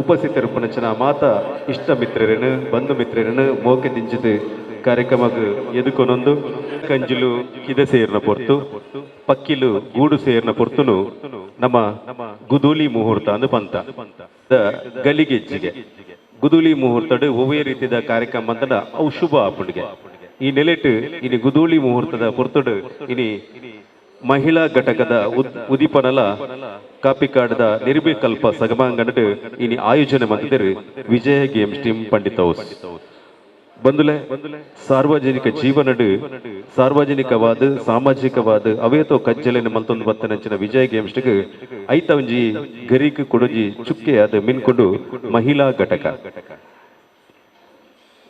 ಉಪಸ್ಥಿತರಿಪ್ಪನಂಚಿನ ಮಾತ ಇಷ್ಟ ಮಿತ್ರರನ್ನು ಬಂಧು ಮಿತ್ರರನ್ನು ಮೋಕೆ ದಿಂಚಿದ ಕಾರ್ಯಕ್ರಮಕ್ಕೆ ಎದುಕೊನೊಂದು ಕಂಜುಲು ಕಿದ ಸೇರಿನ ಪೊರ್ತು ಪಕ್ಕಿಲು ಗೂಡು ಸೇರಿನ ಪೊರ್ತುನು ನಮ್ಮ ಗುದೂಲಿ ಮುಹೂರ್ತ ಅಂದು ಪಂತ ಗಲಿಗೆಜ್ಜಿಗೆ ಗುದೂಲಿ ಮುಹೂರ್ತಡು ಒವ್ವೇ ರೀತಿಯ ಕಾರ್ಯಕ್ರಮ ಅಂತನ ಅವು ಶುಭ ಆಪುಂಡಿಗೆ ಈ ನೆಲೆಟ್ ಇನಿ ಗುದೂಲಿ ಮುಹೂರ್ತದ ಪೊರ್ತುಡು ಇನಿ ಮಹಿಳಾ ಘಟಕದ ಉದಿಪನಲ ಕಾಪಿಕಾಡದ ನಿರ್ವಿಕಲ್ಪ ಸಗಮಾಂಗನಡು ಇನಿ ಆಯೋಜನೆ ಮಾಡಿದರು ವಿಜಯ ಗೇಮ್ಸ್ ಟೀಮ್ ಪಂಡಿತ ಹೌಸ್ ಬಂದುಲೆ ಸಾರ್ವಜನಿಕ ಜೀವನಡು ಸಾರ್ವಜನಿಕವಾದ ಸಾಮಾಜಿಕವಾದ ಅವೇತೋ ಕಜ್ಜಲೆನ ಮಲ್ತೊಂದು ಬತ್ತನಂಚಿನ ವಿಜಯ ಗೇಮ್ಸ್ ಐತ ಒಂಜಿ ಗರಿಕ್ ಕೊಡಜಿ ಚುಕ್ಕೆಯಾದ ಮಿನ್ಕೊಂಡು ಮಹಿಳಾ ಘಟಕ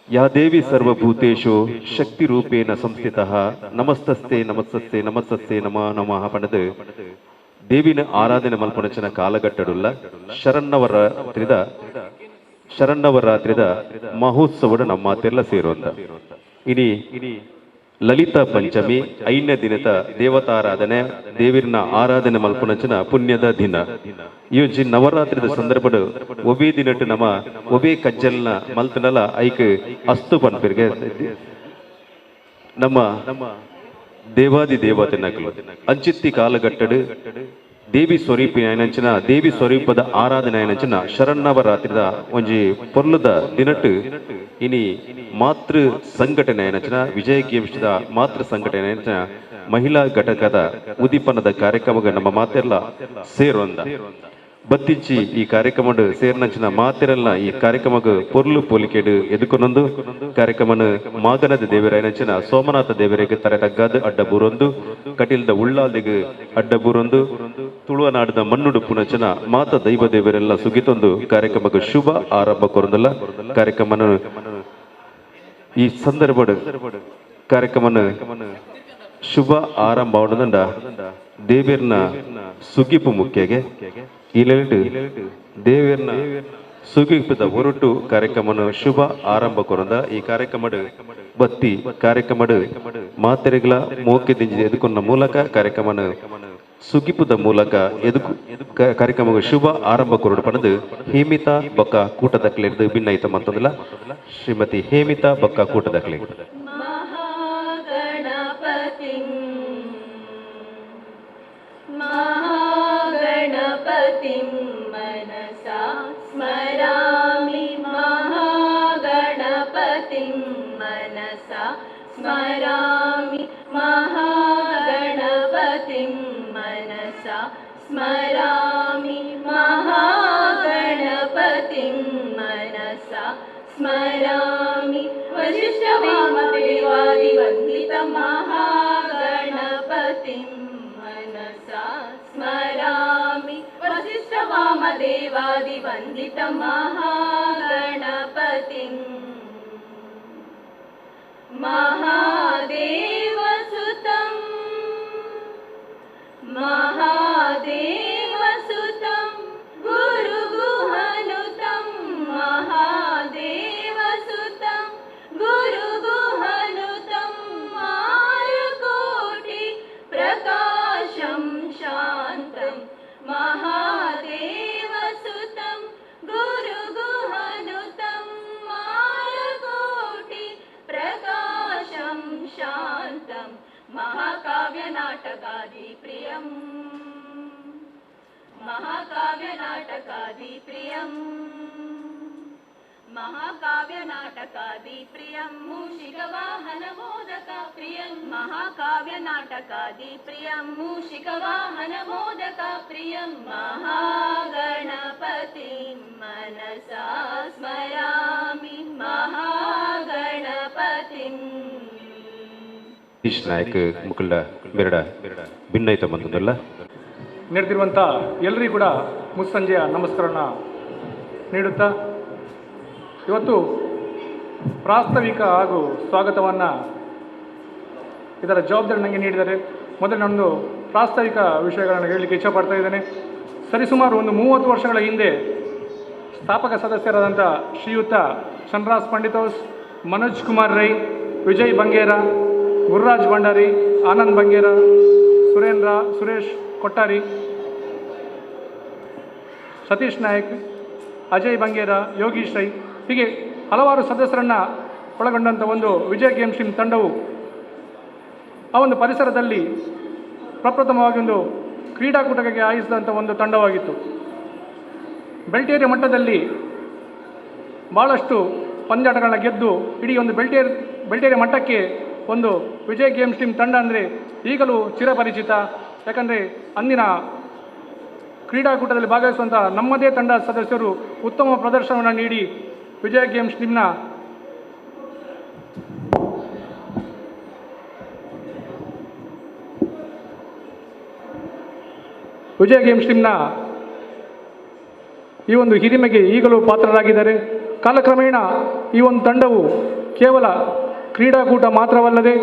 ಯಾ ದೇವಿ ಸರ್ವಭೂತೇಶು ಶಕ್ತಿ ರೂಪೇಣ ಸಂಸ್ಥಿತಃ ನಮಸ್ತಸ್ತೆ ನಮಸ್ತಸ್ತೆ ನಮಸ್ತಸ್ತೆ ನಮಃ ನಮಃ ಪಣದು ದೇವಿನ ಆರಾಧನೆ ಮಲ್ಪನಚಿನ ಕಾಲಘಟ್ಟಡುಲ್ಲ ಶರನ್ನವರಾತ್ರಿದ ಮಹೋತ್ಸವಡು ನಮ್ಮ ತೆಲ್ಲ ಸೇರುವಂತ ಇನಿ ಲಲಿತಾ ಪಂಚಮಿ ಐನ್ಯ ದಿನದ ದೇವತಾರಾಧನೆ ದೇವಿರನ ಆರಾಧನೆ ಮಲ್ಪನಚಿನ ಪುಣ್ಯದ ದಿನ ಈ ನವರಾತ್ರಿದ ಸಂದರ್ಭಡು ಒಬೇ ದಿನಟ್ಟು ನಮ್ಮ ಒಬೇ ಕಜ್ಜಲ್ನ ಮಲ್ತನಲ ಐಕ್ ಅಸ್ತು ಪನ್ಪಿರ್ಗೆ ನಮ್ಮ ದೇವಾದಿ ದೇವತೆ ನಗಲು ಅಂಚಿತ್ತಿ ಕಾಲಘಟ್ಟಡು ದೇವಿ ಸ್ವರೂಪ ಆಯನಂಚಿನ ದೇವಿ ಸ್ವರೂಪದ ಆರಾಧನೆ ಆಯನಂಚಿನ ಶರನ್ನವರಾತ್ರಿದ ಒಂಜಿ ಪೊರ್ಲದ ದಿನಟ್ಟು ಇನಿ ಮಾತೃ ಸಂಘಟನೆ ಆಯನಂಚಿನ ವಿಜಯ ಗೇಮ್ಸ್ದ ಮಾತೃ ಸಂಘಟನೆ ಆಯನಂಚಿನ ಮಹಿಳಾ ಘಟಕದ ಉದೀಪನದ ಕಾರ್ಯಕ್ರಮಗ ನಮ್ಮ ಮಾತೆಲ್ಲ ಸೇರೊಂದ ಬತ್ತಿಂಚಿ ಈ ಕಾರ್ಯಕ್ರಮ ಸೇರ್ನಂಚಿನ ಮಾತೆರಲ್ಲ ಈ ಕಾರ್ಯಕ್ರಮಗ ಪೊರ್ಲು ಪೋಲಿಕೆಡು ಎದುಕೊನೊಂದು ಕಾರ್ಯಕ್ರಮನ ಮಾಗನದ ದೇವರಾಯನಂಚಿನ ಸೋಮನಾಥ ದೇವರಿಗೆ ತರೆ ತಗ್ಗಾದ ಅಡ್ಡ ಬೂರೊಂದು ಕಟೀಲ್ದ ಉಳ್ಳಾದಿಗೆ ಅಡ್ಡ ಬೂರೊಂದು ತುಳುವನಾಡದ ಮಣ್ಣುಡು ಪುನಚನ ಮಾತ ದೈವ ದೇವರೆಲ್ಲ ಸುಗಿತೊಂದು ಕಾರ್ಯಕ್ರಮಕ್ಕೆ ಶುಭ ಆರಂಭ ಕೊರೊಂದಲ್ಲ ಕಾರ್ಯಕ್ರಮನ ಈ ಸಂದರ್ಭ ಕಾರ್ಯಕ್ರಮನ ಶುಭ ಆರಂಭ ಅವನದಂಡ ದೇವೇರ್ನ ಸುಗಿಪು ಮುಖ್ಯಗೆ ಇಲೆಲ್ಡು ದೇವೇರ್ನ ಸುಗಿಪದ ಹೊರಟು ಕಾರ್ಯಕ್ರಮನ ಶುಭ ಆರಂಭ ಕೊರಂದ ಈ ಕಾರ್ಯಕ್ರಮ ಬತ್ತಿ ಕಾರ್ಯಕ್ರಮ ಮಾತೆರೆಗಳ ಮೋಕೆ ದಿಂಜಿ ಎದುಕೊನ್ನ ಮೂಲಕ ಕಾರ್ಯಕ್ರಮನ ಸುಗಿಪುದ ಮೂಲಕ ಎದುಕು ಕಾರ್ಯಕ್ರಮ ಶುಭ ಆರಂಭ ಕೊರಡು ಪಡೆದು ಹೇಮಿತಾ ಬೊಕ್ಕ ಕೂಟದಕ್ಲೆರ್ದು ಭಿನ್ನೈತ ಮತ್ತೊಂದಿಲ್ಲ ಶ್ರೀಮತಿ ಹೇಮಿತಾ ಬೊಕ್ಕ ಕೂಟದಕ್ಲೆ महागणपतिं मनसा स्मरामि महागणपतिं मनसा स्मरामि महागणपतिं मनसा स्मरामि महागणपतिं मनसा स्मरामि वसिष्ठवामदेवादिवन्दितं महागणपतिं मनसा स्मरामि वसिष्ठवामदेवादिवन्दितं महागणपतिं महादेवसुतं महादेवसुतं गुरुगुहनुतं महादेवसुतं गुरुगुहनुतं मायकोटि प्रकाशं शान्तं महादेवसुतं गुरुगुहनुतं मायकोटि प्रकाशं शान्तं महाकाव्यनाटकादिप्रियम् महाकाव्यनाटकादिप्रियम् महाकाव्यनाटकादिप्रियं मूषिकवाहनमोदकप्रियं महाकाव्यनाटकादिप्रियं मूषिकवाहनमोदकप्रियं महागणपतिं मनसा स्मरामि महागणपतिं ನಾಯಕ ಮುಕುಲ ಬೆರಡ ಭಿನ್ನೈತ ಬಂದದಲ್ಲ ನಡೆದಿರುವಂಥ ಎಲ್ಲರಿಗೂ ಕೂಡ ಮುಸ್ಸಂಜೆಯ ನಮಸ್ಕಾರನ ನೀಡುತ್ತಾ ಇವತ್ತು ಪ್ರಾಸ್ತಾವಿಕ ಹಾಗೂ ಸ್ವಾಗತವನ್ನು ಇದರ ಜವಾಬ್ದಾರಿ ನನಗೆ ನೀಡಿದ್ದಾರೆ. ಮೊದಲು ನನ್ನದು ಪ್ರಾಸ್ತಾವಿಕ ವಿಷಯಗಳನ್ನು ಹೇಳಲಿಕ್ಕೆ ಇಚ್ಛಪಡ್ತಾ ಇದ್ದೇನೆ. ಸರಿಸುಮಾರು ಒಂದು 30 ವರ್ಷಗಳ ಹಿಂದೆ ಸ್ಥಾಪಕ ಸದಸ್ಯರಾದಂಥ ಶ್ರೀಯುತ ಚಂದ್ರಾಸ್ ಪಂಡಿತೋಸ್, ಮನೋಜ್ ಕುಮಾರ್ ರೈ, ವಿಜಯ್ ಬಂಗೇರ, ಗುರುರಾಜ್ ಭಂಡಾರಿ, ಆನಂದ್ ಬಂಗೇರ, ಸುರೇಶ್ ಕೊಟ್ಟಾರಿ, ಸತೀಶ್ ನಾಯಕ್ ಅಜಯ್ ಬಂಗೇರ, ಯೋಗೀಶ್ ರೈ ಹೀಗೆ ಹಲವಾರು ಸದಸ್ಯರನ್ನು ಒಳಗೊಂಡಂಥ ಒಂದು ವಿಜಯ ಗೇಮ್ಸ್ ಟೀಮ್ ತಂಡವು ಆ ಒಂದು ಪರಿಸರದಲ್ಲಿ ಪ್ರಪ್ರಥಮವಾಗಿ ಒಂದು ಕ್ರೀಡಾಕೂಟಕ್ಕೆ ಆಯೋಜಿಸಿದಂಥ ಒಂದು ತಂಡವಾಗಿತ್ತು. ಬೆಲ್ಟೇರಿಯ ಮಟ್ಟದಲ್ಲಿ ಭಾಳಷ್ಟು ಪಂದ್ಯಾಟಗಳನ್ನ ಗೆದ್ದು ಇಡೀ ಒಂದು ಬೆಲ್ಟೇರಿಯ ಮಟ್ಟಕ್ಕೆ ಒಂದು ವಿಜಯ ಗೇಮ್ಸ್ ಟೀಮ್ ತಂಡ ಅಂದರೆ ಈಗಲೂ ಚಿರಪರಿಚಿತ. ಯಾಕಂದರೆ ಅಂದಿನ ಕ್ರೀಡಾಕೂಟದಲ್ಲಿ ಭಾಗವಹಿಸುವಂಥ ನಮ್ಮದೇ ತಂಡ ಸದಸ್ಯರು ಉತ್ತಮ ಪ್ರದರ್ಶನವನ್ನು ನೀಡಿ ವಿಜಯ ಗೇಮ್ಸ್ ಟೀಮ್ನ ಈ ಒಂದು ಹಿರಿಮೆಗೆ ಈಗಲೂ ಪಾತ್ರರಾಗಿದ್ದಾರೆ. ಕಾಲಕ್ರಮೇಣ ಈ ಒಂದು ತಂಡವು ಕೇವಲ ಕ್ರೀಡಾಕೂಟ ಮಾತ್ರವಲ್ಲದೆ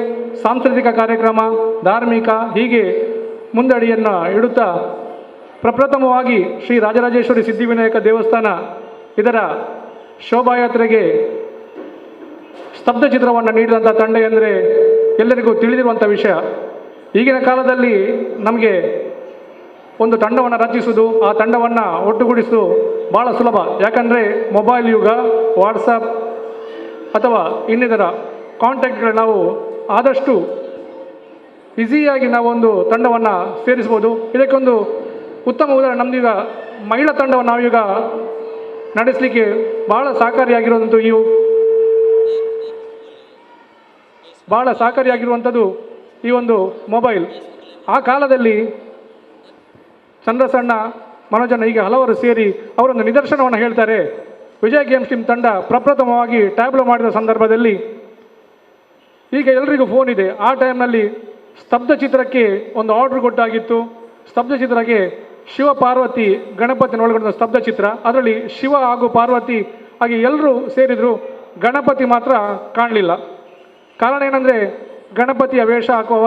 ಸಾಂಸ್ಕೃತಿಕ ಕಾರ್ಯಕ್ರಮ, ಧಾರ್ಮಿಕ ಹೀಗೆ ಮುಂದಡಿಯನ್ನು ಇಡುತ್ತಾ ಪ್ರಪ್ರಥಮವಾಗಿ ಶ್ರೀ ರಾಜರಾಜೇಶ್ವರಿ ಸಿದ್ಧಿವಿನಾಯಕ ದೇವಸ್ಥಾನ ಇದರ ಶೋಭಾಯಾತ್ರೆಗೆ ಸ್ತಬ್ಧ ಚಿತ್ರವನ್ನು ನೀಡಿದಂಥ ತಂಡ ಎಂದರೆ ಎಲ್ಲರಿಗೂ ತಿಳಿದಿರುವಂಥ ವಿಷಯ. ಈಗಿನ ಕಾಲದಲ್ಲಿ ನಮಗೆ ಒಂದು ತಂಡವನ್ನು ರಚಿಸುವುದು, ಆ ತಂಡವನ್ನು ಒಟ್ಟುಗೂಡಿಸುವುದು ಭಾಳ ಸುಲಭ. ಯಾಕಂದರೆ ಮೊಬೈಲ್ ಯುಗ, ವಾಟ್ಸಪ್ ಅಥವಾ ಇನ್ನಿತರ ಕಾಂಟ್ಯಾಕ್ಟ್ಗಳು ನಾವು ಆದಷ್ಟು ಈಸಿಯಾಗಿ ನಾವೊಂದು ತಂಡವನ್ನು ಸೇರಿಸ್ಬೋದು. ಇದಕ್ಕೊಂದು ಉತ್ತಮ ಉದಾಹರಣೆ ನಮ್ಮದೀಗ ಮಹಿಳಾ ತಂಡವನ್ನು ನಾವೀಗ ನಡೆಸಲಿಕ್ಕೆ ಭಾಳ ಸಹಕಾರಿಯಾಗಿರುವಂಥದ್ದು ಈ ಒಂದು ಮೊಬೈಲ್. ಆ ಕಾಲದಲ್ಲಿ ಚಂದ್ರಸಣ್ಣ, ಮನೋಜನ ಹೀಗೆ ಹಲವರು ಸೇರಿ ಅವರೊಂದು ನಿದರ್ಶನವನ್ನು ಹೇಳ್ತಾರೆ. ವಿಜಯ ಗೇಮ್ಸ್ ಟೀಮ್ ತಂಡ ಪ್ರಪ್ರಥಮವಾಗಿ ಟ್ಯಾಬ್ಲೋ ಮಾಡಿದ ಸಂದರ್ಭದಲ್ಲಿ ಈಗ ಎಲ್ರಿಗೂ ಫೋನ್ ಇದೆ. ಆ ಟೈಮ್ನಲ್ಲಿ ಸ್ತಬ್ಧ ಚಿತ್ರಕ್ಕೆ ಒಂದು ಆರ್ಡ್ರ್ ಕೊಟ್ಟಾಗಿತ್ತು. ಸ್ತಬ್ಧ ಚಿತ್ರಕ್ಕೆ ಶಿವ ಪಾರ್ವತಿ ಗಣಪತಿನ ಒಳಗೊಂಡ ಸ್ತಬ್ಧ ಚಿತ್ರ. ಅದರಲ್ಲಿ ಶಿವ ಹಾಗೂ ಪಾರ್ವತಿ ಹಾಗೆ ಎಲ್ಲರೂ ಸೇರಿದರು, ಗಣಪತಿ ಮಾತ್ರ ಕಾಣಲಿಲ್ಲ. ಕಾರಣ ಏನಂದರೆ ಗಣಪತಿಯ ವೇಷ ಹಾಕುವ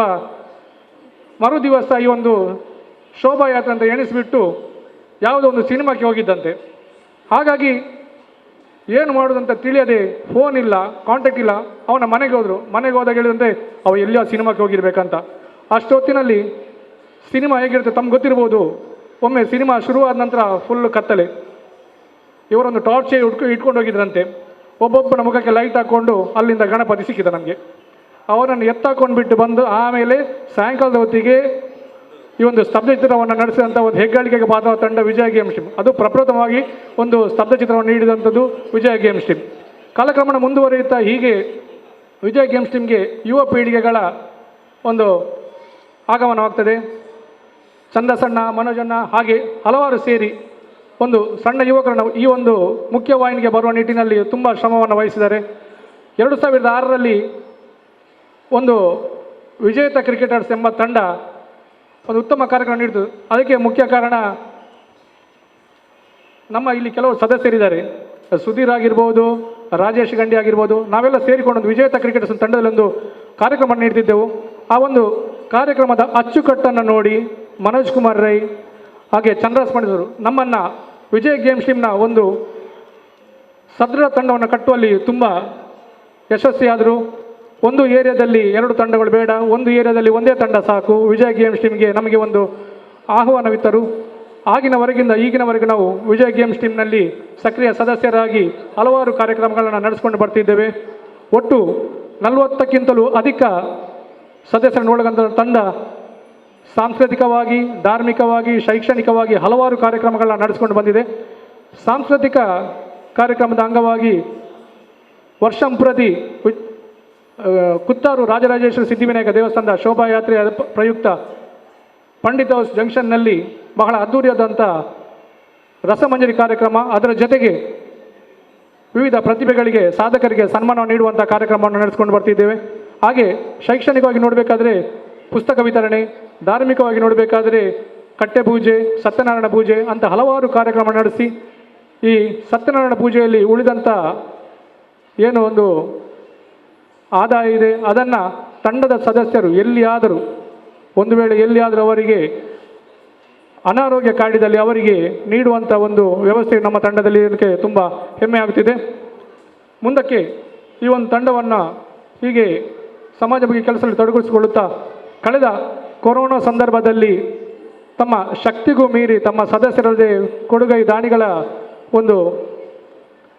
ಮರು ದಿವಸ ಈ ಒಂದು ಶೋಭಾಯಾತ್ರೆ ಅಂತ ಎಣಿಸಿಬಿಟ್ಟು ಯಾವುದೋ ಒಂದು ಸಿನಿಮಾಕ್ಕೆ ಹೋಗಿದ್ದಂತೆ. ಹಾಗಾಗಿ ಏನು ಮಾಡೋದಂತ ತಿಳಿಯದೆ, ಫೋನ್ ಇಲ್ಲ, ಕಾಂಟ್ಯಾಕ್ಟ್ ಇಲ್ಲ, ಅವನ ಮನೆಗೆ ಹೋದರು. ಮನೆಗೆ ಹೋದಾಗ ಹೇಳಿದಂತೆ ಅವ ಎಲ್ಲಿಯೋ ಸಿನಿಮಾಕ್ಕೆ ಹೋಗಿರ್ಬೇಕಂತ. ಅಷ್ಟೊತ್ತಿನಲ್ಲಿ ಸಿನಿಮಾ ಹೇಗಿರುತ್ತೆ ತಮ್ಗೆ ಗೊತ್ತಿರ್ಬೋದು. ಒಮ್ಮೆ ಸಿನಿಮಾ ಶುರುವಾದ ನಂತರ ಫುಲ್ಲು ಕತ್ತಲೆ. ಇವರೊಂದು ಟಾರ್ಚೇ ಇಟ್ಕೊಂಡು ಹೋಗಿದ್ರಂತೆ. ಒಬ್ಬೊಬ್ಬನ ಮುಖಕ್ಕೆ ಲೈಟ್ ಹಾಕ್ಕೊಂಡು ಅಲ್ಲಿಂದ ಗಣಪತಿ ಸಿಕ್ಕಿದ ನಮಗೆ. ಅವರನ್ನು ಎತ್ತಾಕೊಂಡು ಬಿಟ್ಟು ಬಂದು ಆಮೇಲೆ ಸಾಯಂಕಾಲದ ಹೊತ್ತಿಗೆ ಈ ಒಂದು ಸ್ತಬ್ಧ ಚಿತ್ರವನ್ನು ನಡೆಸಿದಂಥ ಒಂದು ಹೆಗ್ಗಳಿಕೆಗೆ ಪಾತ್ರ ತಂಡ ವಿಜಯ ಗೇಮ್ಸ್ ಟೀಮ್. ಅದು ಪ್ರಪ್ರಥಮವಾಗಿ ಒಂದು ಸ್ತಬ್ಧ ಚಿತ್ರವನ್ನು ನೀಡಿದಂಥದ್ದು ವಿಜಯ ಗೇಮ್ಸ್ ಟೀಮ್. ಕಾಲಕ್ರಮೇಣ ಮುಂದುವರಿಯುತ್ತಾ ಹೀಗೆ ವಿಜಯ ಗೇಮ್ಸ್ ಟೀಮ್ಗೆ ಯುವ ಪೀಳಿಗೆಗಳ ಒಂದು ಆಗಮನವಾಗ್ತದೆ. ಚಂದ್ರಸಣ್ಣ, ಮನೋಜಣ್ಣ ಹಾಗೆ ಹಲವಾರು ಸೇರಿ ಒಂದು ಸಣ್ಣ ಯುವಕರನ್ನು ಈ ಒಂದು ಮುಖ್ಯವಾಹಿನಿಗೆ ಬರುವ ನಿಟ್ಟಿನಲ್ಲಿ ತುಂಬ ಶ್ರಮವನ್ನು ವಹಿಸಿದ್ದಾರೆ. 2006ರಲ್ಲಿ ಒಂದು ವಿಜೇತ ಕ್ರಿಕೆಟರ್ಸ್ ಎಂಬ ತಂಡ ಒಂದು ಉತ್ತಮ ಕಾರ್ಯಕ್ರಮ ನೀಡಿತು. ಅದಕ್ಕೆ ಮುಖ್ಯ ಕಾರಣ ನಮ್ಮ ಇಲ್ಲಿ ಕೆಲವು ಸದಸ್ಯರಿದ್ದಾರೆ. ಸುಧೀರ್ ಆಗಿರ್ಬೋದು, ರಾಜೇಶ್ ಗಂಡಿ ಆಗಿರ್ಬೋದು, ನಾವೆಲ್ಲ ಸೇರಿಕೊಂಡು ಒಂದು ವಿಜೇತ ಕ್ರಿಕೆಟರ್ಸ್ ತಂಡದಲ್ಲಿ ಒಂದು ಕಾರ್ಯಕ್ರಮ ನೀಡ್ತಿದ್ದೆವು. ಆ ಒಂದು ಕಾರ್ಯಕ್ರಮದ ಅಚ್ಚುಕಟ್ಟನ್ನು ನೋಡಿ ಮನೋಜ್ ಕುಮಾರ್ ರೈ ಹಾಗೆ ಚಂದ್ರಾಸ್ ಪಂಡಿತರು ನಮ್ಮನ್ನು ವಿಜಯ ಗೇಮ್ಸ್ ಟೀಮ್ನ ಒಂದು ಸದೃಢ ತಂಡವನ್ನು ಕಟ್ಟುವಲ್ಲಿ ತುಂಬ ಯಶಸ್ವಿಯಾದರು. ಒಂದು ಏರಿಯಾದಲ್ಲಿ 2 ತಂಡಗಳು ಬೇಡ, ಒಂದು ಏರಿಯಾದಲ್ಲಿ ಒಂದೇ ತಂಡ ಸಾಕು. ವಿಜಯ ಗೇಮ್ಸ್ ಟೀಮ್ಗೆ ನಮಗೆ ಒಂದು ಆಹ್ವಾನವಿತ್ತರು. ಆಗಿನವರೆಗಿಂದ ಈಗಿನವರೆಗೂ ನಾವು ವಿಜಯ ಗೇಮ್ಸ್ ಟೀಮ್ನಲ್ಲಿ ಸಕ್ರಿಯ ಸದಸ್ಯರಾಗಿ ಹಲವಾರು ಕಾರ್ಯಕ್ರಮಗಳನ್ನು ನಡೆಸ್ಕೊಂಡು ಬರ್ತಿದ್ದೇವೆ. ಒಟ್ಟು 40ಕ್ಕಿಂತಲೂ ಅಧಿಕ ಸದಸ್ಯರನ್ನು ಒಳಗೊಂಡ ತಂಡ ಸಾಂಸ್ಕೃತಿಕವಾಗಿ, ಧಾರ್ಮಿಕವಾಗಿ, ಶೈಕ್ಷಣಿಕವಾಗಿ ಹಲವಾರು ಕಾರ್ಯಕ್ರಮಗಳನ್ನ ನಡೆಸ್ಕೊಂಡು ಬಂದಿದೆ. ಸಾಂಸ್ಕೃತಿಕ ಕಾರ್ಯಕ್ರಮದ ಅಂಗವಾಗಿ ವರ್ಷಂಪ್ರತಿ ಕುತ್ತಾರು ರಾಜರಾಜೇಶ್ವರಿ ಸಿದ್ಧಿವಿನಾಯಕ ದೇವಸ್ಥಾನದ ಶೋಭಾಯಾತ್ರೆಯ ಪ್ರಯುಕ್ತ ಪಂಡಿತ್ ಹೌಸ್ ಜಂಕ್ಷನ್ನಲ್ಲಿ ಬಹಳ ಅದ್ಧೂರಿಯಾದಂಥ ರಸಮಂಜರಿ ಕಾರ್ಯಕ್ರಮ, ಅದರ ಜೊತೆಗೆ ವಿವಿಧ ಪ್ರತಿಭೆಗಳಿಗೆ, ಸಾಧಕರಿಗೆ ಸನ್ಮಾನ ನೀಡುವಂಥ ಕಾರ್ಯಕ್ರಮವನ್ನು ನಡೆಸ್ಕೊಂಡು ಬರ್ತಿದ್ದೇವೆ. ಹಾಗೆ ಶೈಕ್ಷಣಿಕವಾಗಿ ನೋಡಬೇಕಾದ್ರೆ ಪುಸ್ತಕ ವಿತರಣೆ, ಧಾರ್ಮಿಕವಾಗಿ ನೋಡಬೇಕಾದರೆ ಕಟ್ಟೆ ಪೂಜೆ, ಸತ್ಯನಾರಾಯಣ ಪೂಜೆ ಅಂತ ಹಲವಾರು ಕಾರ್ಯಕ್ರಮ ನಡೆಸಿ ಈ ಸತ್ಯನಾರಾಯಣ ಪೂಜೆಯಲ್ಲಿ ಉಳಿದಂಥ ಏನು ಒಂದು ಆದಾಯ ಇದೆ ಅದನ್ನು ತಂಡದ ಸದಸ್ಯರು ಎಲ್ಲಿಯಾದರೂ ಒಂದು ವೇಳೆ ಎಲ್ಲಿಯಾದರೂ ಅವರಿಗೆ ಅನಾರೋಗ್ಯ ಕಾಡಿದಲ್ಲಿ ಅವರಿಗೆ ನೀಡುವಂಥ ಒಂದು ವ್ಯವಸ್ಥೆ ನಮ್ಮ ತಂಡದಲ್ಲಿ ಇರೋದಕ್ಕೆ ತುಂಬ ಹೆಮ್ಮೆ ಆಗುತ್ತಿದೆ. ಮುಂದಕ್ಕೆ ಈ ಒಂದು ತಂಡವನ್ನು ಹೀಗೆ ಸಮಾಜ ಬಗ್ಗೆ ಕೆಲಸದಲ್ಲಿ ತೊಡಗಿಸಿಕೊಳ್ಳುತ್ತಾ ಕಳೆದ ಕೊರೋನಾ ಸಂದರ್ಭದಲ್ಲಿ ತಮ್ಮ ಶಕ್ತಿಗೂ ಮೀರಿ ತಮ್ಮ ಸದಸ್ಯರದೇ ಕೊಡುಗೈ ದಾನಿಗಳ ಒಂದು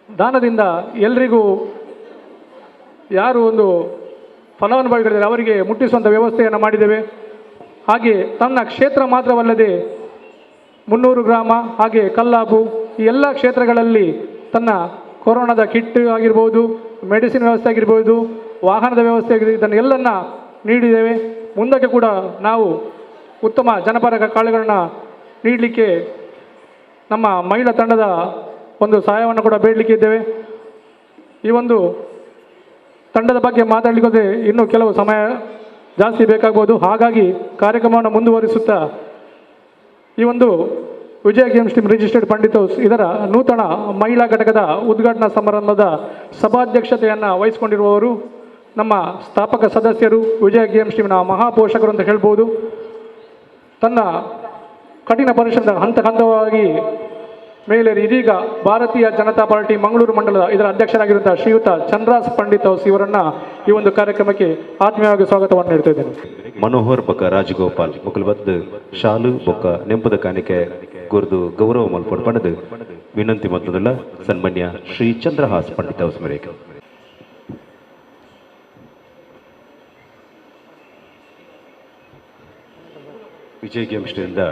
ದಾನದಿಂದ ಎಲ್ರಿಗೂ ಯಾರು ಒಂದು ಫಲಾನುಭವಿಗಳಿದ್ದಾರೆ ಅವರಿಗೆ ಮುಟ್ಟಿಸುವಂಥ ವ್ಯವಸ್ಥೆಯನ್ನು ಮಾಡಿದ್ದೇವೆ. ಹಾಗೆ ತನ್ನ ಕ್ಷೇತ್ರ ಮಾತ್ರವಲ್ಲದೆ 300 ಗ್ರಾಮ ಹಾಗೆ ಕಲ್ಲಾಪು ಈ ಎಲ್ಲ ಕ್ಷೇತ್ರಗಳಲ್ಲಿ ತನ್ನ ಕೊರೋನಾದ ಕಿಟ್ ಆಗಿರ್ಬೋದು, ಮೆಡಿಸಿನ್ ವ್ಯವಸ್ಥೆ ಆಗಿರ್ಬೋದು, ವಾಹನದ ವ್ಯವಸ್ಥೆ ಆಗಿರ್ಬೋದು, ಇದನ್ನೆಲ್ಲನ್ನ ನೀಡಿದ್ದೇವೆ. ಮುಂದಕ್ಕೆ ಕೂಡ ನಾವು ಉತ್ತಮ ಜನಪರ ಕಾಳುಗಳನ್ನು ನೀಡಲಿಕ್ಕೆ ನಮ್ಮ ಮಹಿಳಾ ತಂಡದ ಒಂದು ಸಹಾಯವನ್ನು ಕೂಡ ಬೇಡಲಿಕ್ಕೆ ಇದ್ದೇವೆ. ಈ ಒಂದು ತಂಡದ ಬಗ್ಗೆ ಮಾತಾಡಲಿಕ್ಕೆ ಇನ್ನೂ ಕೆಲವು ಸಮಯ ಜಾಸ್ತಿ ಬೇಕಾಗ್ಬೋದು. ಹಾಗಾಗಿ ಕಾರ್ಯಕ್ರಮವನ್ನು ಮುಂದುವರಿಸುತ್ತಾ ಈ ಒಂದು Vijaya games team registered Pandit house ಇದರ ನೂತನ ಮಹಿಳಾ ಘಟಕದ ಉದ್ಘಾಟನಾ ಸಮಾರಂಭದ ಸಭಾಧ್ಯಕ್ಷತೆಯನ್ನು ವಹಿಸಿಕೊಂಡಿರುವವರು ನಮ್ಮ ಸ್ಥಾಪಕ ಸದಸ್ಯರು, ವಿಜಯ ಗೇಮ್ಸ್ ಟೀಮ್ನ ಮಹಾಪೋಷಕರು ಅಂತ ಹೇಳ್ಬೋದು. ತನ್ನ ಕಠಿಣ ಪರಿಶ್ರಮದ ಹಂತ ಹಂತವಾಗಿ ಮೇಲೇರಿ ಇದೀಗ ಭಾರತೀಯ ಜನತಾ ಪಾರ್ಟಿ ಮಂಗಳೂರು ಮಂಡಲದ ಇದರ ಅಧ್ಯಕ್ಷರಾಗಿರುವಂತಹ ಶ್ರೀಯುತ ಚಂದ್ರಾಸ್ ಪಂಡಿತ್ ಹೌಸ್ ಇವರನ್ನ ಈ ಒಂದು ಕಾರ್ಯಕ್ರಮಕ್ಕೆ ಆತ್ಮೀಯವಾಗಿ ಸ್ವಾಗತವನ್ನು ನೀಡ್ತಾ ಇದ್ದೇನೆ. ಮನೋಹರ್ ಬೊಕ್ಕ ರಾಜಗೋಪಾಲ್ ಮುಕುಲ್ಬದ್ದು ಶಾಲು ಬೊಕ್ಕ ನೆಂಪದ ಕಾಣಿಕೆ ಗುರ್ದು ಗೌರವ ಮಲ್ಪಡ್ ಪಡೆದು ವಿನಂತಿ ಮೊದಲ ಸನ್ಮಾನ್ಯ ಶ್ರೀ ಚಂದ್ರಹಾಸ್ ಪಂಡಿತ್ ಹೌಸ್ ಮೇರೆಗೆ ವಿಜಯ್ ಗೇಮ್ಸ್ ಇಂದ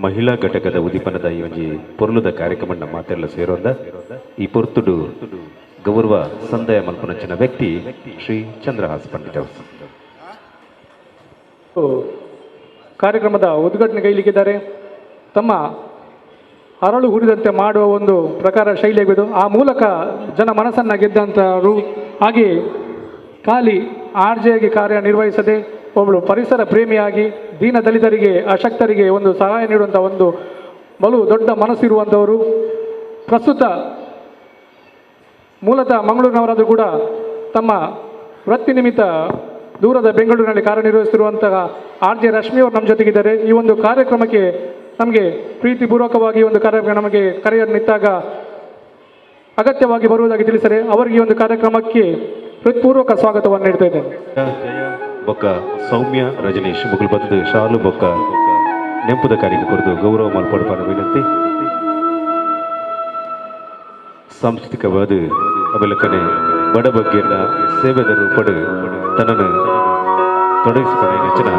ಮಹಿಳಾ ಘಟಕದ ಉದೀಪನದ ಈ ಒಂಜಿ ಪೊರ್ಲುದ ಕಾರ್ಯಕ್ರಮನ ಮಾತೆಲ್ಲ ಸೇರೋದ ಈ ಪೊರ್ತುಡು ಗೌರವ ಸಂದಾಯ ಮಲ್ಪನಂಚಿನ ವ್ಯಕ್ತಿ ಶ್ರೀ ಚಂದ್ರಹಾಸ್ ಪಂಡಿತ್ ಹೌಸ್ ಕಾರ್ಯಕ್ರಮದ ಉದ್ಘಾಟನೆ ಕೈಲಿಕ್ಕಿದ್ದಾರೆ. ತಮ್ಮ ಅರಳು ಹುರಿದಂತೆ ಮಾಡುವ ಒಂದು ಪ್ರಕಾರ ಶೈಲಿಯಾಗಿದ್ದು ಆ ಮೂಲಕ ಜನ ಮನಸ್ಸನ್ನು ಗೆದ್ದಂಥವರು. ಹಾಗೆ ಖಾಲಿ ಆರ್ಜೆಯಾಗಿ ಕಾರ್ಯನಿರ್ವಹಿಸದೆ ಒಬ್ಬಳು ಪರಿಸರ ಪ್ರೇಮಿಯಾಗಿ ದೀನ ದಲಿತರಿಗೆ ಅಶಕ್ತರಿಗೆ ಒಂದು ಸಹಾಯ ನೀಡುವಂಥ ಒಂದು ಬಲು ದೊಡ್ಡ ಮನಸ್ಸಿರುವಂಥವರು. ಪ್ರಸ್ತುತ ಮೂಲತಃ ಮಂಗಳೂರಿನವರಾದರೂ ಕೂಡ ತಮ್ಮ ವೃತ್ತಿ ನಿಮಿತ್ತ ದೂರದ ಬೆಂಗಳೂರಿನಲ್ಲಿ ಕಾರ್ಯನಿರ್ವಹಿಸುತ್ತಿರುವಂತಹ RJ ರಶ್ಮಿ ಅವರು ನಮ್ಮ ಜೊತೆಗಿದ್ದಾರೆ. ಈ ಒಂದು ಕಾರ್ಯಕ್ರಮಕ್ಕೆ ನಮಗೆ ಪ್ರೀತಿಪೂರ್ವಕವಾಗಿ ಒಂದು ಕಾರ್ಯಕ್ರಮ ನಮಗೆ ಕರೆಯನ್ನಿತ್ತಾಗ ಅಗತ್ಯವಾಗಿ ಬರುವುದಾಗಿ ತಿಳಿಸರೆ ಅವರಿಗೆ ಈ ಒಂದು ಕಾರ್ಯಕ್ರಮಕ್ಕೆ ಹೃತ್ಪೂರ್ವಕ ಸ್ವಾಗತವನ್ನು ನೀಡ್ತಾ ಇದ್ದೇನೆ. ಬೊಕ್ಕ ಸೌಮ್ಯ ರಜನೀಶ್ ಮುಗುಲ್ ಬದ್ದು ಶಾಲು ಬೊಕ್ಕ ನೆಂಪುದ ಕಾರ್ಯಕ್ಕೆ ಕೊರದು ಗೌರವ ಮಲ್ಪಡ್ಪಾನ ವಿನಂತಿ. ಸಾಂಸ್ಕೃತಿಕವಾದ ಅವೆಲಕನೆ ಬಡ ಬಗ್ಗೆನ ಸೇವೆದ ರೂಪಡು ತನ್ನನ್ನು ತೊಡಗಿಸಿಕೊಂಡ ನೆಚ್ಚಿನ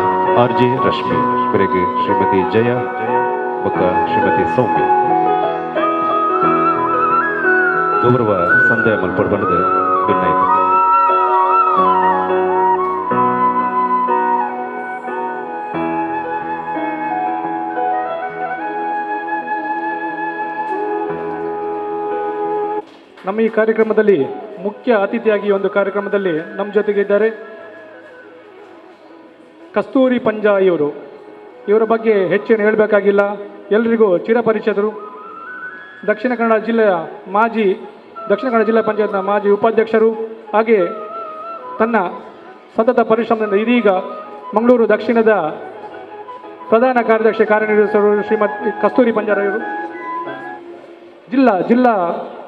RJ ರಶ್ಮಿ ಬೆರೆಗೆ ಶ್ರೀಮತಿ ಜಯ ಬೊಕ್ಕ ಶ್ರೀಮತಿ ಸೌಮ್ಯ ಗೌರವ ಸಂದಾಯ ಮಲ್ಪಡ್ಬಾರ್ದು ಭಿನ್ನಾಯಿತು. ನಮ್ಮ ಈ ಕಾರ್ಯಕ್ರಮದಲ್ಲಿ ಮುಖ್ಯ ಅತಿಥಿಯಾಗಿ ಒಂದು ಕಾರ್ಯಕ್ರಮದಲ್ಲಿ ನಮ್ಮ ಜೊತೆಗೆ ಇದ್ದಾರೆ ಕಸ್ತೂರಿ ಪಂಜಾ ಇವರು. ಇವರ ಬಗ್ಗೆ ಹೆಚ್ಚೇನು ಹೇಳಬೇಕಾಗಿಲ್ಲ, ಎಲ್ರಿಗೂ ಚಿರಪರಿಚಿತರು. ದಕ್ಷಿಣ ಕನ್ನಡ ಜಿಲ್ಲಾ ಪಂಚಾಯತ್ನ ಮಾಜಿ ಉಪಾಧ್ಯಕ್ಷರು. ಹಾಗೆ ತನ್ನ ಸತತ ಪರಿಶ್ರಮದಿಂದ ಇದೀಗ ಮಂಗಳೂರು ದಕ್ಷಿಣದ ಪ್ರಧಾನ ಕಾರ್ಯದರ್ಶಿ ಕಾರ್ಯನಿರ್ವಹಿಸುವ ಶ್ರೀಮತಿ ಕಸ್ತೂರಿ ಪಂಜಾರ ಇವರು ಜಿಲ್ಲಾ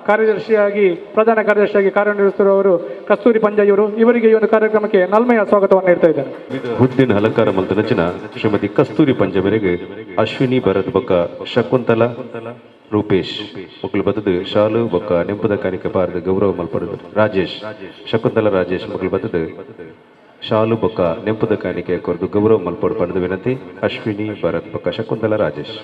ಕಾರ್ಯದರ್ಶಿಯಾಗಿ ಪ್ರಧಾನ ಕಾರ್ಯದರ್ಶಿಯಾಗಿ ಕಾರ್ಯನಿರ್ವಹಿಸುತ್ತಿರುವವರು ಕಸ್ತೂರಿ ಪಂಜಾ ಇವರು. ಇವರಿಗೆ ಈ ಒಂದು ಕಾರ್ಯಕ್ರಮಕ್ಕೆ ನಲ್ಮೆಯ ಸ್ವಾಗತವನ್ನು ನೀಡ್ತಾ ಇದ್ದಾರೆ. ಹುದ್ದಿನ ಅಲಂಕಾರ ಮಲ್ತನಚಿನ ಶ್ರೀಮತಿ ಕಸ್ತೂರಿ ಪಂಜಾ ಮೇರೆಗೆ ಅಶ್ವಿನಿ ಭರತ್ ಬೊಕ್ಕ ಶಕುಂತಲ ರೂಪೇಶ್ ಮುಕ್ಕಲು ಬತ್ತದು ಶಾಲು ಬೊಕ್ಕ ನೆಂಪದ ಕಾಣಿಕೆ ಪಾರ್ದು ಗೌರವ ಮಲ್ಪಡುದು ರಾಜೇಶ್ ಶಕುಂತಲ ರಾಜೇಶ್ ಮುಕ್ಕಲು ಬತ್ತದು ಶಾಲು ಬೊಕ್ಕ ನೆಂಪದ ಕಾಣಿಕೆ ಕೊರದು ಗೌರವ ಮಲ್ಪಡು ಪಡೆದು ವಿನಂತಿ. ಅಶ್ವಿನಿ ಭರತ್ ಬೊಕ್ಕ ಶಕುಂತಲ ರಾಜೇಶ್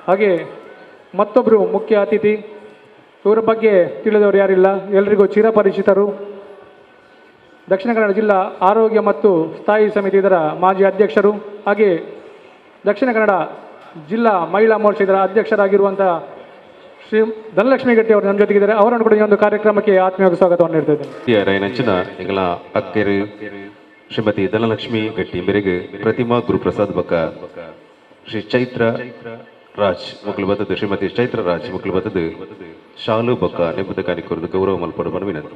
ಹಾಗೆ ಮತ್ತೊಬ್ಬರು ಮುಖ್ಯ ಅತಿಥಿ, ಇವರ ಬಗ್ಗೆ ತಿಳಿದವರು ಯಾರಿಲ್ಲ, ಎಲ್ರಿಗೂ ಚಿರಪರಿಚಿತರು. ದಕ್ಷಿಣ ಕನ್ನಡ ಜಿಲ್ಲಾ ಆರೋಗ್ಯ ಮತ್ತು ಸ್ಥಾಯಿ ಸಮಿತಿ ಇದರ ಮಾಜಿ ಅಧ್ಯಕ್ಷರು. ಹಾಗೆ ದಕ್ಷಿಣ ಕನ್ನಡ ಜಿಲ್ಲಾ ಮಹಿಳಾ ಮೋರ್ಚಾ ಇದರ ಅಧ್ಯಕ್ಷರಾಗಿರುವಂಥ ಶ್ರೀ ಧನಲಕ್ಷ್ಮಿ ಗಟ್ಟಿ ಅವರು ನಮ್ಮ ಜೊತೆಗಿದ್ದಾರೆ. ಅವರನ್ನು ಕೂಡ ಈ ಒಂದು ಕಾರ್ಯಕ್ರಮಕ್ಕೆ ಆತ್ಮೀಯವಾಗಿ ಸ್ವಾಗತವನ್ನು ನೀಡ್ತಾ ಇದ್ದೇನೆ. ರೈನಂಚಿನ ಎಂಗಳ ಅಕ್ಕೆರು ಶ್ರೀಮತಿ ಧನಲಕ್ಷ್ಮಿ ಗಟ್ಟಿ ಮೇರೆಗೆ ಪ್ರತಿಮಾ ಗುರುಪ್ರಸಾದ್ ಬಕ್ಕ ಶ್ರೀ ಚೈತ್ರ ರಾಜ್ ಮುಕ್ಕಲು ಬತ್ತದು ಶ್ರೀಮತಿ ಚೈತ್ರ ರಾಜ್ ಮುಕ್ಕಲು ಬತ್ತದು ಶಾಲು ಬೊಕ್ಕ ನೆಂಬುದ ಕಾಣಿಕೊರದು ಗೌರವ ಮಲ್ಪಡು ವಿನಂತಿ.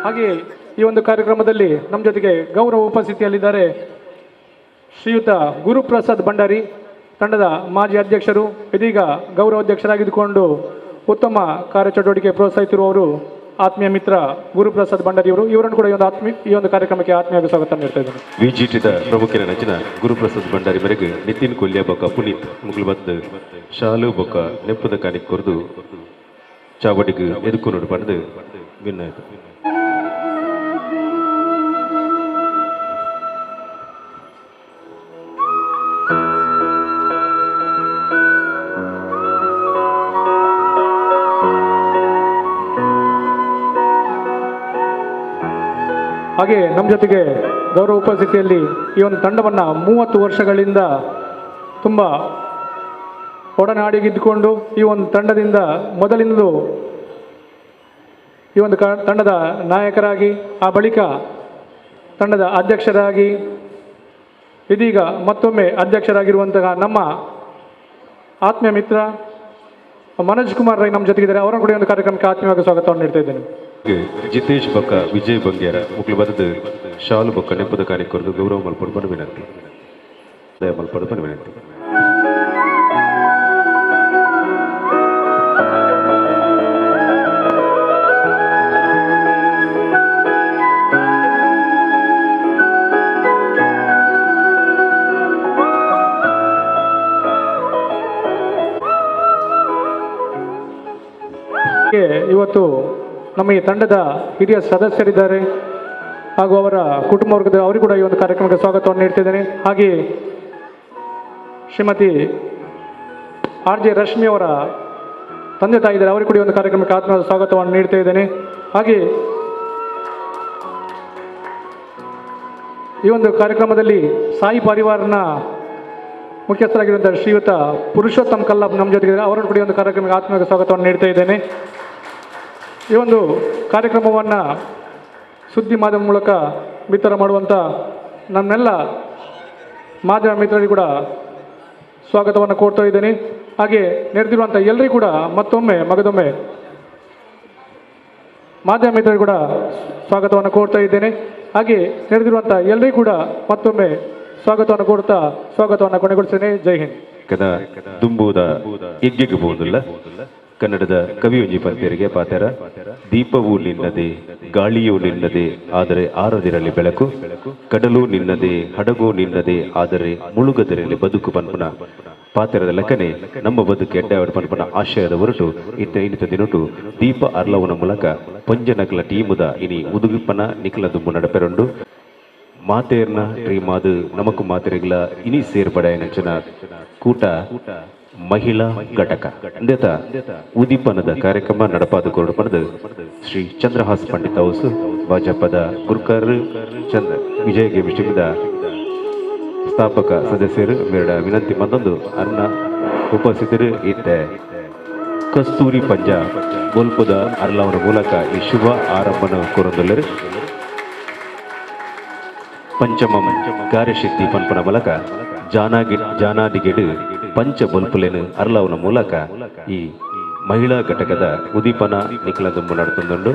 ಹಾಗೆ ಈ ಒಂದು ಕಾರ್ಯಕ್ರಮದಲ್ಲಿ ನಮ್ಮ ಜೊತೆಗೆ ಗೌರವ ಉಪಸ್ಥಿತಿಯಲ್ಲಿದ್ದಾರೆ ಶ್ರೀಯುತ ಗುರುಪ್ರಸಾದ್ ಭಂಡಾರಿ, ತಂಡದ ಮಾಜಿ ಅಧ್ಯಕ್ಷರು, ಇದೀಗ ಗೌರವ ಅಧ್ಯಕ್ಷರಾಗಿದ್ದುಕೊಂಡು ಉತ್ತಮ ಕಾರ್ಯಚಟುವಟಿಕೆ ಪ್ರೋತ್ಸಾಹಿಸಿರುವವರು ಆತ್ಮೀಯ ಮಿತ್ರ ಗುರುಪ್ರಸಾದ್ ಭಂಡಾರಿ ಅವರು. ಇವರನ್ನು ಕೂಡ ಈ ಒಂದು ಕಾರ್ಯಕ್ರಮಕ್ಕೆ ಆತ್ಮೀಯ ಸ್ವಾಗತ ನೀಡ್ತಾ ಇದ್ದೇನೆ. ವಿಜಿಟಿದ ಪ್ರಮುಖರ ನಚನ ಗುರುಪ್ರಸಾದ್ ಭಂಡಾರಿ ಮೇರೆಗೆ ನಿತಿನ್ ಕೊಲ್ಯ ಬೊಕ್ಕ ಪುನೀತ್ ಮುಗುಲ್ಬದ್ದು ಶಾಲು ಬೊಕ್ಕ ನೆಪ್ಪದ ಕಾಣಿಕ್ ಕೊರ್ದು ಚಾವಡಿಗೆ ಎದುಕೊಂಡು ಪಡೆದು ವಿನ್ನಾಯಿತು. ಹಾಗೆ ನಮ್ಮ ಜೊತೆಗೆ ಗೌರವ ಉಪಸ್ಥಿತಿಯಲ್ಲಿ ಈ ಒಂದು ತಂಡವನ್ನು 30 ವರ್ಷಗಳಿಂದ ತುಂಬ ಒಡನಾಡಿಗಿದ್ದುಕೊಂಡು ಈ ಒಂದು ತಂಡದಿಂದ ಮೊದಲಿಂದಲೂ ಈ ಒಂದು ತಂಡದ ನಾಯಕರಾಗಿ, ಆ ಬಳಿಕ ತಂಡದ ಅಧ್ಯಕ್ಷರಾಗಿ, ಇದೀಗ ಮತ್ತೊಮ್ಮೆ ಅಧ್ಯಕ್ಷರಾಗಿರುವಂತಹ ನಮ್ಮ ಆತ್ಮೀಯ ಮಿತ್ರ ಮನೋಜ್ ಕುಮಾರ್ ರೈ ನಮ್ಮ ಜೊತೆಗಿದ್ದಾರೆ. ಅವರನ್ನು ಕೂಡ ಒಂದು ಕಾರ್ಯಕ್ರಮಕ್ಕೆ ಆತ್ಮೀಯವಾಗಿ ಸ್ವಾಗತವನ್ನು ನೀಡ್ತಾ ಇದ್ದೇನೆ. ಜಿತೇಶ್ ಬೊಕ್ಕ ವಿಜಯ್ ಬಂಗ್ಯಾರ ಮುಕ್ಳು ಬರೆದು ಶಾಲು ಬೊಕ್ಕ ನೆಪ್ಪದ ಕಾಣಿಕ್ ಕೊರ್ದು ಗೌರವ ಮಲ್ಪಡು ಬನ ವಿನಂತಿ. ಮಲ್ಪಡು ಬನ ವಿನಂತಿ. ಇವತ್ತು ನಮ್ಮ ಈ ತಂಡದ ಹಿರಿಯ ಸದಸ್ಯರಿದ್ದಾರೆ ಹಾಗೂ ಅವರ ಕುಟುಂಬ ವರ್ಗದ ಅವರಿಗೂ ಕೂಡ ಈ ಒಂದು ಕಾರ್ಯಕ್ರಮಕ್ಕೆ ಸ್ವಾಗತವನ್ನು ನೀಡ್ತಿದ್ದೇನೆ. ಹಾಗೆ ಶ್ರೀಮತಿ RJ ರಶ್ಮಿ ಅವರ ತಂದೆ ತಾಯಿ ಇದ್ದಾರೆ, ಅವರಿಗೂ ಕೂಡ ಈ ಒಂದು ಕಾರ್ಯಕ್ರಮಕ್ಕೆ ಆತ್ಮೀಯ ಸ್ವಾಗತವನ್ನು ನೀಡ್ತಾ ಇದ್ದೇನೆ. ಹಾಗೆ ಈ ಒಂದು ಕಾರ್ಯಕ್ರಮದಲ್ಲಿ ಸಾಯಿ ಪರಿವಾರನ ಮುಖ್ಯಸ್ಥರಾಗಿರುವಂಥ ಶ್ರೀಯುತ ಪುರುಷೋತ್ತಮ್ ಕಲ್ಲಪ್ಪ ನಮ್ಮ ಜೊತೆಗೆ, ಅವರನ್ನು ಕೂಡ ಈ ಒಂದು ಕಾರ್ಯಕ್ರಮಕ್ಕೆ ಆತ್ಮೀಯ ಸ್ವಾಗತವನ್ನು ನೀಡ್ತಾ ಇದ್ದೇನೆ. ಈ ಒಂದು ಕಾರ್ಯಕ್ರಮವನ್ನು ಸುದ್ದಿ ಮಾಧ್ಯಮ ಮೂಲಕ ಬಿತ್ತರ ಮಾಡುವಂಥ ನನ್ನೆಲ್ಲ ಮಾಧ್ಯಮ ಮಿತ್ರರಿಗೂ ಕೂಡ ಸ್ವಾಗತವನ್ನು ಕೊಡ್ತಾ ಇದ್ದೇನೆ. ಹಾಗೆ ನೆರೆದಿರುವಂಥ ಎಲ್ಲರಿಗೂ ಕೂಡ ಮತ್ತೊಮ್ಮೆ ಮಗದೊಮ್ಮೆ ಮಾಧ್ಯಮ ಮಿತ್ರರಿಗೂ ಕೂಡ ಸ್ವಾಗತವನ್ನು ಕೊಡ್ತಾ ಇದ್ದೇನೆ. ಹಾಗೆ ನೆರೆದಿರುವಂಥ ಎಲ್ಲರಿಗೂ ಕೂಡ ಮತ್ತೊಮ್ಮೆ ಸ್ವಾಗತವನ್ನು ಕೊಡ್ತಾ ಸ್ವಾಗತವನ್ನು ಕೊನೆಗೊಳಿಸ್ತೇನೆ. ಜೈ ಹಿಂದ್. ಕದ ದುಂಬುದ ಎಗ್ಗೆಗೆ ಬಹುದಿಲ್ಲ. ಕನ್ನಡದ ಕವಿಯೊಂಜಿ ಪಂಕ್ತಿಯರಿಗೆ ಪಾತೆರ. ದೀಪವೂ ನಿನ್ನದೇ, ಗಾಳಿಯೂ ನಿನ್ನದೇ, ಆದರೆ ಆರದಿರಲಿ ಬೆಳಕು. ಕಡಲು ನಿನ್ನದೇ, ಹಡಗು ನಿನ್ನದೇ, ಆದರೆ ಮುಳುಗದಿರಲಿ ಬದುಕು ಪನ್ಪನ. ಪಾತೆರದ ಲೆಕ್ಕನೆ ನಮ್ಮ ಬದುಕು ಎಡ್ಡಾವಡ ಪನ್ಪನ ಆಶಯದ ಹೊರಟು ಇನ್ನಿತ ದಿನಟು ದೀಪ ಅರ್ಲವನ ಮೂಲಕ ಪಂಜನಕಲ ಟೀಮುದ ಇನಿ ಉದುಗಿಪ್ಪನ ನಿಖಲ ದುಂಬು ನಡಪೆರಂಡು ಮಾತೇರ್ನ ಟ್ರೀ ಮಾದು ನಮಕು ಮಾತೆರೆಗ್ಲ ಇನಿ ಸೇರ್ಪಡೆ ನಂಚನ ಕೂಟ ಮಹಿಳಾ ಘಟಕ ಅಂದೇತ ಉದೀಪನದ ಕಾರ್ಯಕ್ರಮ ನಡಪಾದ ಕೊರಡು ಪಡೆದು ಶ್ರೀ ಚಂದ್ರಹಾಸ್ ಪಂಡಿತ್ ಹೌಸ್ ಭಾಜಪದ ಗುರ್ಕರ್ ಚಂದ್ರ ವಿಜಯ ಗೇಮಿಸ್ಟಿಮಿದ ಸ್ಥಾಪಕ ಸದಸ್ಯರು ಮೇಡ ವಿನಂತಿ ಮತ್ತೊಂದು ಅನ್ನ ಉಪಸ್ಥಿತರು ಇತ್ತೆ ಕಸ್ತೂರಿ ಪಂಜ ಗೋಲ್ಪದ ಅರ್ಲವನ ಮೂಲಕ ಈ ಶುಭ ಆರಂಭನ ಕೋರೊಂದುಲ್ಲರು ಪಂಚಮ ಕಾರ್ಯಸಿದ್ಧಿ ಪನ್ಪನ ಮೂಲಕ ಜಾನಾದಿಗೆಡು ಪಂಚ ಬೊಲ್ಪುಲೆನು ಅರ್ಲವನ ಮೂಲಕ ಈ ಮಹಿಳಾ ಘಟಕದ ಉದೀಪನ ನಿಖಲ ದುಂಬು ನಡೆತುಂಡು.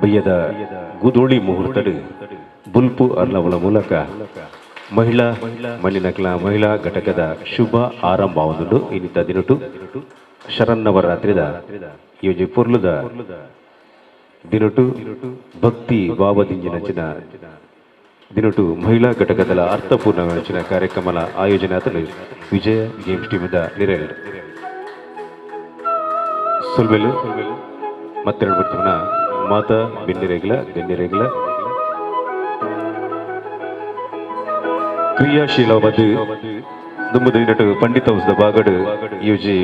ಬಯ್ಯದ ಗುದೋಳಿ ಮುಹೂರ್ತಡು ಬುಲ್ಪು ಅರ್ಲವನ ಮೂಲಕ ಮಹಿಳಾ ಮಣ್ಣಿನಕ್ಲ ಮಹಿಳಾ ಘಟಕದ ಶುಭ ಆರಂಭವಾದುಂಡು. ಇನ್ನಿತ ದಿನಟು ಶರನ್ನವರಾತ್ರಿದ ಯೋಜಿ ಪೊರ್ಲುದ ದಿನಟು ಭಕ್ತಿ ಭಾವದಿಂಜಿನಂಚಿನ ದಿನಟು ಮಹಿಳಾ ಘಟಕದ ಅರ್ಥಪೂರ್ಣ ವಂಚಿನ ಕಾರ್ಯಕ್ರಮದ ಆಯೋಜನೆ ಆತಲು ವಿಜಯ ಗೇಮ್ಸ್ ಟೀಮಿದ ನಿರೆಲ್ ಸುಲ್ವೆಲು ಮತ್ತೆರಡು ಬರ್ತೀವನ ಮಾತಾ ಬೆನ್ನಿರೇಗ್ಲ ಕ್ರಿಯಾಶೀಲವಾದ ದುಂಬುದ ಪಂಡಿತ ಹೌಸ್ದ ಬಾಗಡು ಯೋಜಿ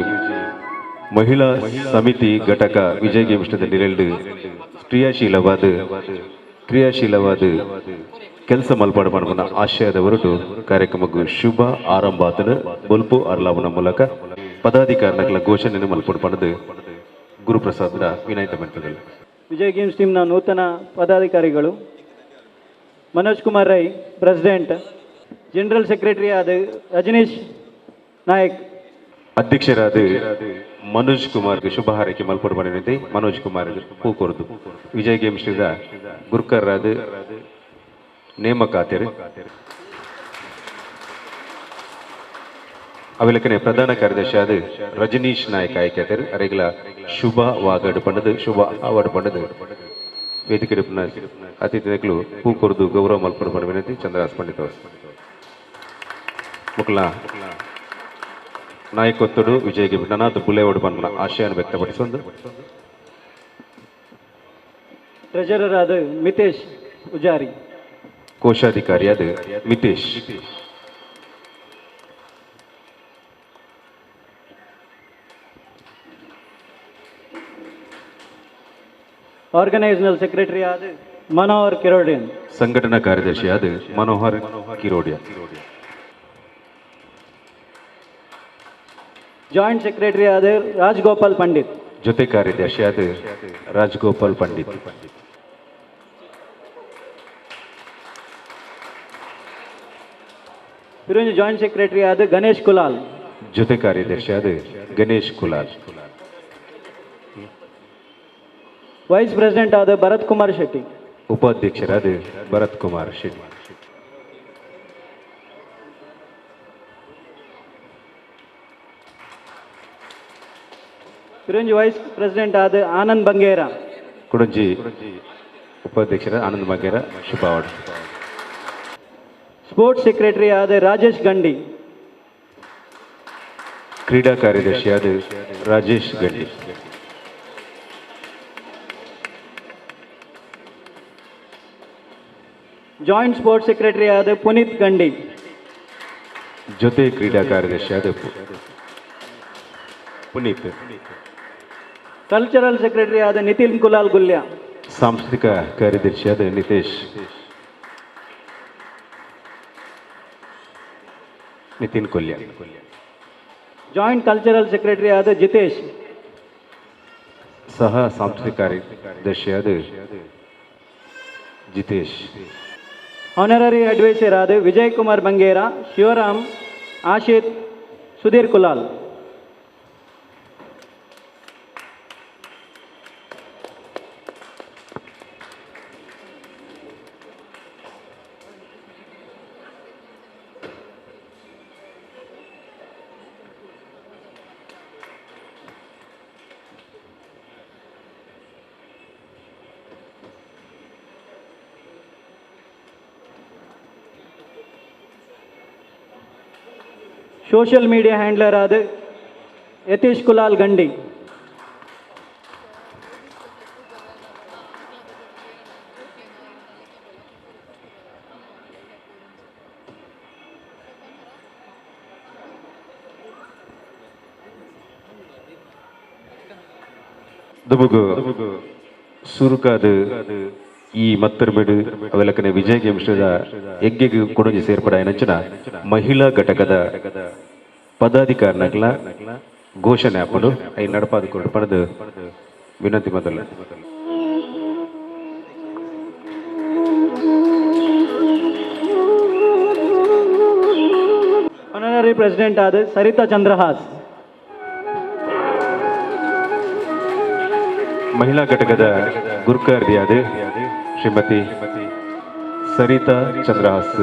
ಮಹಿಳಾ ಸಮಿತಿ ಘಟಕ ವಿಜಯ ಗೇಮ್ಸ್ಟದ ನಿರೆಲ್ಡು ಕ್ರಿಯಾಶೀಲವಾದ ಕೆಲಸ ಮಲ್ಪಾಡು ಪನ್ಪನ ಆಶಯದ ಹೊರಟು ಕಾರ್ಯಕ್ರಮಕ್ಕೂ ಶುಭ ಆರಂಭ ಆತನ ಬೊಲ್ಪು ಅರ್ಲಾವನ ಮೂಲಕ ಪದಾಧಿಕಾರಿಗಳ ಘೋಷಣೆಯನ್ನು ಮಲ್ಪಡು ಪಡೆದು ಗುರುಪ್ರಸಾದ್ರ ವಿನಯಿತ ಮೆಂಟುಗಳು. ವಿಜಯ್ ಗೇಮ್ಸ್ ಟೀಮ್ನ ನೂತನ ಪದಾಧಿಕಾರಿಗಳು Manoj Kumar Rai president, general secretary ಆದ ರಜನೀಶ್ ನಾಯಕ್, ಅಧ್ಯಕ್ಷರಾದ ಮನೋಜ್ ಕುಮಾರ್ಗೆ ಶುಭ ಹಾರೈಕೆ ಮಲ್ಪಡುವಂತೆ ಮನೋಜ್ ಕುಮಾರ್ ಹೂ ಕೊರದು. ವಿಜಯ್ ಗೇಮ್ಸ್ ಗುರುಕರ್ರಾದ ನೇಮಕಾತಿರು ಅವೆಲಕನೆ ಪ್ರಧಾನ ಕಾರ್ಯದರ್ಶಿ ಆದ ರಜನೀಶ್ ನಾಯಕ್ ಆಯ್ಕೆಯಾದರು. ಅರೆಗಳ ಶುಭ ವಾಗಡ್ ಪಂಡದು ಶುಭ ಅವಾರ್ಡ್ ಪಂಡದು ವೇದಿಕೆ ಅತಿಥಿಗಳು ಹೂ ಕೊರದು ಗೌರವ ಮಲ್ಪಡ ವಿನಂತಿ. ಚಂದ್ರಹಾಸ್ ಪಂಡಿತ ಮುಕ್ಲ ನಾಯಕತ್ವಡು ವಿಜಯ್ಗೆ ನನಾಥ ಬುಲೆವಡ್ ಬಣ್ಣ ಆಶಯವನ್ನು ವ್ಯಕ್ತಪಡಿಸೊಂದು. ಟ್ರೆಜರರ್ ಆದ ಮಿತೇಶ್ ಉಜಾರಿ, ಕೋಶಾಧಿಕಾರಿಯಾದ ಮಿತೇಶ್, ಆರ್ಗನೈಸೇಷನಲ್ ಸೆಕ್ರೆಟರಿ ಆದ ಮನೋಹರ್ ಕಿರೋಡಿಯನ್, ಸಂಘಟನಾ ಕಾರ್ಯದರ್ಶಿಯಾದ ಮನೋಹರ್ ಕಿರೋಡಿಯಾ, ಜಾಯಿಂಟ್ ಸೆಕ್ರೆಟರಿ ಆದ ರಾಜಗೋಪಾಲ್ ಪಂಡಿತ್, ಜೊತೆ ಕಾರ್ಯದರ್ಶಿಯಾದ ರಾಜಗೋಪಾಲ್ ಪಂಡಿತ್, ಪಿರಂಜ್ ಜಾಯಿಂಟ್ ಸೆಕ್ರೆಟರಿ ಆದ ಗಣೇಶ್ ಕುಲಾಲ್, ಜೊತೆ ಕಾರ್ಯದರ್ಶಿಯಾದ ಗಣೇಶ್ ಕುಲಾಲ್, ವೈಸ್ ಪ್ರೆಸಿಡೆಂಟ್ ಆದ ಭರತ್ ಕುಮಾರ್ ಶೆಟ್ಟಿ, ಉಪಾಧ್ಯಕ್ಷರಾದ ಭರತ್ ಕುಮಾರ್ ಶೆಟ್ಟಿ, ಪಿರಂಜ್ ವೈಸ್ ಪ್ರೆಸಿಡೆಂಟ್ ಆದ ಆನಂದ್ ಬಂಗೇರ, ಕುಡಂಜಿ ಉಪಾಧ್ಯಕ್ಷರಾದ ಆನಂದ್ ಬಂಗೇರ ಶುಭ ಅವಾರ್ಡ್. ಸ್ಪೋರ್ಟ್ಸ್ ಸೆಕ್ರೆಟರಿ ಆದ ರಾಜೇಶ್ ಗಂಡಿ, ಕ್ರೀಡಾ ಕಾರ್ಯದರ್ಶಿಯಾದ ರಾಜೇಶ್ ಗಂಡಿ, ಜಾಯಿಂಟ್ ಸ್ಪೋರ್ಟ್ಸ್ ಸೆಕ್ರೆಟರಿ ಆದ ಪುನೀತ್ ಗಂಡಿ, ಜೊತೆ ಕ್ರೀಡಾ ಕಾರ್ಯದರ್ಶಿಯಾದ ಪುನೀತ್, ಕಲ್ಚರಲ್ ಸೆಕ್ರೆಟರಿ ಆದ ನಿತಿನ್ ಕುಲಾಲ್ ಗುಲ್ಯ, ಸಾಂಸ್ಕೃತಿಕ ಕಾರ್ಯದರ್ಶಿಯಾದ Nitin Kolya, joint cultural secretary ಆದ ಜಿತೇಶ್, ಸಹ ಸಾಂಸ್ಕೃತಿಕ ಕಾರ್ಯದರ್ಶಿಯಾದ ಜಿತೇಶ್, ಆನರರಿ ಅಡ್ವೈಸರ್ ಆದ Vijay Kumar Bangera, Shivaram, Ashith, Sudhir Kulal, social media handler ಆದ ಯತೀಶ್ ಕುಲಾಲ್ ಗಂಡಿ, ದುಬುಗು ಸುರುಕಾದ ಈ ಮತ್ತರ್ಮೆಡು ಅವೆಲಕನೆ ವಿಜಯ್ ಗೇಮ್ಸ್ ಎಗ್ಗೆಗೆ ಕೊಡಂಜಿ ಸೇರ್ಪಡ ನಂಚಿನ ಮಹಿಳಾ ಘಟಕದ ಪದಾಧಿಕಾರಿನಗಳ ಘೋಷಣೆ ಹಾಕೊಂಡು ಐ ನಡಪಾದ ಕೊಟ್ಟು ಪಡೆದು ವಿನಂತಿ ಮೊದಲು. ಆನರರಿ ಪ್ರೆಸಿಡೆಂಟ್ ಆದ ಸರಿತಾ ಚಂದ್ರಹಾಸ್, ಮಹಿಳಾ ಘಟಕದ ಗುರುಕಾರ್ದಿಯಾದ ಶ್ರೀಮತಿ ಸರಿತಾ ಚಂದ್ರಹಾಸ್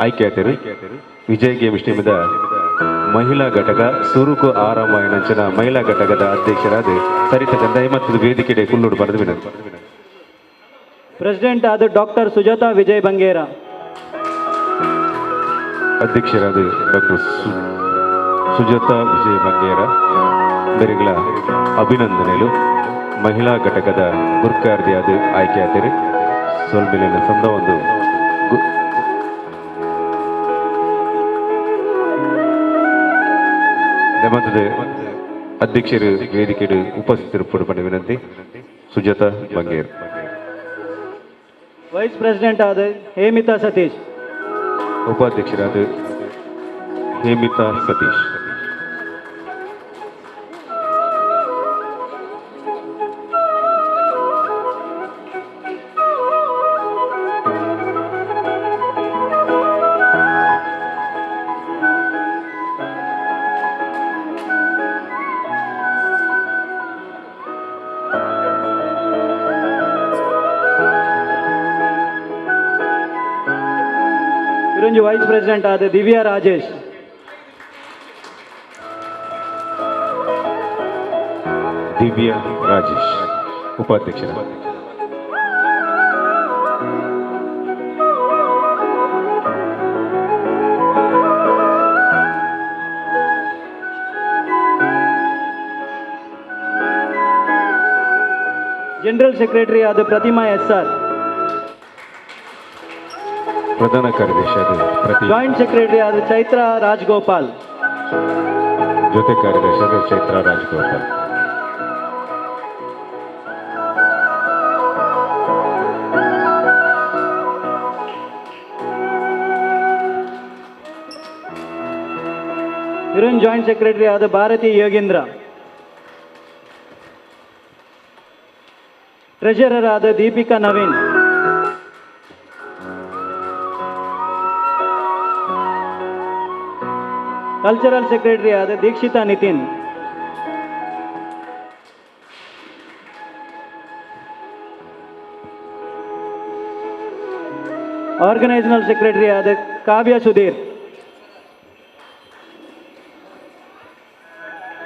ಆಯ್ಕೆಯಾದರು. ವಿಜಯ್ ಗೇಮ್ಸ್ ಟೀಮದ ಮಹಿಳಾ ಘಟಕ ಸುರುಕು ಆರಾಮ ನಂಚಿನ ಮಹಿಳಾ ಘಟಕದ ಅಧ್ಯಕ್ಷರಾದ ಸರಿತಾ ಚಂದ್ರ ಮತ್ತು ವೇದಿಕೆ ಕುಲ್ಲೂರು ಬರೆದು ವಿನಂತಿ. ಪ್ರೆಸಿಡೆಂಟ್ ಆದ ಡಾಕ್ಟರ್ ಸುಜಾತಾ ವಿಜಯ್ ಬಂಗೇರ, ಅಧ್ಯಕ್ಷರಾದ ಡಾಕ್ಟರ್ ಸುಜಾತಾ ವಿಜಯ್ ಬಂಗೇರ ಇವರಿಗಳ ಅಭಿನಂದನೆಗಳು. ಮಹಿಳಾ ಘಟಕದ ಗುರುಕಾರ್ದಿಯಾದ ಆಯ್ಕೆಯಾದರೆ ಸೊಲ್ಮೇಲಿನ ಸಂದ ಒಂದು ನಮ್ಮದ ಅಧ್ಯಕ್ಷರು ವೇದಿಕೆಡು ಉಪಸ್ಥಿತರು ಪಡೆದ ವಿನಂತಿ. ಸುಜಾತಾ ಬಂಗೇರ್. ವೈಸ್ ಪ್ರೆಸಿಡೆಂಟ್ ಆದ ಹೇಮಿತಾ ಸತೀಶ್, ಉಪಾಧ್ಯಕ್ಷರಾದ ಹೇಮಿತಾ ಸತೀಶ್. ಒಂಜಿ ವೈಸ್ ಪ್ರೆಸಿಡೆಂಟ್ ಆದ ದಿವ್ಯಾ ರಾಜೇಶ್. ದಿವ್ಯಾ ರಾಜೇಶ್ ಉಪಾಧ್ಯಕ್ಷರ. ಜನರಲ್ ಸೆಕ್ರೆಟರಿ ಆದ ಪ್ರತಿಮಾ SR. ಪ್ರಧಾನ ಕಾರ್ಯದರ್ಶಿ ಆದ ಪ್ರತಿ. ಜಾಯಿಂಟ್ ಸೆಕ್ರೆಟರಿ ಆದ ಚೈತ್ರ ರಾಜ್ಗೋಪಾಲ್. ಜೊತೆ ಕಾರ್ಯದರ್ಶಿ ಆದ ಚೈತ್ರ ರಾಜ್ಗೋಪಾಲ್. ಇರುನ್ ಜಾಯಿಂಟ್ ಸೆಕ್ರೆಟರಿ ಆದ ಭಾರತಿ ಯೋಗೇಂದ್ರ. ಟ್ರೆಷರರ್ ಆದ ದೀಪಿಕಾ ನವೀನ್. ಕಲ್ಚರಲ್ ಸೆಕ್ರೆಟರಿ ಆದ ದೀಕ್ಷಿತಾ ನಿತಿನ್. ಆರ್ಗನೈಸೇಷನಲ್ ಸೆಕ್ರೆಟರಿ ಆದ ಕಾವ್ಯ ಸುಧೀರ್.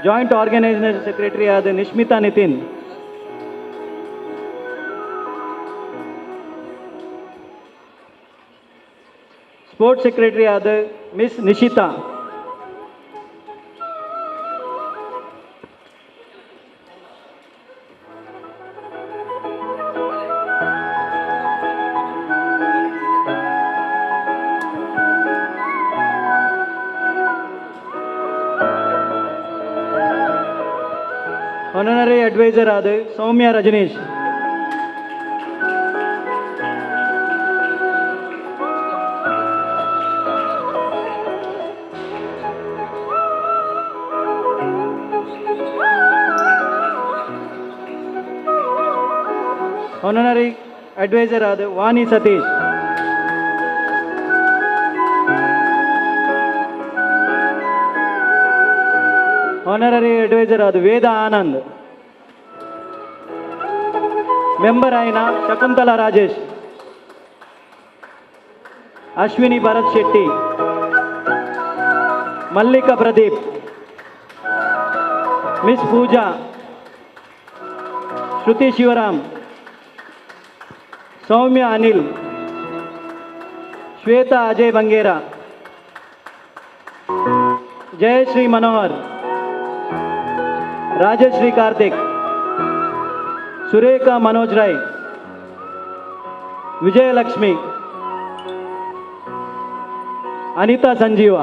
ಜಾಯಿಂಟ್ ಆರ್ಗನೈಸೇಷನ್ ಸೆಕ್ರೆಟರಿ ಆದ ನಿಶ್ಮಿತಾ ನಿತಿನ್. ಸ್ಪೋರ್ಟ್ಸ್ ಸೆಕ್ರೆಟರಿ ಆದ ಮಿಸ್ ನಿಶಿತಾ. ಆನರರಿ ಅಡ್ವೈಸರ್ ಆದ ಸೌಮ್ಯ ರಜನೀಶ್. ಆನರರಿ ಅಡ್ವೈಸರ್ ಆದ ವಾಣಿ ಸತೀಶ್. ಆನರರಿ ಅಡ್ವೈಸರ್ ಆದ ವೇದ ಆನಂದ್. ಮೆಂಬರ್ ಆಯ್ನ ಶಕುಂತಲಾ ರಾಜೇಶ್. ಅಶ್ವಿನಿ ಭರತ್ ಶೆಟ್ಟಿ. ಮಲ್ಲಿಕಾ ಪ್ರದೀಪ್. ಮಿಸ್ ಪೂಜಾ. ಶ್ರುತಿ ಶಿವರಾಮ್. ಸೌಮ್ಯ ಅನಿಲ್. ಶ್ವೇತಾ ಅಜಯ್ ಬಂಗೇರಾ. ಜಯಶ್ರೀ ಮನೋಹರ್. ರಾಜಶ್ರೀ ಕಾರ್ತಿಕ್. ಸುರೇಖಾ ಮನೋಜ್ ರಾಯ್. ವಿಜಯಲಕ್ಷ್ಮಿ. ಅನಿತಾ ಸಂಜೀವ.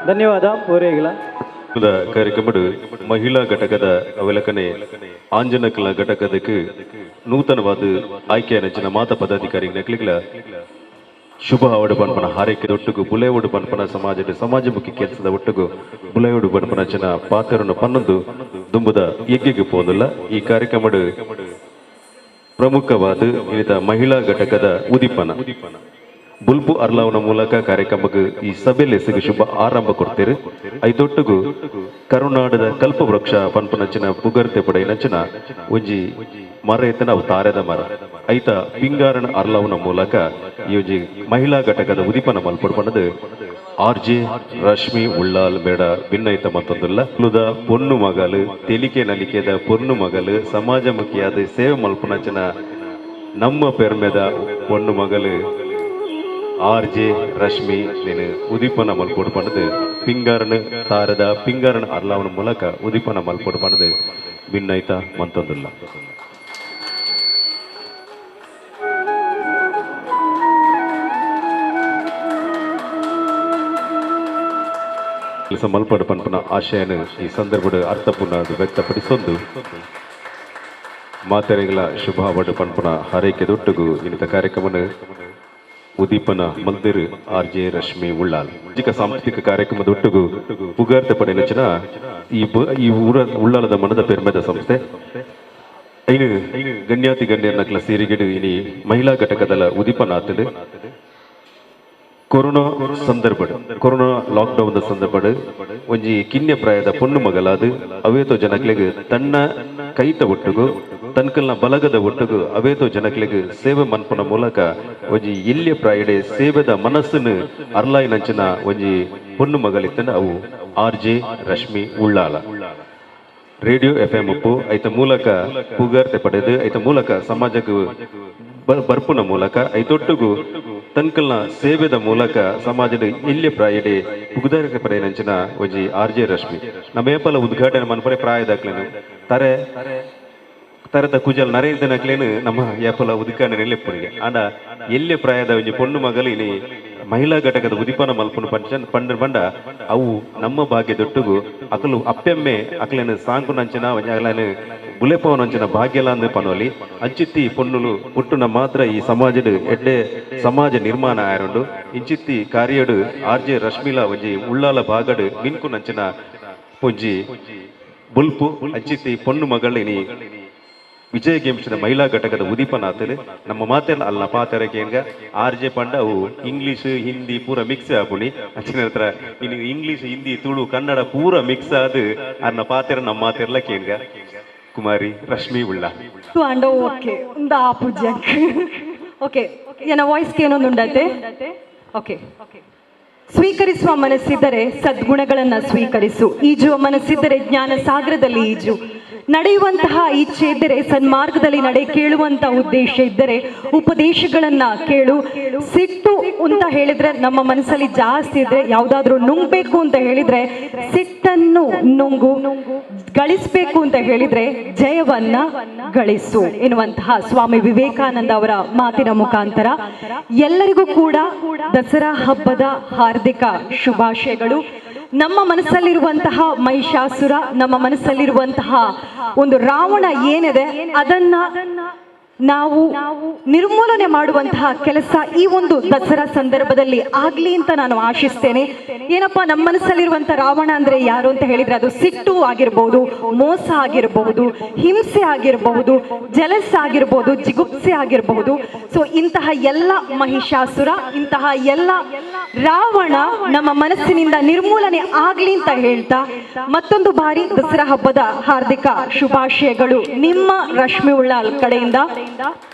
ಧನ್ಯವಾದ ಪೂರೈಗಳ ಕಾರ್ಯಕ್ರಮಡು ಮಹಿಳಾ ಘಟಕದ ಅವಲಕನೆ ಆಂಜನಕಲ ಘಟಕದಕ್ಕೆ ನೂತನವಾದ ಆಯ್ಕೆಯ ನೆಚ್ಚಿನ ಮಾತ ಪದಾಧಿಕಾರಿ ನಕಲಿಗಳ ಶುಭ ಅವಡು ಪನ್ಪನ ಹಾರೈಕೆ ಒಟ್ಟಿಗೂ ಬುಲೆಯೋಡು ಪನ್ಪನ ಸಮಾಜಮುಖಿ ಕೆಲಸದ ಒಟ್ಟಿಗೂ ಬುಲೆಯೋಡು ಪನ್ಪನ ಜನ ಪಾತ್ರವನ್ನು ಪನ್ನೊಂದು ದುಂಬುದ ಎಗ್ಗೆಗೆ ಪೋದಿಲ್ಲ. ಈ ಕಾರ್ಯಕ್ರಮಡು ಪ್ರಮುಖವಾದ ಇನಿತ ಮಹಿಳಾ ಘಟಕದ ಉದಿಪನ ಬುಲ್ಬು ಅರ್ಲಾವನ ಮೂಲಕ ಕಾರ್ಯಕ್ರಮಕ್ಕೆ ಈ ಸಭೆಯಲ್ಲಿ ಸಿಗು ಶುಭ ಆರಂಭ ಕೊಡ್ತೀರಿ. ಐದೊಟ್ಟಿಗೂ ಕರುನಾಡದ ಕಲ್ಪವೃಕ್ಷ ಪನ್ಪನಂಚಿನ ಪುಗರ್ತೆ ಪಡೆ ನಂಚಿನ ಒಂಜಿ ಮರ ಎತ್ತನ ಅವು ತಾರದ ಮರ ಐತ ಪಿಂಗಾರನ ಅರ್ಲಾವನ ಮೂಲಕ ಈ ಒಂಜಿ ಮಹಿಳಾ ಘಟಕದ ಉದಿಪನ ಮಲ್ಪಡ್ಪಣದು RJ ರಶ್ಮಿ ಉಳ್ಳಾಲ್ ಬೇಡ ಭಿನ್ನೈತ ಮತ್ತೊಂದುಲ್ಲ ಲುದ ಪೊನ್ನು ಮಗಲು ತೆಲಿಕೆ ನಲಿಕೆದ ಪೊನ್ನು ಮಗಲು ಸಮಾಜಮುಖಿಯಾದ ಸೇವೆ ಮಲ್ಪನಂಚಿನ ನಮ್ಮ ಪೆರ್ಮೆದ ಪೊನ್ನು ಮಗಲು RJ ರಶ್ಮಿ ನೀನು ಉದಿಪನ ಮಲ್ಪೋಡು ಪಣದು ಪಿಂಗಾರನ ತಾರದ ಪಿಂಗಾರನ ಅರ್ಲಾವನ ಮೂಲಕ ಉದಿಪನ ಮಲ್ಪೋಡು ಪಣದು ಭಿನ್ನೈತ ಮಂತೊಂದುಲ್ಲ. ಕೆಲಸ ಮಲ್ಪಡು ಪನ್ಪನ ಆಶಯನ ಈ ಸಂದರ್ಭದ ಅರ್ಥಪೂರ್ಣ ವ್ಯಕ್ತಪಡಿಸೊಂದು ಮಾತೆರೆಗಳ ಶುಭ ವಡು ಪಂಪನ ಹಾರೈಕೆ ದೊಟ್ಟುಗು ಇನ್ನಿತ ಕಾರ್ಯಕ್ರಮನ ಉದೀಪನ ಮಲ್ದಿರು ಆರ್.ಜೆ. ರಶ್ಮಿ ಉಳ್ಳಾಲ್ ಜಿಕ ಸಾಂಸ್ಕೃತಿಕ ಕಾರ್ಯಕ್ರಮ ದೊಟ್ಟುಗು ಪುಗಾರ್ತೆ ಪಡೆನಚಿನ ಈ ಊರ ಉಳ್ಳಾಲದ ಮನದ ಪೆರ್ಮೆದ ಸಂಸ್ಥೆ ಐನು ಗಣ್ಯಾತಿ ಗಣ್ಯರ್ನಕ್ಲ ಸೇರಿಗಿಡು ಇನಿ ಮಹಿಳಾ ಘಟಕದ ಉದೀಪನಾಥಡ್ ಕೊರೋನಾ ಸಂದರ್ಭಡ್ ಕೊರೋನಾ ಲಾಕ್ಡೌನ್ ಸಂದರ್ಭಡ್ ಒಂಜಿ ಕಿನ್ಯ ಪ್ರಾಯದ ಪೊಣ್ಣು ಮಗಲಾದು ಅವೇತೋ ಜನಕ್ಲೆಗ್ ತನ್ನ ಕೈತ ಒಟ್ಟುಗು ತನ್ಕಲ್ನ ಬಲಗದ ಒಟ್ಟುಗು ಅವೇತೋ ಜನಕ್ಲೆಗ್ ಸೇವೆ ಮನ್ಪನ ಮೂಲಕ ಒಂಜಿ ಇಲ್ಯ ಪ್ರಾಯಡೆ ಸೇವೆದ ಮನಸ್ಸನ್ನು ಅರ್ಲಾಯಿನಂಚಿನ ಒಂಜಿ ಪೊಣ್ಣು ಮಗಲಿತ್ತನ ಅವು RJ. Rashmi Ullal radio FM ಉಪ್ಪು ಐತ ಮೂಲಕ ಪುಗಾರ್ತೆ ಪಡೆದು ಐತ ಮೂಲಕ ಸಮಾಜಕ್ಕೂ ಬರ್ಪುನ ಮೂಲಕ ಐತೊಟ್ಟುಗು ತನ್ಕಲ್ನ ಸೇವೆದ ಮೂಲಕ ಸಮಾಜದ ಇಲ್ಯ ಪ್ರಾಯಡೆ ಉಗ್ದಾರಿಕೆ ಪಡೆಯನಂಚಿನ ಒಂಜಿ ಆರ್.ಜೆ. ರಶ್ಮಿ ನಮ್ಮ ಏಪಲ ಉದ್ಘಾಟನೆ ಮನ್ಪಡೆ ಪ್ರಾಯದಾಕ್ಲೇನು ತರದ ಕುಜಲ್ ನರೇಂದ್ರನಕ್ಲೇನು ನಮ್ಮ ಏಪಲ ಉದ್ಘಾಟನೆ ನೆಲೆಪ್ಪುನಿಗೆ ಆಂಡ ಎಲ್ಯ ಪ್ರಾಯದ ಒಂಜಿ ಪೊಣ್ಣು ಮಗಲು ಇನಿ ಮಹಿಳಾ ಘಟಕದ ಉದಿಪನ ಮಲ್ಪುನು ಪಂಡ ಬಂಡ ಅವು ನಮ್ಮ ಭಾಗ್ಯದೊಟ್ಟುಗು ಅಕಲು ಅಪ್ಪೆಮ್ಮೆ ಅಕ್ಲೇನು ಸಾಂಕುನಂಚಿನ ಅಕ್ಲೇನು ಬುಲೆಪವನಂಚಿನ ಭಾಗ್ಯಲ ಅಂದು ಪನೋಲಿ ಅಂಚಿತ್ತಿ ಪೊನ್ನುಲು ಪುಟ್ಟುನ ಮಾತ್ರ ಈ ಸಮಾಜದ ಎಡ್ಡೆ ಸಮಾಜ ನಿರ್ಮಾಣ ಆಯರುಂಡು ಇಂಚಿತ್ತಿ ಕಾರ್ಯಡು ಆರ್.ಜೆ. ರಶ್ಮಿಲ ಒಂಜಿ ಉಳ್ಳಾಲ ಭಾಗಡು ಮಿನ್ಕುನಂಚಿನ ಪೊಂಜಿ ಬುಲ್ಪು ಅಂಚಿತ್ತಿ ಪೊಣ್ಣು ಮಗಳಿನಿ ವಿಜಯ ಗೇಮ್ಸ್ ಮಹಿಳಾ ಘಟಕದ ಉದೀಪನಾಥ್ ನಮ್ಮ ಮಾತೆಲ್ಲ ಅಲ್ಲ ಪಾತೆರಕೇನ್ಗ ಆರ್.ಜೆ. ಪಂಡ ಅವು ಇಂಗ್ಲೀಷ್ ಹಿಂದಿ ಪೂರ ಮಿಕ್ಸ್ ಆಪುನಿ ಅಂಚಿನ ಹತ್ರ ಇನ್ನು ಇಂಗ್ಲೀಷ್ ಹಿಂದಿ ತುಳು ಕನ್ನಡ ಪೂರ ಮಿಕ್ಸ್ ಆದ್ ಅನ್ನ ಪಾತೆರ ನಮ್ಮ ಮಾತೆರ್ಲ ಕೇನ್ಗ ಕುಮಾರಿ ರಶ್ಮಿ ಉಳ್ಳ ಅಂಡ ಓಕೆ ಒಂದು ಆ ಪೂಜ್ಯಕ್ ಓಕೆ ಏನ ವಾಯ್ಸ್ಗೆ ಏನೊಂದು ಉಂಡತೆ ಓಕೆ ಸ್ವೀಕರಿಸುವ ಮನಸ್ಸಿದ್ದರೆ ಸದ್ಗುಣಗಳನ್ನ ಸ್ವೀಕರಿಸು, ಈಜುವ ಮನಸ್ಸಿದ್ದರೆ ಜ್ಞಾನ ಸಾಗರದಲ್ಲಿ ಈಜು, ನಡೆಯುವಂತಹ ಇಚ್ಛೆ ಇದ್ದರೆ ಸನ್ಮಾರ್ಗದಲ್ಲಿ ನಡೆ, ಕೇಳುವಂತ ಉದ್ದೇಶ ಇದ್ದರೆ ಉಪದೇಶಗಳನ್ನ ಕೇಳು. ಸಿಟ್ಟು ಅಂತ ಹೇಳಿದ್ರೆ ನಮ್ಮ ಮನಸ್ಸಲ್ಲಿ ಜಾಸ್ತಿ ಇದ್ರೆ ಯಾವ್ದಾದ್ರು ನುಂಗ್ಬೇಕು ಅಂತ ಹೇಳಿದ್ರೆ ಸಿಟ್ಟನ್ನು ನುಂಗು, ಗಳಿಸ್ಬೇಕು ಅಂತ ಹೇಳಿದ್ರೆ ಜಯವನ್ನ ಗಳಿಸು ಎನ್ನುವಂತಹ ಸ್ವಾಮಿ ವಿವೇಕಾನಂದ ಅವರ ಮಾತಿನ ಮುಖಾಂತರ ಎಲ್ಲರಿಗೂ ಕೂಡ ದಸರಾ ಹಬ್ಬದ ಹಾರ್ದಿಕ ಶುಭಾಶಯಗಳು. ನಮ್ಮ ಮನಸ್ಸಲ್ಲಿರುವಂತಹ ಮಹಿಷಾಸುರ, ನಮ್ಮ ಮನಸ್ಸಲ್ಲಿರುವಂತಹ ಒಂದು ರಾವಣ ಏನಿದೆ ಅದನ್ನ ನಾವು ನಿರ್ಮೂಲನೆ ಮಾಡುವಂತಹ ಕೆಲಸ ಈ ಒಂದು ದಸರಾ ಸಂದರ್ಭದಲ್ಲಿ ಆಗ್ಲಿ ಅಂತ ನಾನು ಆಶಿಸ್ತೇನೆ. ಏನಪ್ಪಾ ನಮ್ಮ ಮನಸ್ಸಲ್ಲಿರುವಂತಹ ರಾವಣ ಅಂದ್ರೆ ಯಾರು ಅಂತ ಹೇಳಿದ್ರೆ ಅದು ಸಿಟ್ಟು ಆಗಿರಬಹುದು, ಮೋಸ ಆಗಿರಬಹುದು, ಹಿಂಸೆ ಆಗಿರಬಹುದು, ಜಲಸ್ ಆಗಿರಬಹುದು, ಜಿಗುಪ್ಸೆ ಆಗಿರಬಹುದು. ಸೊ ಇಂತಹ ಎಲ್ಲ ಮಹಿಷಾಸುರ, ಇಂತಹ ಎಲ್ಲ ರಾವಣ ನಮ್ಮ ಮನಸ್ಸಿನಿಂದ ನಿರ್ಮೂಲನೆ ಆಗ್ಲಿ ಅಂತ ಹೇಳ್ತಾ ಮತ್ತೊಂದು ಬಾರಿ ದಸರಾ ಹಬ್ಬದ ಹಾರ್ದಿಕ ಶುಭಾಶಯಗಳು ನಿಮ್ಮ ರಶ್ಮಿ ಉಳ್ಳಾಲ್ ಕಡೆಯಿಂದ.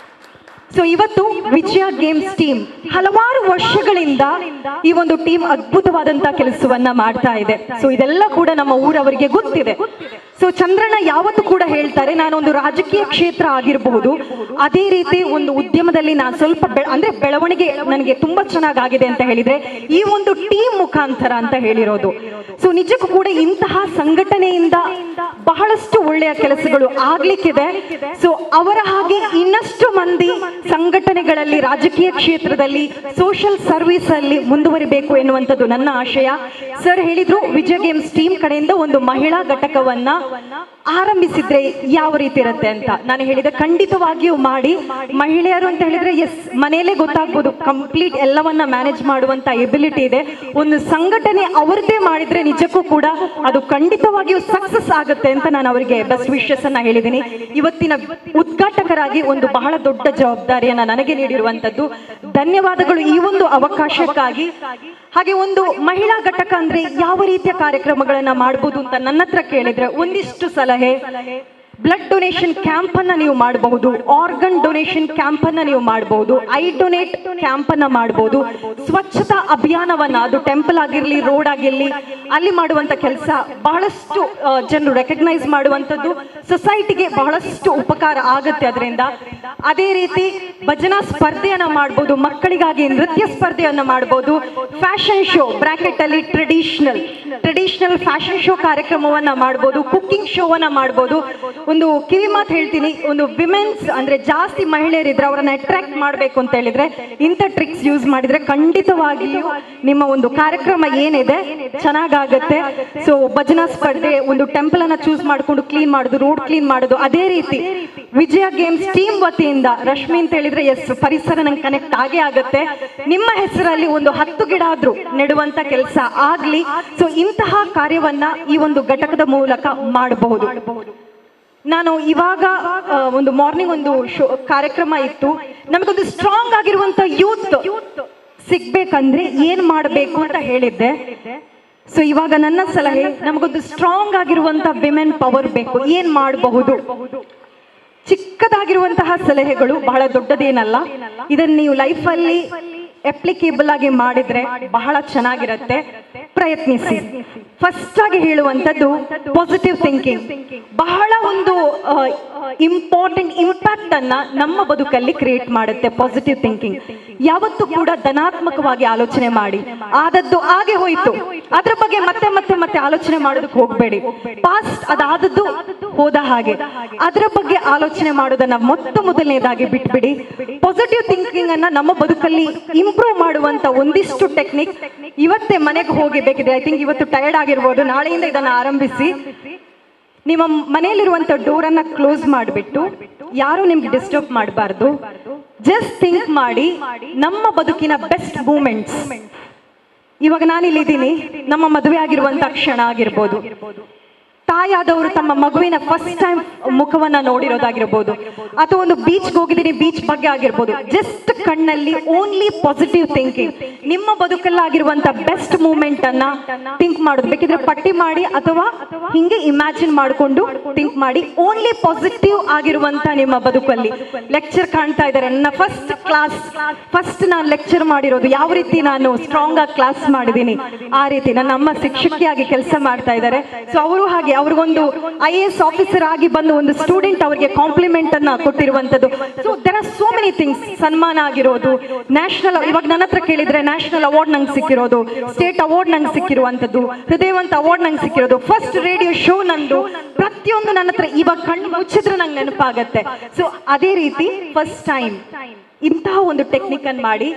ಸೊ ಇವತ್ತು ವಿಜಯ ಗೇಮ್ಸ್ ಟೀಮ್ ಹಲವಾರು ವರ್ಷಗಳಿಂದ ಈ ಒಂದು ಟೀಮ್ ಅದ್ಭುತವಾದಂತಹ ಕೆಲಸವನ್ನ ಮಾಡ್ತಾ ಇದೆ. ಸೊ ಇದೆಲ್ಲ ಕೂಡ ನಮ್ಮ ಊರವರಿಗೆ ಗೊತ್ತಿದೆ. ಸೊ ಚಂದ್ರಣ್ಣ ಯಾವತ್ತೂ ಕೂಡ ಹೇಳ್ತಾರೆ, ನಾನೊಂದು ರಾಜಕೀಯ ಕ್ಷೇತ್ರ ಆಗಿರಬಹುದು, ಅದೇ ರೀತಿ ಒಂದು ಉದ್ಯಮದಲ್ಲಿ ನಾನು ಸ್ವಲ್ಪ ಅಂದ್ರೆ ಬೆಳವಣಿಗೆ ನನಗೆ ತುಂಬಾ ಚೆನ್ನಾಗಿದೆ ಅಂತ ಹೇಳಿದ್ರೆ ಈ ಒಂದು ಟೀಮ್ ಮುಖಾಂತರ ಅಂತ ಹೇಳಿರೋದು. ಸೊ ನಿಜಕ್ಕೂ ಕೂಡ ಇಂತಹ ಸಂಘಟನೆಯಿಂದ ಬಹಳಷ್ಟು ಒಳ್ಳೆಯ ಕೆಲಸಗಳು ಆಗ್ಲಿಕ್ಕಿದೆ. ಸೊ ಅವರ ಹಾಗೆ ಇನ್ನಷ್ಟು ಮಂದಿ ಸಂಘಟನೆಗಳಲ್ಲಿ, ರಾಜಕೀಯ ಕ್ಷೇತ್ರದಲ್ಲಿ, ಸೋಷಿಯಲ್ ಸರ್ವಿಸ್ ಅಲ್ಲಿ ಮುಂದುವರಿಬೇಕು ಎನ್ನುವಂಥದ್ದು ನನ್ನ ಆಶಯ. ಸರ್ ಹೇಳಿದ್ರು ವಿಜಯ ಗೇಮ್ಸ್ ಟೀಮ್ ಕಡೆಯಿಂದ ಒಂದು ಮಹಿಳಾ ಘಟಕವನ್ನ ಆರಂಭಿಸಿದ್ರೆ ಯಾವ ರೀತಿ ಇರುತ್ತೆ ಅಂತ. ನಾನು ಹೇಳಿದೆ ಖಂಡಿತವಾಗಿಯೂ ಮಾಡಿ. ಮಹಿಳೆಯರು ಅಂತ ಹೇಳಿದ್ರೆ ಎಸ್ ಮನೆಯಲ್ಲೇ ಗೊತ್ತಾಗ್ಬೋದು, ಕಂಪ್ಲೀಟ್ ಎಲ್ಲವನ್ನ ಮ್ಯಾನೇಜ್ ಮಾಡುವಂತ ಎಬಿಲಿಟಿ ಇದೆ. ಒಂದು ಸಂಘಟನೆ ಅವ್ರದ್ದೇ ಮಾಡಿದ್ರೆ ನಿಜಕ್ಕೂ ಕೂಡ ಅದು ಖಂಡಿತವಾಗಿಯೂ ಸಕ್ಸಸ್ ಆಗುತ್ತೆ ಅಂತ ನಾನು ಅವರಿಗೆ ಬೆಸ್ಟ್ ವಿಶಸ್ ಅನ್ನ ಹೇಳಿದ್ದೀನಿ. ಇವತ್ತಿನ ಉದ್ಘಾಟಕರಾಗಿ ಒಂದು ಬಹಳ ದೊಡ್ಡ ಜವಾಬ್ದಾರಿಯನ್ನ ನನಗೆ ನೀಡಿರುವಂತದ್ದು. ಧನ್ಯವಾದಗಳು ಈ ಒಂದು ಅವಕಾಶಕ್ಕಾಗಿ. ಹಾಗೆ ಒಂದು ಮಹಿಳಾ ಘಟಕ ಅಂದ್ರೆ ಯಾವ ರೀತಿಯ ಕಾರ್ಯಕ್ರಮಗಳನ್ನ ಮಾಡಬಹುದು ಅಂತ ನನ್ನ ಹತ್ರ ಕೇಳಿದ್ರೆ ಒಂದಿಷ್ಟು ಸಲಹೆ, ಬ್ಲಡ್ ಡೊನೇಷನ್ ಕ್ಯಾಂಪ್ ಅನ್ನ ನೀವು ಮಾಡಬಹುದು, ಆರ್ಗನ್ ಡೊನೇಷನ್ ಕ್ಯಾಂಪ್ ಅನ್ನ ನೀವು ಮಾಡಬಹುದು, ಐ ಡೊನೇಟ್ ಕ್ಯಾಂಪ್ ಅನ್ನ ಮಾಡಬಹುದು, ಸ್ವಚ್ಛತಾ ಅಭಿಯಾನವನ್ನ ಅದು ಟೆಂಪಲ್ ಆಗಿರ್ಲಿ, ರೋಡ್ ಆಗಿರ್ಲಿ, ಅಲ್ಲಿ ಮಾಡುವಂತ ಕೆಲಸ ಬಹಳಷ್ಟು ಜನರು ರೆಕಗ್ನೈಸ್ ಮಾಡುವಂಥದ್ದು, ಸೊಸೈಟಿಗೆ ಬಹಳಷ್ಟು ಉಪಕಾರ ಆಗುತ್ತೆ ಅದರಿಂದ. ಅದೇ ರೀತಿ ಭಜನಾ ಸ್ಪರ್ಧೆಯನ್ನ ಮಾಡಬಹುದು, ಮಕ್ಕಳಿಗಾಗಿ ನೃತ್ಯ ಸ್ಪರ್ಧೆಯನ್ನ ಮಾಡಬಹುದು, ಫ್ಯಾಷನ್ ಶೋ ಬ್ರಾಕೆಟ್ ಅಲ್ಲಿ ಟ್ರೆಡಿಷನಲ್ ಫ್ಯಾಷನ್ ಶೋ ಕಾರ್ಯಕ್ರಮವನ್ನ ಮಾಡಬಹುದು, ಕುಕಿಂಗ್ ಶೋವನ್ನ ಮಾಡಬಹುದು. ಒಂದು ಕಿವಿ ಮಾತು ಹೇಳ್ತೀನಿ, ಒಂದು ವಿಮೆನ್ಸ್ ಅಂದ್ರೆ ಜಾಸ್ತಿ ಮಹಿಳೆಯರಿದ್ರೆ ಅವರನ್ನ ಅಟ್ರಾಕ್ಟ್ ಮಾಡಬೇಕು ಅಂತ ಹೇಳಿದ್ರೆ ಇಂಥ ಟ್ರಿಕ್ಸ್ ಯೂಸ್ ಮಾಡಿದ್ರೆ ಖಂಡಿತವಾಗಿಯೂ ನಿಮ್ಮ ಒಂದು ಕಾರ್ಯಕ್ರಮ ಏನಿದೆ ಚೆನ್ನಾಗಾಗತ್ತೆ. ಸೊ ಭಜನಾ ಸ್ಪರ್ಧೆ, ಒಂದು ಟೆಂಪಲ್ ಅನ್ನ ಚೂಸ್ ಮಾಡ್ಕೊಂಡು ಕ್ಲೀನ್ ಮಾಡೋದು, ರೋಡ್ ಕ್ಲೀನ್ ಮಾಡೋದು. ಅದೇ ರೀತಿ ವಿಜಯ ಗೇಮ್ಸ್ ಟೀಮ್ ವತಿಯಿಂದ ರಶ್ಮಿ ಅಂತ ಹೇಳಿದ್ರೆ ಎಸ್ ಪರಿಸರ ನಂಗೆ ಕನೆಕ್ಟ್ ಆಗೇ ಆಗತ್ತೆ. ನಿಮ್ಮ ಹೆಸರಲ್ಲಿ ಒಂದು 10 ಗಿಡ ಆದ್ರೂ ನೆಡುವಂತ ಕೆಲಸ ಆಗ್ಲಿ. ಸೊ ಇಂತಹ ಕಾರ್ಯವನ್ನ ಈ ಒಂದು ಘಟಕದ ಮೂಲಕ ಮಾಡಬಹುದು. ನಾನು ಇವಾಗ ಒಂದು ಮಾರ್ನಿಂಗ್ ಒಂದು ಕಾರ್ಯಕ್ರಮ ಇತ್ತು, ನಮಗೊಂದು ಸ್ಟ್ರಾಂಗ್ ಆಗಿರುವಂತ ಯೂತ್ ಸಿಗ್ಬೇಕಂದ್ರೆ ಏನ್ ಮಾಡಬೇಕು ಅಂತ ಹೇಳಿದ್ದೆ. ಸೊ ಇವಾಗ ನನ್ನ ಸಲಹೆ, ನಮಗೊಂದು ಸ್ಟ್ರಾಂಗ್ ಆಗಿರುವಂತ ವಿಮೆನ್ ಪವರ್ ಬೇಕು. ಏನ್ ಮಾಡಬಹುದು? ಚಿಕ್ಕದಾಗಿರುವಂತಹ ಸಲಹೆಗಳು, ಬಹಳ ದೊಡ್ಡದೇನಲ್ಲ. ಇದನ್ನ ನೀವು ಲೈಫಲ್ಲಿ ಅಪ್ಲಿಕೇಬಲ್ ಆಗಿ ಮಾಡಿದ್ರೆ ಬಹಳ ಚೆನ್ನಾಗಿರುತ್ತೆ. ಪ್ರಯತ್ನಿಸಿ. ಫಸ್ಟ್ ಆಗಿ ಹೇಳುವಂಥದ್ದು ಪಾಸಿಟಿವ್ ಥಿಂಕಿಂಗ್. ಬಹಳ ಒಂದು ಇಂಪಾರ್ಟೆಂಟ್ ಇಂಪ್ಯಾಕ್ಟ್ ಅನ್ನ ನಮ್ಮ ಬದುಕಲ್ಲಿ ಕ್ರಿಯೇಟ್ ಮಾಡುತ್ತೆ ಪಾಸಿಟಿವ್ ಥಿಂಕಿಂಗ್. ಯಾವತ್ತೂ ಕೂಡ ಧನಾತ್ಮಕವಾಗಿ ಆಲೋಚನೆ ಮಾಡಿ. ಆದದ್ದು ಹಾಗೆ ಹೋಯ್ತು, ಅದ್ರ ಬಗ್ಗೆ ಮತ್ತೆ ಮತ್ತೆ ಮತ್ತೆ ಆಲೋಚನೆ ಮಾಡೋದಕ್ಕೆ ಹೋಗಬೇಡಿ. ಪಾಸ್ಟ್ ಅದಾದದ್ದು ಹೋದ ಹಾಗೆ, ಅದರ ಬಗ್ಗೆ ಆಲೋಚನೆ ಮಾಡೋದನ್ನ ಮೊದಲನೇದಾಗಿ ಬಿಟ್ಬಿಡಿ. ಪಾಸಿಟಿವ್ ಥಿಂಕಿಂಗ್ ಅನ್ನ ನಮ್ಮ ಬದುಕಲ್ಲಿ ಇಂಪ್ರೂವ್ ಮಾಡುವಂತ ಒಂದಿಷ್ಟು ಟೆಕ್ನಿಕ್ ಇವತ್ತೇ ಮನೆಗೆ ಹೋಗಿ ಬೇಕಿದೆ. ಐ ಥಿಂಕ್ ಇವತ್ತು ಟಯರ್ಡ್ ಆಗಿರ್ಬೋದು, ನಾಳೆಯಿಂದ ಇದನ್ನ ಆರಂಭಿಸಿ. ನಿಮ್ಮ ಮನೆಯಲ್ಲಿರುವಂತ ಡೋರ್ ಅನ್ನ ಕ್ಲೋಸ್ ಮಾಡಿಬಿಟ್ಟು ಯಾರು ನಿಮ್ಗೆ ಡಿಸ್ಟರ್ಬ್ ಮಾಡಬಾರ್ದು. ಜಸ್ಟ್ ಥಿಂಕ್ ಮಾಡಿ ನಮ್ಮ ಬದುಕಿನ ಬೆಸ್ಟ್ ಮೂಮೆಂಟ್ಸ್. ಇವಾಗ ನಾನಿಲ್ಲಿದ್ದೀನಿ, ನಮ್ಮ ಮದುವೆ ಆಗಿರುವಂತ ಕ್ಷಣ ಆಗಿರ್ಬೋದು, ತಾಯಾದವರು ತಮ್ಮ ಮಗುವಿನ ಫಸ್ಟ್ ಟೈಮ್ ಮುಖವನ್ನ ನೋಡಿರೋದಾಗಿರ್ಬೋದು, ಅಥವಾ ಒಂದು ಬೀಚ್ಗೆ ಹೋಗಿದ್ದೀನಿ, ಬೀಚ್ ಬಗ್ಗೆ ಆಗಿರ್ಬೋದು. ಜಸ್ಟ್ ಕಣ್ಣಲ್ಲಿ ಓನ್ಲಿ ಪಾಸಿಟಿವ್ ಥಿಂಕಿಂಗ್. ನಿಮ್ಮ ಬದುಕಲ್ಲಾಗಿರುವಂತ ಬೆಸ್ಟ್ ಮೂಮೆಂಟ್ ಅನ್ನ ಥಿಂಕ್ ಮಾಡೋದು. ಬೇಕಿದ್ರೆ ಪಟ್ಟಿ ಮಾಡಿ ಅಥವಾ ಹಿಂಗೆ ಇಮ್ಯಾಜಿನ್ ಮಾಡಿಕೊಂಡು ಥಿಂಕ್ ಮಾಡಿ. ಓನ್ಲಿ ಪಾಸಿಟಿವ್ ಆಗಿರುವಂತ ನಿಮ್ಮ ಬದುಕಲ್ಲಿ. ಲೆಕ್ಚರ್ ಕಾಣ್ತಾ ಇದ್ದಾರೆ, ನನ್ನ ಫಸ್ಟ್ ನಾನು ಲೆಕ್ಚರ್ ಮಾಡಿರೋದು, ಯಾವ ರೀತಿ ನಾನು ಸ್ಟ್ರಾಂಗ್ ಆಗಿ ಕ್ಲಾಸ್ ಮಾಡಿದ್ದೀನಿ ಆ ರೀತಿ. ನನ್ನ ಅಮ್ಮ ಶಿಕ್ಷಕಿಯಾಗಿ ಕೆಲಸ ಮಾಡ್ತಾ ಇದ್ದಾರೆ. ಸೊ ಅವರು ಹಾಗೆ ಅವ್ರಿಗೊಂದು IAS ಆಫೀಸರ್ ಆಗಿ ಬಂದು ಒಂದು ಸ್ಟೂಡೆಂಟ್ ಅವರಿಗೆ ಕಾಂಪ್ಲಿಮೆಂಟ್ ಅನ್ನ ಕೊಟ್ಟಿರುವಂತದ್ದು. So there are so many things. ಸನ್ಮಾನ ಆಗಿರೋದು, ನ್ಯಾಷನಲ್, ಇವಾಗ ನನ್ನ ಹತ್ರ ಕೇಳಿದ್ರೆ ನ್ಯಾಷನಲ್ ಅವಾರ್ಡ್ ನಂಗೆ ಸಿಕ್ಕಿರೋದು, ಸ್ಟೇಟ್ ಅವಾರ್ಡ್ ನಂಗೆ ಸಿಕ್ಕಿರುವಂತದ್ದು, ಹೃದಯವಂತ ಅವಾರ್ಡ್ ನಂಗೆ ಸಿಕ್ಕಿರೋದು, ಫಸ್ಟ್ ರೇಡಿಯೋ ಶೋ ನಂದು, ಪ್ರತಿಯೊಂದು ನನ್ನ ಹತ್ರ ಇವಾಗ ಕಣ್ಣು ಮುಚ್ಚಿದ್ರೆ ನಂಗೆ ನೆನಪಾಗತ್ತೆ. ಸೊ ಅದೇ ರೀತಿ ಫಸ್ಟ್ ಟೈಮ್ ಇಂತಹ ಒಂದು ಟೆಕ್ನಿಕ್ ಅನ್ನು ಮಾಡಿ.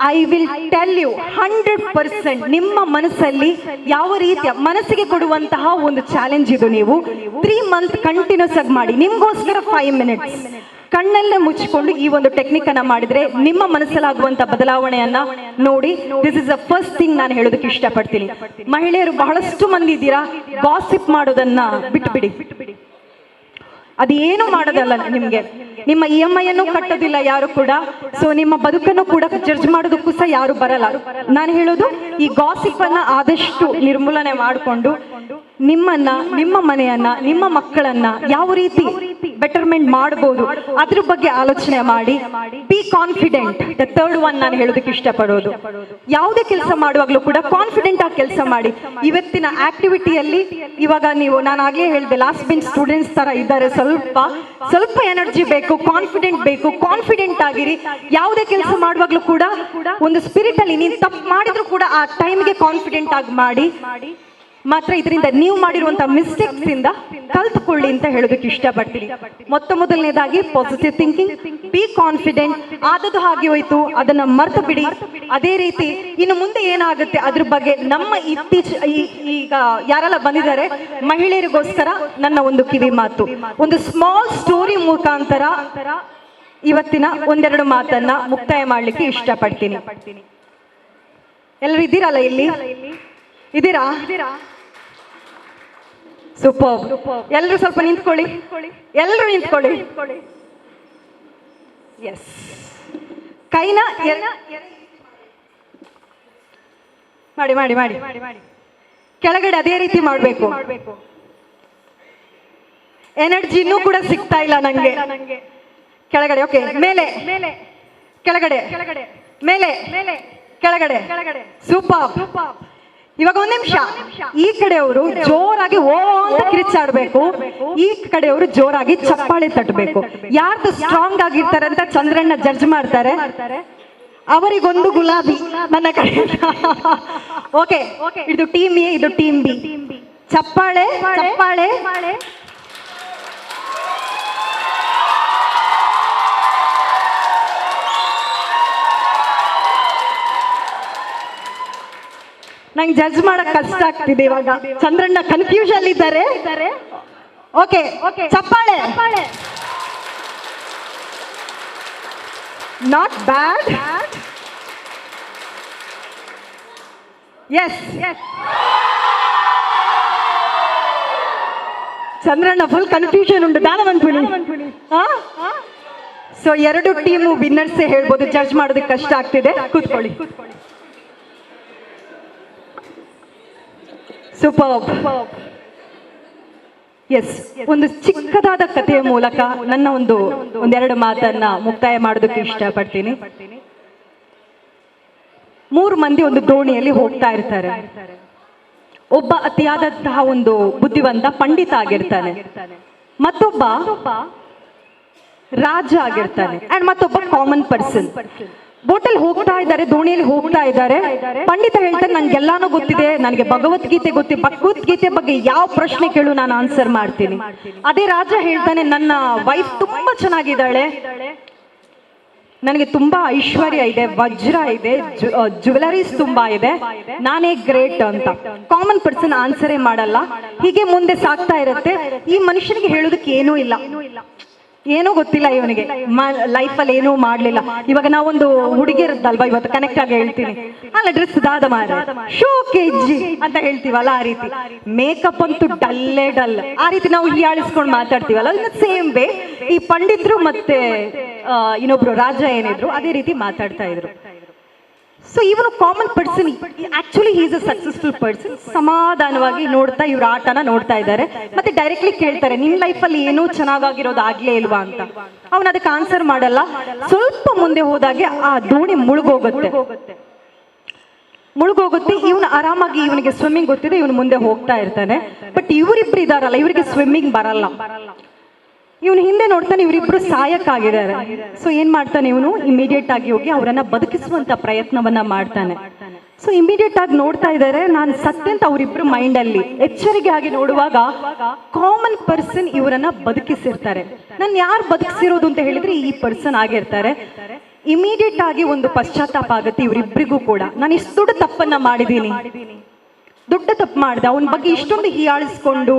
ಐ ವಿಲ್ ಟೆಲ್ ಯು 100% ನಿಮ್ಮ ಮನಸ್ಸಲ್ಲಿ ಯಾವ ರೀತಿಯ ಮನಸ್ಸಿಗೆ ಕೊಡುವಂತಹ ಒಂದು ಚಾಲೆಂಜ್ ಇದು. ನೀವು 3 ಮಂತ್ ಕಂಟಿನ್ಯೂಸ್ ಆಗಿ ಮಾಡಿ. ನಿಮ್ಗೋಸ್ಕರ 5 ಮಿನಿಟ್ಸ್ ಕಣ್ಣಲ್ಲೇ ಮುಚ್ಚಿಕೊಂಡು ಈ ಒಂದು ಟೆಕ್ನಿಕ್ ಅನ್ನ ಮಾಡಿದ್ರೆ ನಿಮ್ಮ ಮನಸ್ಸಲ್ಲಾಗುವಂತ ಬದಲಾವಣೆಯನ್ನ ನೋಡಿ. This is the first thing ನಾನು ಹೇಳೋದಕ್ಕೆ ಇಷ್ಟಪಡ್ತೀನಿ. ಮಹಿಳೆಯರು ಬಹಳಷ್ಟು ಮಂದಿ ಇದ್ದೀರಾ, ಗಾಸಿಪ್ ಮಾಡೋದನ್ನ ಬಿಟ್ಬಿಡಿ. ಅದೇನು ಮಾಡೋದಲ್ಲ ನಿಮ್ಗೆ. ನಿಮ್ಮ EMI ಅನ್ನು ಕಟ್ಟೋದಿಲ್ಲ ಯಾರು ಕೂಡ. ಸೊ ನಿಮ್ಮ ಬದುಕನ್ನು ಕೂಡ ಜಡ್ಜ್ ಮಾಡೋದಕ್ಕೂ ಸಹ ಯಾರು ಬರಲ್ಲ. ನಾನು ಹೇಳೋದು, ಈ ಗಾಸಿಪ್ ಅನ್ನ ಆದಷ್ಟು ನಿರ್ಮೂಲನೆ ಮಾಡಿಕೊಂಡು ನಿಮ್ಮನ್ನ, ನಿಮ್ಮ ಮನೆಯನ್ನ, ನಿಮ್ಮ ಮಕ್ಕಳನ್ನ ಯಾವ ರೀತಿ ಬೆಟರ್ಮೆಂಟ್ ಮಾಡಬಹುದು ಅದ್ರ ಬಗ್ಗೆ ಆಲೋಚನೆ ಮಾಡಿ. Be confident. The third one ನಾನು ಹೇಳೋದಕ್ಕೆ ಇಷ್ಟಪಡೋದು, ಯಾವುದೇ ಕೆಲಸ ಮಾಡುವಾಗಲೂ ಕೂಡ ಕಾನ್ಫಿಡೆಂಟ್ ಆಗಿ ಕೆಲಸ ಮಾಡಿ. ಇವತ್ತಿನ ಆಕ್ಟಿವಿಟಿಯಲ್ಲಿ ಇವಾಗ ನೀವು, ನಾನು ಆಗ್ಲೇ ಹೇಳಿದೆ, ಲಾಸ್ಟ್ ಬೆಂಚ್ ಸ್ಟೂಡೆಂಟ್ಸ್ ತರ ಇದ್ದಾರೆ. ಸ್ವಲ್ಪ ಎನರ್ಜಿ ಬೇಕು, ಕಾನ್ಫಿಡೆಂಟ್ ಬೇಕು. ಕಾನ್ಫಿಡೆಂಟ್ ಆಗಿರಿ. ಯಾವುದೇ ಕೆಲಸ ಮಾಡುವಾಗಲೂ ಕೂಡ ಒಂದು ಸ್ಪಿರಿಟ್ ಅಲ್ಲಿ, ನೀನು ತಪ್ಪು ಮಾಡಿದ್ರು ಕೂಡ ಆ ಟೈಮ್ಗೆ ಕಾನ್ಫಿಡೆಂಟ್ ಆಗಿ ಮಾಡಿ. ಮಾತ್ರ ಇದರಿಂದ ನೀವು ಮಾಡಿರುವಂತಹ ಮಿಸ್ಟೇಕ್ಸ್ ಇಂದ ಕಲ್ತ್ಕೊಳ್ಳಿ ಅಂತ ಹೇಳೋದಕ್ಕೆ ಇಷ್ಟಪಡ್ತೀನಿ. ಮೊದಲನೇದಾಗಿ ಪಾಸಿಟಿವ್ ಥಿಂಕಿಂಗ್, ಬಿ ಕಾನ್ಫಿಡೆಂಟ್. ಆದದ್ದು ಹಾಗೆ ಹೋಯ್ತು, ಅದನ್ನ ಮರ್ತು ಬಿಡಿ. ಅದೇ ರೀತಿ ಇನ್ನು ಮುಂದೆ ಏನಾಗುತ್ತೆ ಅದ್ರ ಬಗ್ಗೆ ನಮ್ಮ ಈಗ ಯಾರೆಲ್ಲ ಬಂದಿದ್ದಾರೆ ಮಹಿಳೆಯರಿಗೋಸ್ಕರ ನನ್ನ ಒಂದು ಕಿವಿ ಮಾತು, ಒಂದು ಸ್ಮಾಲ್ ಸ್ಟೋರಿ ಮುಖಾಂತರ ಇವತ್ತಿನ ಒಂದೆರಡು ಮಾತನ್ನ ಮುಕ್ತಾಯ ಮಾಡ್ಲಿಕ್ಕೆ ಇಷ್ಟಪಡ್ತೀನಿ. ಎಲ್ಲರೂ ಇದ್ದೀರಲ್ಲ ಇಲ್ಲಿ? ಇದ್ದೀರಾ? ಸೂಪರ್. ಎಲ್ಲರೂ ಸ್ವಲ್ಪ ನಿಂತ್ಕೊಳ್ಳಿ. ಎಲ್ಲರೂ ನಿಂತ್ಕೊಳ್ಳಿ. ಎಸ್. ಕೈನ ಮಾಡಿ ಮಾಡಿ ಮಾಡಿ ಕೆಳಗಡೆ ಅದೇ ರೀತಿ ಮಾಡಬೇಕು. ಎನರ್ಜಿ ಇನ್ನೂ ಕೂಡ ಸಿಗ್ತಾ ಇಲ್ಲ ನಂಗೆ. ಕೆಳಗಡೆ. ಓಕೆ. ಮೇಲೆ ಕೆಳಗಡೆ, ಮೇಲೆ ಕೆಳಗಡೆ. ಸೂಪರ್. ಇವಾಗ ಒಂದ್ ನಿಮಿಷ, ಈ ಕಡೆಯವರು ಜೋರಾಗಿ ಓ ಅಂತ ಕಿರಿಚಾಡ್ಬೇಕು, ಈ ಕಡೆಯವರು ಜೋರಾಗಿ ಚಪ್ಪಾಳೆ ತಟ್ಟಬೇಕು. ಯಾರ್ದು ಸ್ಟ್ರಾಂಗ್ ಆಗಿರ್ತಾರೆ ಅಂತ ಚಂದ್ರಣ್ಣ ಜಡ್ಜ್ ಮಾಡ್ತಾರೆ. ಅವರಿಗೊಂದು ಗುಲಾಬಿ ನನ್ನ ಕಡೆ. ಓಕೆ, ಇದು ಟೀಮ್ ಎ, ಇದು ಟೀಮ್ ಬಿ. ಚಪ್ಪಾಳೆ ಚಪ್ಪಾಳೆ. ನಂಗೆ ಜಡ್ಜ್ ಮಾಡಕ್ ಕಷ್ಟ ಆಗ್ತಿದೆ ಇವಾಗ. ಚಂದ್ರಣ್ಣ ಕನ್ಫ್ಯೂಷನ್ ಇದ್ದಾರೆ. ಓಕೆ, ಚಪ್ಪಾಳೆ. Not bad. Yes, Chandranna full confusion ಉಂಟು. ಸೊ 2 ಟೀಮು ವಿನ್ನರ್ಸೇ ಹೇಳ್ಬೋದು, ಜಡ್ಜ್ ಮಾಡೋದಕ್ಕೆ ಕಷ್ಟ ಆಗ್ತಿದೆ. ಕೂತ್ಕೊಳ್ಳಿ. ಸೂಪರ್. ಎಸ್, ಒಂದು ಚಿಕ್ಕದಾದ ಕಥೆಯ ಮೂಲಕ ನನ್ನ ಒಂದೆರಡು ಮಾತನ್ನ ಮುಕ್ತಾಯ ಮಾಡೋದಕ್ಕೆ ಇಷ್ಟಪಡ್ತೀನಿ. 3 ಮಂದಿ ಒಂದು ದೋಣಿಯಲ್ಲಿ ಹೋಗ್ತಾ ಇರ್ತಾರೆ. ಒಬ್ಬ ಅತಿಯಾದಂತಹ ಒಂದು ಬುದ್ಧಿವಂತ ಪಂಡಿತ ಆಗಿರ್ತಾನೆ, ಮತ್ತೊಬ್ಬ ರಾಜ ಆಗಿರ್ತಾನೆ, ಅಂಡ್ ಮತ್ತೊಬ್ಬ ಕಾಮನ್ ಪರ್ಸನ್. ಬೋಟಲ್ಲಿ ಹೋಗ್ತಾ ಇದ್ದಾರೆ, ದೋಣಿಯಲ್ಲಿ ಹೋಗ್ತಾ ಇದ್ದಾರೆ. ಪಂಡಿತ ಹೇಳ್ತಾರೆ, ನನ್ಗೆಲ್ಲಾನು ಗೊತ್ತಿದೆ, ನನಗೆ ಭಗವದ್ಗೀತೆ ಗೊತ್ತಿದೆ, ಭಗವದ್ಗೀತೆ ಬಗ್ಗೆ ಯಾವ ಪ್ರಶ್ನೆ ಕೇಳು ನಾನು ಆನ್ಸರ್ ಮಾಡ್ತೀನಿ. ಅದೇ ರಾಜ ಹೇಳ್ತಾನೆ, ನನ್ನ ವೈಫ್ ತುಂಬಾ ಚೆನ್ನಾಗಿದ್ದಾಳೆ, ನನಗೆ ತುಂಬಾ ಐಶ್ವರ್ಯ ಇದೆ, ವಜ್ರ ಇದೆ, ಜ್ಯುವೆಲರೀಸ್ ತುಂಬಾ ಇದೆ, ನಾನೇ ಗ್ರೇಟ್ ಅಂತ. ಕಾಮನ್ ಪರ್ಸನ್ ಆನ್ಸರೇ ಮಾಡಲ್ಲ. ಹೀಗೆ ಮುಂದೆ ಸಾಕ್ತಾ ಇರುತ್ತೆ. ಈ ಮನುಷ್ಯನಿಗೆ ಹೇಳೋದಕ್ಕೆ ಏನೂ ಇಲ್ಲ, ಏನೂ ಗೊತ್ತಿಲ್ಲ ಇವನಿಗೆ, ಲೈಫಲ್ಲಿ ಏನೂ ಮಾಡ್ಲಿಲ್ಲ. ಇವಾಗ ನಾವೊಂದು ಹುಡುಗಿರದ್ದಲ್ವಾ, ಇವತ್ತು ಕನೆಕ್ಟ್ ಆಗಿ ಹೇಳ್ತೀನಿ, ಅಲ್ಲ ಡ್ರೆಸ್ ದಾದ ಮಾರ, ಶೋ ಕೆಜಿ ಅಂತ ಹೇಳ್ತೀವಲ್ಲ, ಆ ರೀತಿ. ಮೇಕಪ್ ಅಂತೂ ಡಲ್ಲೇ ಡಲ್, ಆ ರೀತಿ ನಾವು ಹೀಯಾಳಿಸ್ಕೊಂಡು ಮಾತಾಡ್ತೀವಲ್ಲ, ಇನ್ನು ಸೇಮ್ ವೇ ಈ ಪಂಡಿತರು ಮತ್ತೆ ಇನ್ನೊಬ್ರು ರಾಜ ಏನಿದ್ರು ಅದೇ ರೀತಿ ಮಾತಾಡ್ತಾ ಇದ್ರು. ಸೊ ಇವನು common person, actually he is a successful person. ಸಮಾಧಾನವಾಗಿ ನೋಡ್ತಾ ಇವ್ರ ಆಟನ ನೋಡ್ತಾ ಇದ್ದಾರೆ. ಮತ್ತೆ ಡೈರೆಕ್ಟ್ಲಿ ಕೇಳ್ತಾರೆ, ನಿನ್ ಲೈಫಲ್ಲಿ ಏನೂ ಚೆನ್ನಾಗಿರೋದು ಆಗ್ಲೇ ಇಲ್ವಾ ಅಂತ. ಅವನು ಅದಕ್ಕೆ ಆನ್ಸರ್ ಮಾಡಲ್ಲ. ಸ್ವಲ್ಪ ಮುಂದೆ ಹೋದಾಗೆ ಆ ದೋಣಿ ಮುಳುಗೋಗುತ್ತೆ. ಇವನು ಆರಾಮಾಗಿ, ಇವನಿಗೆ ಸ್ವಿಮ್ಮಿಂಗ್ ಗೊತ್ತಿದೆ, ಇವನು ಮುಂದೆ ಹೋಗ್ತಾ ಇರ್ತಾನೆ. ಬಟ್ ಇವರಿಬ್ರು ಇದಾರಲ್ಲ, ಇವರಿಗೆ ಸ್ವಿಮ್ಮಿಂಗ್ ಬರಲ್ಲ. ಇವನು ಹಿಂದೆ ನೋಡ್ತಾನೆ, ಇವರಿಬ್ರು ಸಾಯಕ್ಕಾಗಿದ್ದಾರೆ. ಸೊ ಏನ್ ಮಾಡ್ತಾನೆ ಇವನು, ಇಮಿಡಿಯೇಟ್ ಆಗಿ ಹೋಗಿ ಅವರನ್ನ ಬದುಕಿಸುವಂತ ಪ್ರಯತ್ನವನ್ನ ಮಾಡ್ತಾನೆ. ಸೊ ಇಮಿಡಿಯೇಟ್ ಆಗಿ ನೋಡ್ತಾ ಇದ್ದಾರೆ, ನಾನು ಸತ್ತೆ ಅಂತ ಅವರಿಬ್ರು ಮೈಂಡ್ ಅಲ್ಲಿ ಎಚ್ಚರಿಕೆ ಆಗಿ ನೋಡುವಾಗ ಕಾಮನ್ ಪರ್ಸನ್ ಇವರನ್ನ ಬದುಕಿಸಿರ್ತಾರೆ. ನಾನು ಯಾರು ಬದುಕಿಸಿರೋದು ಅಂತ ಹೇಳಿದ್ರೆ ಈ ಪರ್ಸನ್ ಆಗಿರ್ತಾರೆ. ಇಮಿಡಿಯೇಟ್ ಆಗಿ ಒಂದು ಪಶ್ಚಾತ್ತಾಪ ಆಗುತ್ತೆ ಇವರಿಬ್ರಿಗೂ ಕೂಡ, ನಾನು ಇಷ್ಟು ದೊಡ್ಡ ತಪ್ಪನ್ನ ಮಾಡಿದ್ದೀನಿ, ದೊಡ್ಡ ತಪ್ಪು ಮಾಡಿದೆ, ಅವನ ಬಗ್ಗೆ ಇಷ್ಟೊಂದು ಹೀಯಾಳಿಸ್ಕೊಂಡು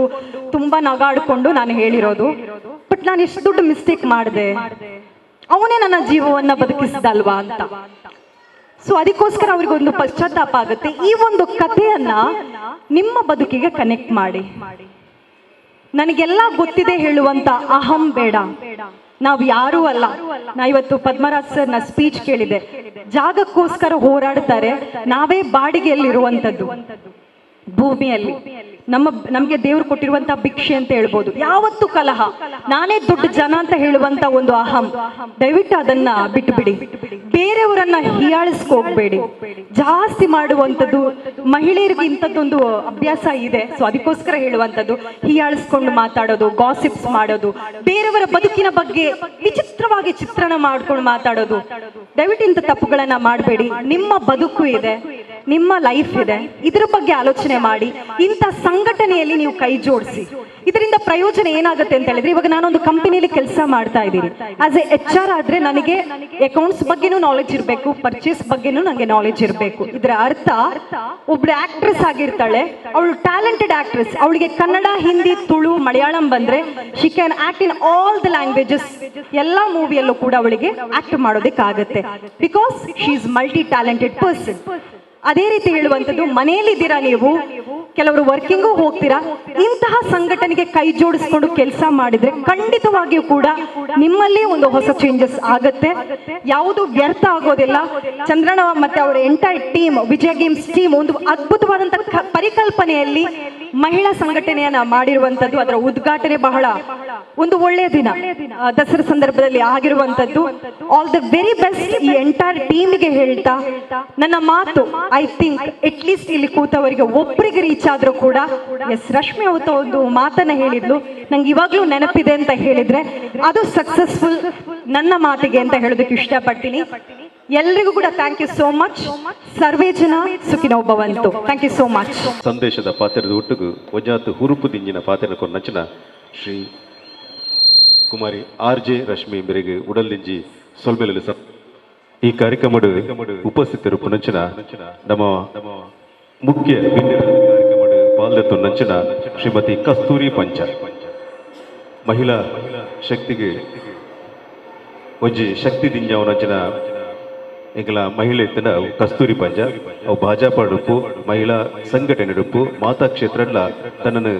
ತುಂಬಾ ನಗಾಡ್ಕೊಂಡು ನಾನು ಹೇಳಿರೋದು. ಬಟ್ ನಾನು ಎಷ್ಟು ದೊಡ್ಡ ಮಿಸ್ಟೇಕ್ ಮಾಡಿದೆ, ಅವನೇ ನನ್ನ ಜೀವವನ್ನ ಬದುಕಿಸಿದಲ್ವಾ ಅಂತ. ಸೊ ಅದಕ್ಕೋಸ್ಕರ ಅವ್ರಿಗೊಂದು ಪಶ್ಚಾತ್ತಾಪ ಆಗುತ್ತೆ. ಈ ಒಂದು ಕಥೆಯನ್ನ ನಿಮ್ಮ ಬದುಕಿಗೆ ಕನೆಕ್ಟ್ ಮಾಡಿ. ನನಗೆಲ್ಲ ಗೊತ್ತಿದೆ ಹೇಳುವಂತ ಅಹಂ ಬೇಡ, ನಾವು ಯಾರೂ ಅಲ್ಲ. ನಾ ಇವತ್ತು ಪದ್ಮರಾಜ್ ಸರ್ ನ ಸ್ಪೀಚ್ ಕೇಳಿದೆ, ಜಾಗಕ್ಕೋಸ್ಕರ ಹೋರಾಡ್ತಾರೆ, ನಾವೇ ಬಾಡಿಗೆಯಲ್ಲಿರುವಂಥದ್ದು ಭೂಮಿಯಲ್ಲಿ. ನಮ್ಗೆ ದೇವ್ರು ಕೊಟ್ಟಿರುವಂತ ಭಿಕ್ಷೆ ಅಂತ ಹೇಳ್ಬೋದು. ಯಾವತ್ತು ಕಲಹ, ನಾನೇ ದೊಡ್ಡ ಜನ ಅಂತ ಹೇಳುವಂತ ಒಂದು ಅಹಂ, ದಯವಿಟ್ಟು ಅದನ್ನ ಬಿಟ್ಟುಬಿಡಿ. ಬೇರೆಯವರನ್ನ ಹೀಯಾಳಿಸ್ಕೋಗ್ಬೇಡಿ. ಜಾಸ್ತಿ ಮಾಡುವಂಥದ್ದು ಮಹಿಳೆಯರಿಗೆ ಇಂಥದ್ದೊಂದು ಅಭ್ಯಾಸ ಇದೆ. ಸೊ ಅದಕ್ಕೋಸ್ಕರ ಹೇಳುವಂಥದ್ದು, ಹೀಯಾಳಿಸ್ಕೊಂಡು ಮಾತಾಡೋದು, ಗಾಸಿಪ್ಸ್ ಮಾಡೋದು, ಬೇರೆಯವರ ಬದುಕಿನ ಬಗ್ಗೆ ವಿಚಿತ್ರವಾಗಿ ಚಿತ್ರಣ ಮಾಡ್ಕೊಂಡು ಮಾತಾಡೋದು, ದಯವಿಟ್ಟು ಇಂಥ ತಪ್ಪುಗಳನ್ನ ಮಾಡಬೇಡಿ. ನಿಮ್ಮ ಬದುಕು ಇದೆ, ನಿಮ್ಮ ಲೈಫ್ ಇದೆ, ಇದರ ಬಗ್ಗೆ ಆಲೋಚನೆ ಮಾಡಿ. ಇಂಥ ಸಂಘಟನೆಯಲ್ಲಿ ನೀವು ಕೈ ಜೋಡಿಸಿ. ಇದರಿಂದ ಪ್ರಯೋಜನ ಏನಾಗುತ್ತೆ ಅಂತ ಹೇಳಿದ್ರೆ, ಇವಾಗ ನಾನೊಂದು ಕಂಪನಿಯಲ್ಲಿ ಕೆಲಸ ಮಾಡ್ತಾ ಇದ್ದೀನಿ. ಆಸ್ ಎ HR ಆದ್ರೆ ನನಗೆ ಅಕೌಂಟ್ಸ್ ಬಗ್ಗೆನೂ ನಾಲೆಜ್ ಇರಬೇಕು, ಪರ್ಚೇಸ್ ಬಗ್ಗೆನೂ ನನಗೆ ನಾಲೆಜ್ ಇರಬೇಕು. ಇದರ ಅರ್ಥ, ಒಬ್ಳು ಆಕ್ಟ್ರೆಸ್ ಆಗಿರ್ತಾಳೆ, ಅವಳು ಟ್ಯಾಲೆಂಟೆಡ್ ಆಕ್ಟ್ರೆಸ್, ಅವಳಿಗೆ ಕನ್ನಡ, ಹಿಂದಿ, ತುಳು, ಮಲಯಾಳಂ ಬಂದ್ರೆ she can act in all the languages. ಎಲ್ಲಾ ಮೂವಿಯಲ್ಲೂ ಕೂಡ ಅವಳಿಗೆ ಆಕ್ಟ್ ಮಾಡೋದಕ್ಕಾಗತ್ತೆ, because she is multi talented person. ಅದೇ ರೀತಿ ಹೇಳುವಂಥದ್ದು, ಮನೆಯಲ್ಲಿದ್ದೀರಾ ನೀವು, ಕೆಲವರು ವರ್ಕಿಂಗು ಹೋಗ್ತೀರಾ, ಇಂತಹ ಸಂಘಟನೆಗೆ ಕೈ ಜೋಡಿಸ್ಕೊಂಡು ಕೆಲಸ ಮಾಡಿದ್ರೆ ಖಂಡಿತವಾಗಿಯೂ ಕೂಡ ನಿಮ್ಮಲ್ಲಿ ಒಂದು ಹೊಸ ಚೇಂಜಸ್ ಆಗತ್ತೆ. ಯಾವುದು ವ್ಯರ್ಥ ಆಗೋದಿಲ್ಲ. ಚಂದ್ರಣ್ಣ ಮತ್ತೆ ಅವರ ಎಂಟೈರ್ ಟೀಮ್, ವಿಜಯ ಗೇಮ್ಸ್ ಟೀಮ್ ಒಂದು ಅದ್ಭುತವಾದಂತಹ ಪರಿಕಲ್ಪನೆಯಲ್ಲಿ ಮಹಿಳಾ ಸಂಘಟನೆಯನ್ನ ಮಾಡಿರುವಂತದ್ದು. ಅದರ ಉದ್ಘಾಟನೆ ಬಹಳ ಒಂದು ಒಳ್ಳೆಯ ದಿನ, ದಸರಾ ಸಂದರ್ಭದಲ್ಲಿ ಆಗಿರುವಂತದ್ದು. ಆಲ್ ದ ವೆರಿ ಬೆಸ್ಟ್ ಈ ಎಂಟೈರ್ ಟೀಮ್ಗೆ ಹೇಳ್ತಾ ನನ್ನ ಮಾತು, ಐ ಥಿಂಕ್ ಅಟ್ ಲೀಸ್ಟ್ ಇಲ್ಲಿ ಕೂತವರಿಗೆ ಒಬ್ಬರಿಗೆ ರೀಚ್ ಆದ್ರೂ ಕೂಡ, ಎಸ್ ರಶ್ಮಿ ಅವತ್ತು ಒಂದು ಮಾತನ್ನ ಹೇಳಿದ್ಲು, ನಂಗೆ ಇವಾಗ್ಲೂ ನೆನಪಿದೆ ಅಂತ ಹೇಳಿದ್ರೆ ಅದು ಸಕ್ಸಸ್ಫುಲ್ ನನ್ನ ಮಾತಿಗೆ ಅಂತ ಹೇಳೋದಕ್ಕೆ ಇಷ್ಟಪಡ್ತೀನಿ. ಎಲ್ರಿಗೂ ಕೂಡ ಥ್ಯಾಂಕ್ ಯು ಸೋ ಮಚ್. ಸರ್ವೇ ಜನ ಸುಖಿನೋ ಭವಂತು. Thank you so much. ಸಂದೇಶದ ಪಾತ್ರದ ಒಟ್ಟಿಗೂ ವಜಾತ್ ಹುರುಪು ದಿಂಜಿನ ಪಾತ್ರ ಕೊನ್ನಚನ ಶ್ರೀ ಕುಮಾರಿ RJ ರಶ್ಮಿ ಮೇರೆಗೆ ಉಡಲ್ದಿಂಜಿ ಸೊಲ್ಮೆಲಲು ಈ ಕಾರ್ಯಕ್ರಮದ ಉಪಸ್ಥಿತರು ಪುನಂಚನ ನಮ್ಮ ಮುಖ್ಯ ವಿನ್ಯಾಸ ಕಾರ್ಯಕ್ರಮ ಪಾಲ್ದೆತ್ತು ನಂಚಿನ ಶ್ರೀಮತಿ ಕಸ್ತೂರಿ ಪಂಚ ಮಹಿಳಾ ಶಕ್ತಿಗೆ ಒಂಜಿ ಶಕ್ತಿ ದಿಂಜಾವ್ ನಂಚಿನ ಎಂಕಲ ಮಹಿಳೆ ಇತ್ತಿನ ಕಸ್ತೂರಿ ಪಂಜ ಅವು ಭಾಜಪ ಡುಪ್ಪು ಮಹಿಳಾ ಸಂಘಟನೆ ಡುಪ್ಪು ಮಾತಾ ಕ್ಷೇತ್ರಡ್ಲ ತನ್ನನ್ನು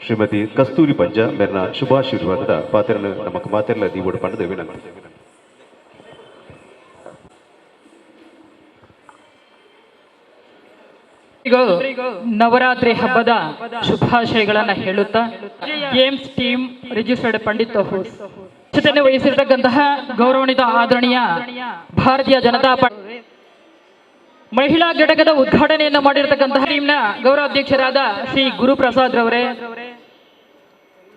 ಶ್ರೀಮತಿ ಕಸ್ತೂರಿ ಪಂಜ ಮೇರ್ನ ಶುಭಾಶೀರ್ವಾದದ ಪಾತ್ರನ ನಮಕ್ ಮಾತೆಲ್ಲ ದೀವೋಡು ಪಂಡದ ವಿನಂತಿ. ನವರಾತ್ರಿ ಹಬ್ಬದ ಶುಭಾಶಯಗಳನ್ನ ಹೇಳುತ್ತಾ ಗೇಮ್ಸ್ ಟೀಮ್ ರಿಜಿಸ್ಟರ್ಡ್ ಪಂಡಿತ್ ಅಧ್ಯಕ್ಷತೆ ವಹಿಸಿರ್ತಕ್ಕಂತಹ ಗೌರವಾನ್ವಿತ ಆದರಣೀಯ ಭಾರತೀಯ ಜನತಾ ಪಾರ್ಟಿ ಮಹಿಳಾ ಘಟಕದ ಉದ್ಘಾಟನೆಯನ್ನು ಮಾಡಿರ್ತಕ್ಕಂತಹ ಟೀಮ್ನ ಗೌರವಾಧ್ಯಕ್ಷರಾದ ಶ್ರೀ ಗುರುಪ್ರಸಾದ್ ರವರೇ,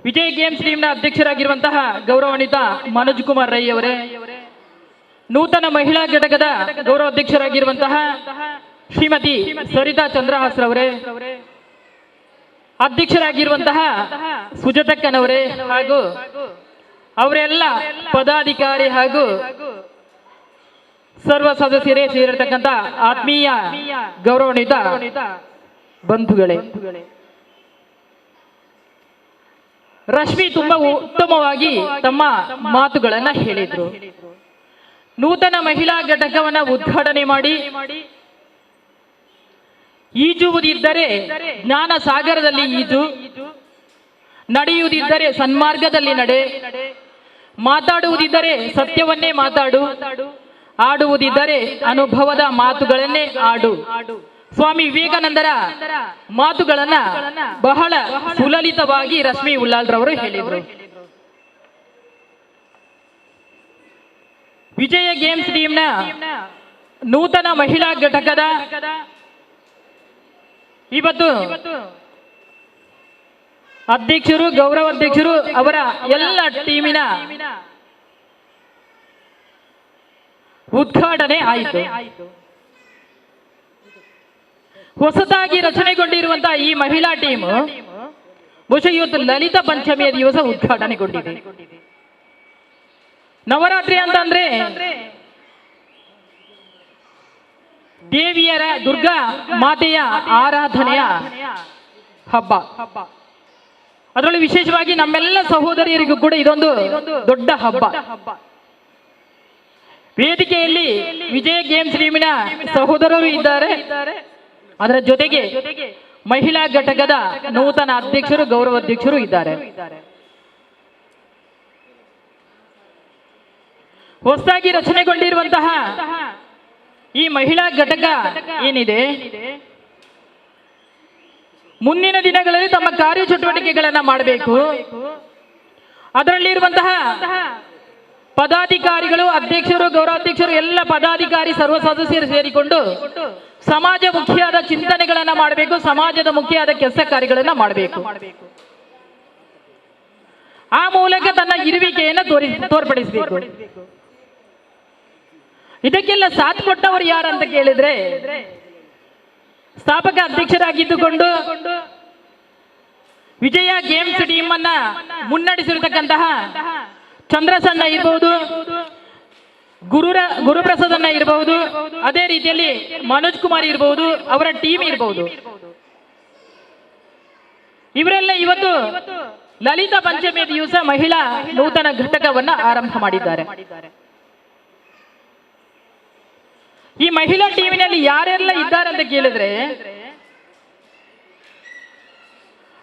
ವಿಜಯ್ ಗೇಮ್ಸ್ ಟೀಮ್ನ ಅಧ್ಯಕ್ಷರಾಗಿರುವಂತಹ ಗೌರವಾನ್ವಿತ ಮನೋಜ್ ಕುಮಾರ್ ರೈ ಅವರೇ, ನೂತನ ಮಹಿಳಾ ಘಟಕದ ಗೌರವಾಧ್ಯಕ್ಷರಾಗಿರುವಂತಹ ಶ್ರೀಮತಿ ಸರಿತಾ ಚಂದ್ರಹಾಸ್ ರವರೇ, ಅಧ್ಯಕ್ಷರಾಗಿರುವಂತಹ ಸುಜತಕ್ಕನವರೇ ಹಾಗೂ ಅವರೆಲ್ಲ ಪದಾಧಿಕಾರಿ ಹಾಗೂ ಸರ್ವ ಸದಸ್ಯರೇ ಸೇರಿರ್ತಕ್ಕಂಥ ಆತ್ಮೀಯ ಗೌರವಾನ್ವಿತ ಬಂಧುಗಳೇ, ರಶ್ಮಿ ತುಂಬಾ ಉತ್ತಮವಾಗಿ ತಮ್ಮ ಮಾತುಗಳನ್ನ ಹೇಳಿದ್ರು. ನೂತನ ಮಹಿಳಾ ಘಟಕವನ್ನ ಉದ್ಘಾಟನೆ ಮಾಡಿ ಈಜುವುದಿದ್ದರೆ ಜ್ಞಾನ ಸಾಗರದಲ್ಲಿ ಈಜು, ನಡೆಯುವುದಿದ್ದರೆ ಸನ್ಮಾರ್ಗದಲ್ಲಿ ನಡೆ, ಮಾತಾಡುವುದಿದ್ದರೆ ಸತ್ಯವನ್ನೇ ಮಾತಾಡು, ಆಡುವುದಿದ್ದರೆ ಅನುಭವದ ಮಾತುಗಳನ್ನೇ ಆಡು. ಸ್ವಾಮಿ ವಿವೇಕಾನಂದರ ಮಾತುಗಳನ್ನ ಬಹಳ ಸುಲಲಿತವಾಗಿ ರಶ್ಮಿ ಉಲ್ಲಾಲ್ ರವರು ಹೇಳಿದರು. ವಿಜಯ ಗೇಮ್ಸ್ ಟೀಮ್ನ ನೂತನ ಮಹಿಳಾ ಘಟಕದ ಇವತ್ತು ಅಧ್ಯಕ್ಷರು, ಗೌರವಾಧ್ಯಕ್ಷರು ಅವರ ಎಲ್ಲ ಟೀಮಿನ ಉದ್ಘಾಟನೆ ಆಯಿತು. ಹೊಸದಾಗಿ ರಚನೆಗೊಂಡಿರುವಂತಹ ಈ ಮಹಿಳಾ ಟೀಮ್ ಬಹುಶಃ ಇವತ್ತು ಲಲಿತ ಪಂಚಮಿಯ ದಿವಸ ಉದ್ಘಾಟನೆಗೊಂಡಿದೆ. ನವರಾತ್ರಿ ಅಂತಂದ್ರೆ ದೇವಿಯರ ದುರ್ಗಾ ಮಾತೆಯ ಆರಾಧನೆಯ ಹಬ್ಬ. ಅದರಲ್ಲಿ ವಿಶೇಷವಾಗಿ ನಮ್ಮೆಲ್ಲ ಸಹೋದರಿಯರಿಗೂ ಕೂಡ ಇದೊಂದು ದೊಡ್ಡ ಹಬ್ಬ. ವೇದಿಕೆಯಲ್ಲಿ ವಿಜಯ ಗೇಮ್ಸ್ ಟೀಮಿನ ಸಹೋದರರು ಇದ್ದಾರೆ. ಅದರ ಜೊತೆಗೆ ಮಹಿಳಾ ಘಟಕದ ನೂತನ ಅಧ್ಯಕ್ಷರು, ಗೌರವಾಧ್ಯಕ್ಷರು ಇದ್ದಾರೆ. ಹೊಸದಾಗಿ ರಚನೆಗೊಂಡಿರುವಂತಹ ಈ ಮಹಿಳಾ ಘಟಕ ಏನಿದೆ, ಮುಂದಿನ ದಿನಗಳಲ್ಲಿ ತಮ್ಮ ಕಾರ್ಯಚಟುವಟಿಕೆಗಳನ್ನ ಮಾಡಬೇಕು. ಅದರಲ್ಲಿರುವಂತಹ ಪದಾಧಿಕಾರಿಗಳು, ಅಧ್ಯಕ್ಷರು, ಗೌರವಾಧ್ಯಕ್ಷರು, ಎಲ್ಲ ಪದಾಧಿಕಾರಿ ಸರ್ವ ಸದಸ್ಯರು ಸೇರಿಕೊಂಡು ಸಮಾಜಮುಖಿಯಾದ ಚಿಂತನೆಗಳನ್ನ ಮಾಡಬೇಕು, ಸಮಾಜದ ಮುಖಿಯಾದ ಕೆಲಸ ಕಾರ್ಯಗಳನ್ನ ಮಾಡಬೇಕು. ಆ ಮೂಲಕ ತನ್ನ ಇರುವಿಕೆಯನ್ನು ತೋರ್ಪಡಿಸಬೇಕು. ಇದಕ್ಕೆಲ್ಲ ಸಾಥ್ ಕೊಟ್ಟವರು ಯಾರಂತ ಕೇಳಿದ್ರೆ, ಸ್ಥಾಪಕ ಅಧ್ಯಕ್ಷರಾಗಿದ್ದುಕೊಂಡು ವಿಜಯ ಗೇಮ್ಸ್ ಟೀಮ್ ಅನ್ನ ಮುನ್ನಡೆಸಿರ್ತಕ್ಕಂತಹ ಚಂದ್ರಸಣ್ಣ ಇರಬಹುದು, ಗುರುಪ್ರಸಾದನ್ನ ಇರಬಹುದು, ಅದೇ ರೀತಿಯಲ್ಲಿ ಮನೋಜ್ ಕುಮಾರ್ ಇರಬಹುದು, ಅವರ ಟೀಮ್ ಇರಬಹುದು. ಇವರೆಲ್ಲ ಇವತ್ತು ಲಲಿತ ಪಂಚಮಿಯ ದಿವಸ ಮಹಿಳಾ ನೂತನ ಘಟಕವನ್ನ ಆರಂಭ ಮಾಡಿದ್ದಾರೆ. ಈ ಮಹಿಳಾ ಟೀಮಿನಲ್ಲಿ ಯಾರೆಲ್ಲ ಇದ್ದಾರೆ ಅಂತ ಕೇಳಿದ್ರೆ,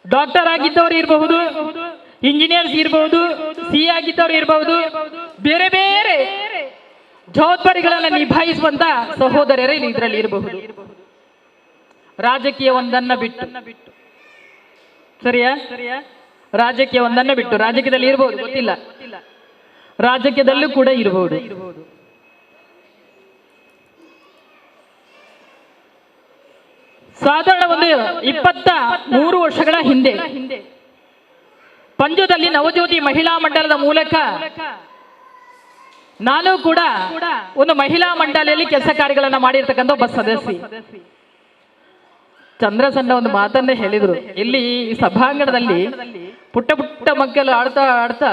ಡಾಕ್ಟರ್ ಆಗಿದ್ದವರು ಇರಬಹುದು, ಇಂಜಿನಿಯರ್ಸ್ ಇರಬಹುದು, ಸಿ ಆಗಿದ್ದವರು ಇರಬಹುದು, ಬೇರೆ ಬೇರೆ ಜವಾಬ್ದಾರಿಗಳನ್ನು ನಿಭಾಯಿಸುವಂತ ಸಹೋದರರೇ ಇದರಲ್ಲಿ ಇರಬಹುದು. ರಾಜಕೀಯ ಒಂದನ್ನ ಬಿಟ್ಟು, ಸರಿಯಾ, ರಾಜಕೀಯ ಒಂದನ್ನ ಬಿಟ್ಟು ರಾಜಕೀಯದಲ್ಲಿ ಇರಬಹುದು, ಗೊತ್ತಿಲ್ಲ, ರಾಜಕೀಯದಲ್ಲೂ ಕೂಡ ಇರಬಹುದು. ಸಾಧಾರಣ ಒಂದು 23 ವರ್ಷಗಳ ಹಿಂದೆ ಪಂಜದಲ್ಲಿ ನವಜ್ಯೋತಿ ಮಹಿಳಾ ಮಂಡಲದ ಮೂಲಕ ನಾನು ಕೂಡ ಒಂದು ಮಹಿಳಾ ಮಂಡಳಿಯಲ್ಲಿ ಕೆಲಸ ಕಾರ್ಯಗಳನ್ನ ಮಾಡಿರ್ತಕ್ಕಂಥ ಒಬ್ಬ ಸದಸ್ಯೆ. ಚಂದ್ರಸಣ್ಣ ಒಂದು ಮಾತನ್ನೇ ಹೇಳಿದ್ರು, ಇಲ್ಲಿ ಈ ಸಭಾಂಗಣದಲ್ಲಿ ಪುಟ್ಟ ಪುಟ್ಟ ಮಕ್ಕಳು ಆಡ್ತಾ ಆಡ್ತಾ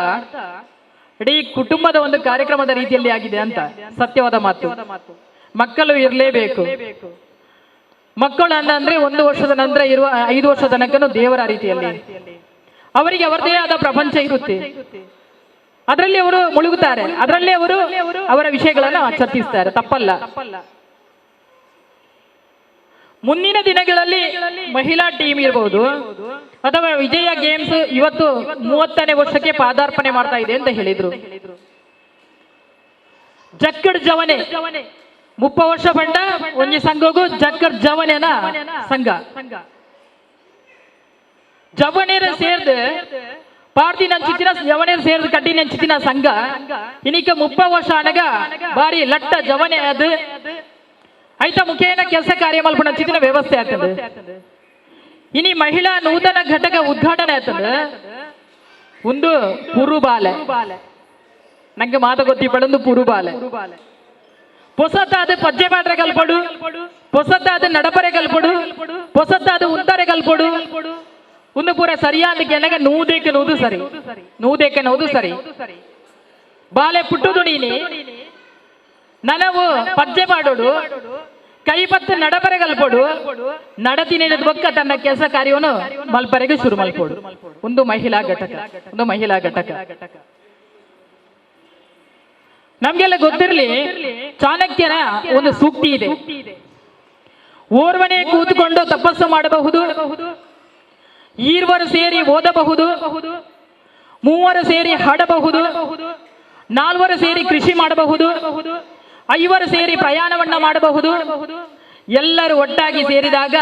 ಇಡೀ ಕುಟುಂಬದ ಒಂದು ಕಾರ್ಯಕ್ರಮದ ರೀತಿಯಲ್ಲಿ ಆಗಿದೆ ಅಂತ. ಸತ್ಯವಾದ ಮಾತು. ಮಕ್ಕಳು ಇರಲೇಬೇಕು, ಮಕ್ಕಳು ಅಂದ್ರೆ 1 ವರ್ಷದ ನಂತರ ಇರುವ 5 ವರ್ಷದ ತನಕನೂ ದೇವರ ರೀತಿಯಲ್ಲಿ ಅವರಿಗೆ ಅವರದೇ ಆದ ಪ್ರಪಂಚ ಇರುತ್ತೆ. ಅದರಲ್ಲಿ ಅವರು ಮುಳುಗುತ್ತಾರೆ, ಅದರಲ್ಲಿ ಅವರು ಅವರ ವಿಷಯಗಳನ್ನು ಚರ್ಚಿಸ್ತಾರೆ, ತಪ್ಪಲ್ಲ. ಮುಂದಿನ ದಿನಗಳಲ್ಲಿ ಮಹಿಳಾ ಟೀಮ್ ಇರಬಹುದು ಅಥವಾ ವಿಜಯ ಗೇಮ್ಸ್ ಇವತ್ತು 30ನೇ ವರ್ಷಕ್ಕೆ ಪಾದಾರ್ಪಣೆ ಮಾಡ್ತಾ ಇದೆ ಅಂತ ಹೇಳಿದ್ರು. ಜಕ್ಕಡ್ ಜವನೆ 30 ವರ್ಷ ಪಂಡ ಒಂಜಿ ಸಂಘಗೂ ಜಕ್ಕಡ್ ಜವನೆನ ಸಂಘ ಜವನೇರ ಸೇರ್ದು ಪಾರ್ಟಿ ನಂಚಿತ್ತಿನ ಜವನೇರ್ ಸೇರ್ದು ಕಡ್ಡಿ ನಂಚಿತ್ತಿನ ಸಂಘ ಇನಿಕ 30 ವರ್ಷ ಅನಗ ಬಾರಿ ಲಟ್ಟ ಜವನೆ ಅದು ಐತ ಮುಖೇನ ಕೆಲಸ ಕಾರ್ಯ ಮಲ್ಪನ ಚಿತ್ತಿನ ವ್ಯವಸ್ಥೆ ಆಗ್ತದೆ. ಇನಿ ಮಹಿಳಾ ನೂತನ ಘಟಕ ಉದ್ಘಾಟನೆ ಆಗ್ತದೆ. ಒಂದು ಪುರುಬಾಲೆ ನಂಗೆ ಮಾತು ಗೊತ್ತಿಪಡೊಂದು ಪುರುಬಾಲೆ ಹೊಸತಾದ ಪಜ್ಜೆ ಪಾಟ್ರೆ ಕಲ್ಪಡು, ಹೊಸತಾದ ನಡಪರೆ ಕಲ್ಪಡು, ಹೊಸತಾದ ಉಂತಾರೆ ಕಲ್ಪಡು. ಒಂದು ಪೂರ ಸರಿಯಾದ ಕೆಳಗೆ ನೂದೇಕೆ ನೂದು ಸರಿ, ನೂದೇಕೆ ನೂದು ಸರಿ. ಬಾಲೆ ಪುಟ್ಟುದು ನೀನಿ ನನವು ಪಜ್ಜೆ ಪಾಡೋಡು, ಕೈಪತ್ತು ನಡಪರೆ ಕಲ್ಪಡು, ನಡತಿನ ಬೊಕ್ಕ ತನ್ನ ಕೆಲಸ ಕಾರ್ಯವನ್ನು ಮಲ್ಪರೆಗೆ ಶುರು ಮಲ್ಪೋಡು. ಒಂದು ಮಹಿಳಾ ಘಟಕ, ಒಂದು ಮಹಿಳಾ ಘಟಕ. ನಮ್ಗೆಲ್ಲ ಗೊತ್ತಿರಲಿ, ಚಾಣಕ್ಯನ ಒಂದು ಸೂಕ್ತಿ ಇದೆ. ಓರ್ವನೇ ಕೂತ್ಕೊಂಡು ತಪಸ್ಸು ಮಾಡಬಹುದು, ಈರ್ವರು ಸೇರಿ ಓದಬಹುದು, ಮೂವರು ಸೇರಿ ಹಾಡಬಹುದು, 4 ಸೇರಿ ಕೃಷಿ ಮಾಡಬಹುದು, 5 ಸೇರಿ ಪ್ರಯಾಣವನ್ನ ಮಾಡಬಹುದು. ಎಲ್ಲರೂ ಒಟ್ಟಾಗಿ ಸೇರಿದಾಗ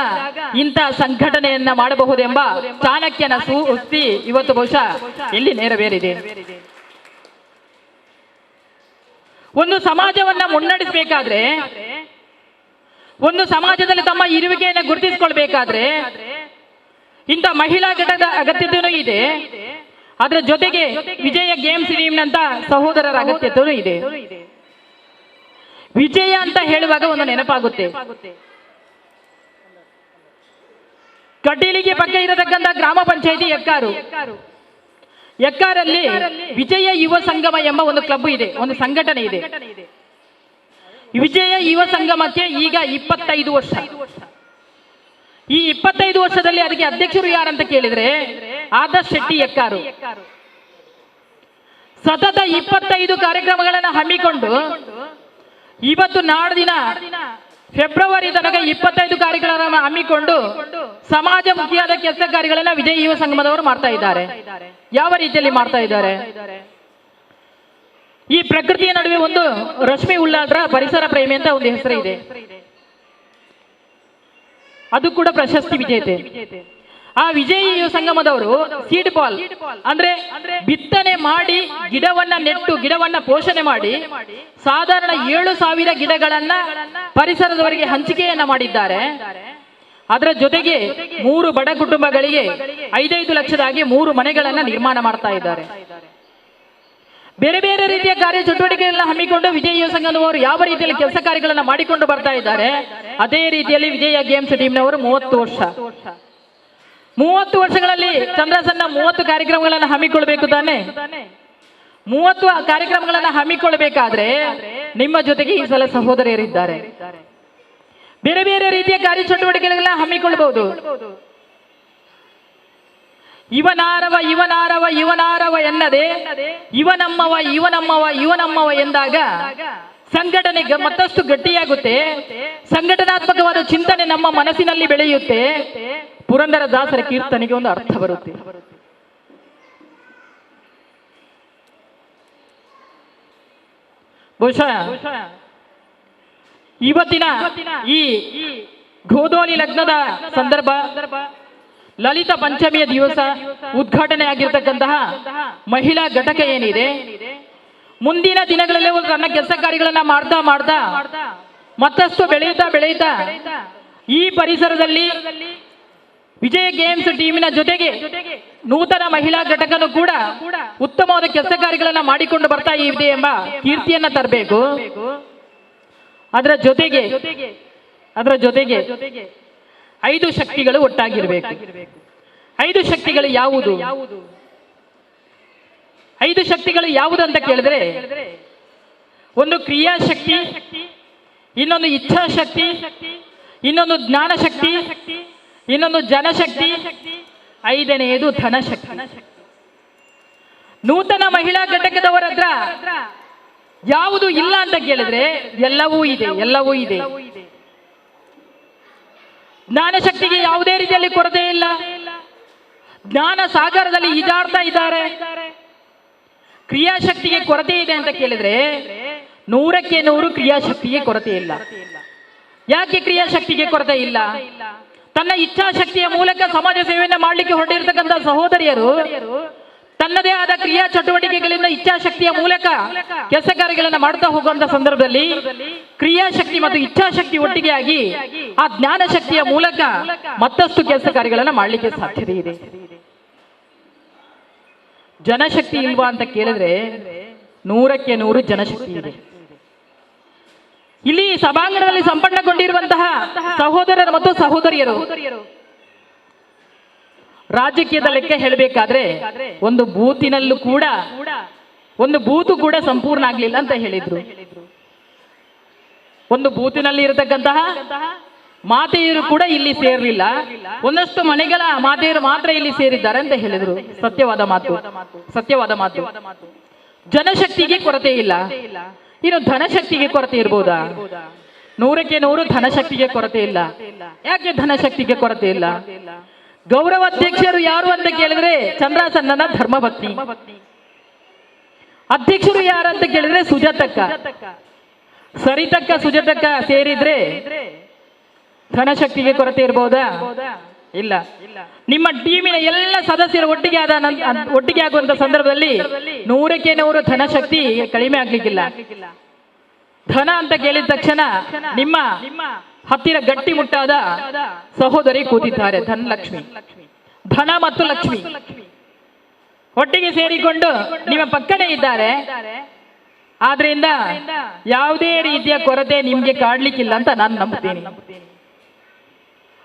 ಇಂಥ ಸಂಘಟನೆಯನ್ನ ಮಾಡಬಹುದೆಂಬ ಚಾಣಕ್ಯನ ಸೂಕ್ತಿ ಇವತ್ತು ಬಹುಶಃ ಇಲ್ಲಿ ನೆರವೇರಿದೆ. ಒಂದು ಸಮಾಜವನ್ನ ಮುನ್ನಡೆಸಬೇಕಾದ್ರೆ, ಒಂದು ಸಮಾಜದಲ್ಲಿ ತಮ್ಮ ಇರುವಿಕೆಯನ್ನು ಗುರುತಿಸಿಕೊಳ್ಬೇಕಾದ್ರೆ ಇಂಥ ಮಹಿಳಾ ಘಟಕದ ಅಗತ್ಯತೆಯೂ ಇದೆ. ಅದರ ಜೊತೆಗೆ ವಿಜಯ ಗೇಮ್ಸ್ ಟೀಮ್ನಂತ ಸಹೋದರರ ಅಗತ್ಯತೆಯೂ ಇದೆ. ವಿಜಯ ಅಂತ ಹೇಳುವಾಗ ಒಂದು ನೆನಪಾಗುತ್ತೆ, ಕಡ್ಡಿಲಿಗೆ ಪಕ್ಕ ಇರತಕ್ಕಂಥ ಗ್ರಾಮ ಪಂಚಾಯಿತಿ ಎಕ್ಕಾರು. ಎಕ್ಕಾರಲ್ಲಿ ವಿಜಯ ಯುವ ಸಂಗಮ ಎಂಬ ಒಂದು ಕ್ಲಬ್ ಇದೆ, ಒಂದು ಸಂಘಟನೆ ಇದೆ. ವಿಜಯ ಯುವ ಸಂಗಮಕ್ಕೆ ಈಗ 25 ವರ್ಷ. ಈ 25 ವರ್ಷದಲ್ಲಿ ಅದಕ್ಕೆ ಅಧ್ಯಕ್ಷರು ಯಾರಂತ ಕೇಳಿದ್ರೆ ಆದರ್ಶ್ ಶೆಟ್ಟಿ ಎಕ್ಕಾರು. ಸತತ 25 ಕಾರ್ಯಕ್ರಮಗಳನ್ನು ಹಮ್ಮಿಕೊಂಡು ಇವತ್ತು ನಾಡಿನ ಫೆಬ್ರವರಿ ತನಕ 25 ಕಾರ್ಯಕ್ರಮ ಹಮ್ಮಿಕೊಂಡು ಸಮಾಜಮುಖಿಯಾದ ಕೆಲಸ ಕಾರ್ಯಗಳನ್ನ ವಿಜಯ ಯುವ ಸಂಗಮದವರು ಮಾಡ್ತಾ ಇದ್ದಾರೆ. ಯಾವ ರೀತಿಯಲ್ಲಿ ಮಾಡ್ತಾ ಇದ್ದಾರೆ? ಈ ಪ್ರಕೃತಿಯ ನಡುವೆ ಒಂದು ರಶ್ಮಿ ಉಳ್ಳಾಡ್ರ ಪರಿಸರ ಪ್ರೇಮಿ ಅಂತ ಒಂದು ಹೆಸರು ಇದೆ, ಅದು ಕೂಡ ಪ್ರಶಸ್ತಿ ವಿಜೇತೆ. ಆ ವಿಜಯ ಯುವ ಸಂಗಮದವರು ಸೀಡ್ ಬಾಲ್ ಅಂದ್ರೆ ಬಿತ್ತನೆ ಮಾಡಿ ಗಿಡವನ್ನ ನೆಟ್ಟು ಗಿಡವನ್ನ ಪೋಷಣೆ ಮಾಡಿ ಸಾಧಾರಣ 7,000 ಗಿಡಗಳನ್ನ ಪರಿಸರದವರಿಗೆ ಹಂಚಿಕೆಯನ್ನ ಮಾಡಿದ್ದಾರೆ. ಅದರ ಜೊತೆಗೆ 3 ಬಡ ಕುಟುಂಬಗಳಿಗೆ 5-5 ಲಕ್ಷದಾಗಿ 3 ಮನೆಗಳನ್ನ ನಿರ್ಮಾಣ ಮಾಡ್ತಾ ಇದ್ದಾರೆ. ಬೇರೆ ಬೇರೆ ರೀತಿಯ ಕಾರ್ಯ ಚಟುವಟಿಕೆಗಳನ್ನ ಹಮ್ಮಿಕೊಂಡು ವಿಜಯ ಯುವ ಸಂಘದವರು ಯಾವ ರೀತಿಯಲ್ಲಿ ಕೆಲಸ ಕಾರ್ಯಗಳನ್ನ ಮಾಡಿಕೊಂಡು ಬರ್ತಾ ಇದ್ದಾರೆ. ಅದೇ ರೀತಿಯಲ್ಲಿ ವಿಜಯ ಗೇಮ್ಸ್ ಟೀಮ್ನವರು 30 ವರ್ಷ. 30 ವರ್ಷಗಳಲ್ಲಿ ಚಂದ್ರಸನ್ನ 30 ಕಾರ್ಯಕ್ರಮಗಳನ್ನು ಹಮ್ಮಿಕೊಳ್ಬೇಕು ತಾನೆ. 30 ಕಾರ್ಯಕ್ರಮಗಳನ್ನು ಹಮ್ಮಿಕೊಳ್ಬೇಕಾದ್ರೆ ನಿಮ್ಮ ಜೊತೆಗೆ ಈ ಸಲ ಸಹೋದರಿಯರಿದ್ದಾರೆ. ಬೇರೆ ಬೇರೆ ರೀತಿಯ ಕಾರ್ಯ ಚಟುವಟಿಕೆಗಳನ್ನ ಹಮ್ಮಿಕೊಳ್ಬಹುದು. ಇವನಾರವ ಇವನಾರವ ಇವನಾರವ ಎನ್ನದೆ ಇವನಮ್ಮವ ಇವನಮ್ಮವ ಇವನಮ್ಮವ ಎಂದಾಗ ಸಂಘಟನೆ ಮತ್ತಷ್ಟು ಗಟ್ಟಿಯಾಗುತ್ತೆ. ಸಂಘಟನಾತ್ಮಕವಾದ ಚಿಂತನೆ ನಮ್ಮ ಮನಸ್ಸಿನಲ್ಲಿ ಬೆಳೆಯುತ್ತೆ. ಪುರಂದರ ದಾಸರ ಕೀರ್ತನೆಗೆ ಒಂದು ಅರ್ಥ ಬರುತ್ತೆ. ಬಹುಶಃ ಇವತ್ತಿನ ಈ ಗೋಧೋಲಿ ಲಗ್ನದ ಸಂದರ್ಭ, ಲಲಿತ ಪಂಚಮಿಯ ದಿವಸ ಉದ್ಘಾಟನೆ ಆಗಿರತಕ್ಕಂತಹ ಮಹಿಳಾ ಘಟಕ ಏನಿದೆ, ಮುಂದಿನ ದಿನಗಳಲ್ಲಿ ತನ್ನ ಕೆಲಸ ಕಾರ್ಯಗಳನ್ನ ಮಾಡ್ತಾ ಮತ್ತಷ್ಟು ಬೆಳೆಯುತ್ತಾ ಈ ಪರಿಸರದಲ್ಲಿ ವಿಜಯ ಗೇಮ್ಸ್ ಟೀಮಿನ ಜೊತೆಗೆ ನೂತನ ಮಹಿಳಾ ಘಟಕನು ಕೂಡ ಉತ್ತಮವಾದ ಕೆಲಸ ಕಾರ್ಯಗಳನ್ನ ಮಾಡಿಕೊಂಡು ಬರ್ತಾ ಇದೆ ಎಂಬ ಕೀರ್ತಿಯನ್ನ ತರಬೇಕು. ಅದರ ಜೊತೆಗೆ 5 ಶಕ್ತಿಗಳು ಒಟ್ಟಾಗಿರ್ಬೇಕು. 5 ಶಕ್ತಿಗಳು ಯಾವುದು? 5 ಶಕ್ತಿಗಳು ಯಾವುದು ಅಂತ ಕೇಳಿದ್ರೆ, ಒಂದು ಕ್ರಿಯಾಶಕ್ತಿ, ಇನ್ನೊಂದು ಇಚ್ಛಾಶಕ್ತಿ, ಇನ್ನೊಂದು ಜ್ಞಾನಶಕ್ತಿ, ಇನ್ನೊಂದು ಜನಶಕ್ತಿ, ಐದನೆಯದು ಧನಶಕ್ತಿ. ನೂತನ ಮಹಿಳಾ ಘಟಕದವರ ಹತ್ರ ಯಾವುದು ಇಲ್ಲ ಅಂತ ಕೇಳಿದ್ರೆ ಎಲ್ಲವೂ ಇದೆ, ಎಲ್ಲವೂ ಇದೆ. ಜ್ಞಾನಶಕ್ತಿಗೆ ಯಾವುದೇ ರೀತಿಯಲ್ಲಿ ಕೊರತೆ ಇಲ್ಲ. ಜ್ಞಾನ ಸಾಗರದಲ್ಲಿ ಈಜಾಡ್ತಾ ಇದ್ದಾರೆ. ಕ್ರಿಯಾಶಕ್ತಿಗೆ ಕೊರತೆ ಇದೆ ಅಂತ ಕೇಳಿದ್ರೆ 100% ಕ್ರಿಯಾಶಕ್ತಿಗೆ ಕೊರತೆ ಇಲ್ಲ. ಯಾಕೆ ಕ್ರಿಯಾಶಕ್ತಿಗೆ ಕೊರತೆ ಇಲ್ಲ? ತನ್ನ ಇಚ್ಛಾಶಕ್ತಿಯ ಮೂಲಕ ಸಮಾಜ ಸೇವೆಯನ್ನು ಮಾಡಲಿಕ್ಕೆ ಹೊರಟಿರ್ತಕ್ಕಂಥ ಸಹೋದರಿಯರು ತನ್ನದೇ ಆದ ಕ್ರಿಯಾ ಚಟುವಟಿಕೆಗಳಿಂದ ಇಚ್ಛಾಶಕ್ತಿಯ ಮೂಲಕ ಕೆಲಸ ಕಾರ್ಯಗಳನ್ನು ಮಾಡ್ತಾ ಹೋಗುವಂತ ಸಂದರ್ಭದಲ್ಲಿ ಕ್ರಿಯಾಶಕ್ತಿ ಮತ್ತು ಇಚ್ಛಾಶಕ್ತಿ ಒಟ್ಟಿಗೆ ಆಗಿ ಆ ಜ್ಞಾನ ಶಕ್ತಿಯ ಮೂಲಕ ಮತ್ತಷ್ಟು ಕೆಲಸ ಕಾರ್ಯಗಳನ್ನು ಮಾಡಲಿಕ್ಕೆ ಸಾಧ್ಯತೆ ಇದೆ. ಜನಶಕ್ತಿ ಇಲ್ವಾ ಅಂತ ಕೇಳಿದ್ರೆ 100% ಜನಶಕ್ತಿ ಇದೆ. ಇಲ್ಲಿ ಸಭಾಂಗಣದಲ್ಲಿ ಸಂಪನ್ನಗೊಂಡಿರುವಂತಹ ಸಹೋದರರು ಮತ್ತು ಸಹೋದರಿಯರು ರಾಜಕೀಯದ ಲೆಕ್ಕ ಹೇಳಬೇಕಾದ್ರೆ ಒಂದು ಬೂತಿನಲ್ಲೂ ಕೂಡ ಒಂದು ಬೂತು ಕೂಡ ಸಂಪೂರ್ಣ ಆಗ್ಲಿಲ್ಲ ಅಂತ ಹೇಳಿದ್ರು. ಒಂದು ಬೂತಿನಲ್ಲಿ ಇರತಕ್ಕಂತಹ ಮಾತೆಯರು ಕೂಡ ಇಲ್ಲಿ ಸೇರಲಿಲ್ಲ. ಒಂದಷ್ಟು ಮನೆಗಳ ಮಾತೆಯರು ಮಾತ್ರ ಇಲ್ಲಿ ಸೇರಿದ್ದಾರೆ ಅಂತ ಹೇಳಿದ್ರು. ಸತ್ಯವಾದ ಮಾತು, ಸತ್ಯವಾದ ಮಾತು. ಜನಶಕ್ತಿಗೆ ಕೊರತೆ ಇಲ್ಲ. ಇನ್ನು ಧನಶಕ್ತಿಗೆ ಕೊರತೆ ಇರ್ಬೋದಾ? 100% ಧನಶಕ್ತಿಗೆ ಕೊರತೆ ಇಲ್ಲ. ಯಾಕೆ ಧನಶಕ್ತಿಗೆ ಕೊರತೆ ಇಲ್ಲ? ಗೌರವ ಅಧ್ಯಕ್ಷರು ಯಾರು ಅಂತ ಕೇಳಿದ್ರೆ ಚಂದ್ರಾಸನ್ನನ ಧರ್ಮಪತ್ನಿ. ಅಧ್ಯಕ್ಷರು ಯಾರು ಅಂತ ಕೇಳಿದ್ರೆ ಸುಜಾತಕ್ಕ. ಸರಿತಕ್ಕ ಸುಜಾತಕ್ಕ ಸೇರಿದ್ರೆ ಧನಶಕ್ತಿಗೆ ಕೊರತೆ ಇರಬಹುದಾ? ಇಲ್ಲ. ನಿಮ್ಮ ಟೀಮಿನ ಎಲ್ಲ ಸದಸ್ಯರು ಒಟ್ಟಿಗೆ ಆಗುವಂತ ಸಂದರ್ಭದಲ್ಲಿ 100% ಧನಶಕ್ತಿ ಕಡಿಮೆ ಆಗ್ಲಿಕ್ಕಿಲ್ಲ. ಧನ ಅಂತ ಕೇಳಿದ ತಕ್ಷಣ ನಿಮ್ಮ ಹತ್ತಿರ ಗಟ್ಟಿ ಮುಟ್ಟಾದ ಸಹೋದರಿ ಕೂತಿದ್ದಾರೆ, ಧನಲಕ್ಷ್ಮಿ. ಧನ ಮತ್ತು ಲಕ್ಷ್ಮಿ ಒಟ್ಟಿಗೆ ಸೇರಿಕೊಂಡು ನಿಮ್ಮ ಪಕ್ಕನೇ ಇದ್ದಾರೆ. ಆದ್ರಿಂದ ಯಾವುದೇ ರೀತಿಯ ಕೊರತೆ ನಿಮ್ಗೆ ಕಾಡ್ಲಿಕ್ಕಿಲ್ಲ ಅಂತ ನಾನು ನಂಬುತ್ತೇನೆ.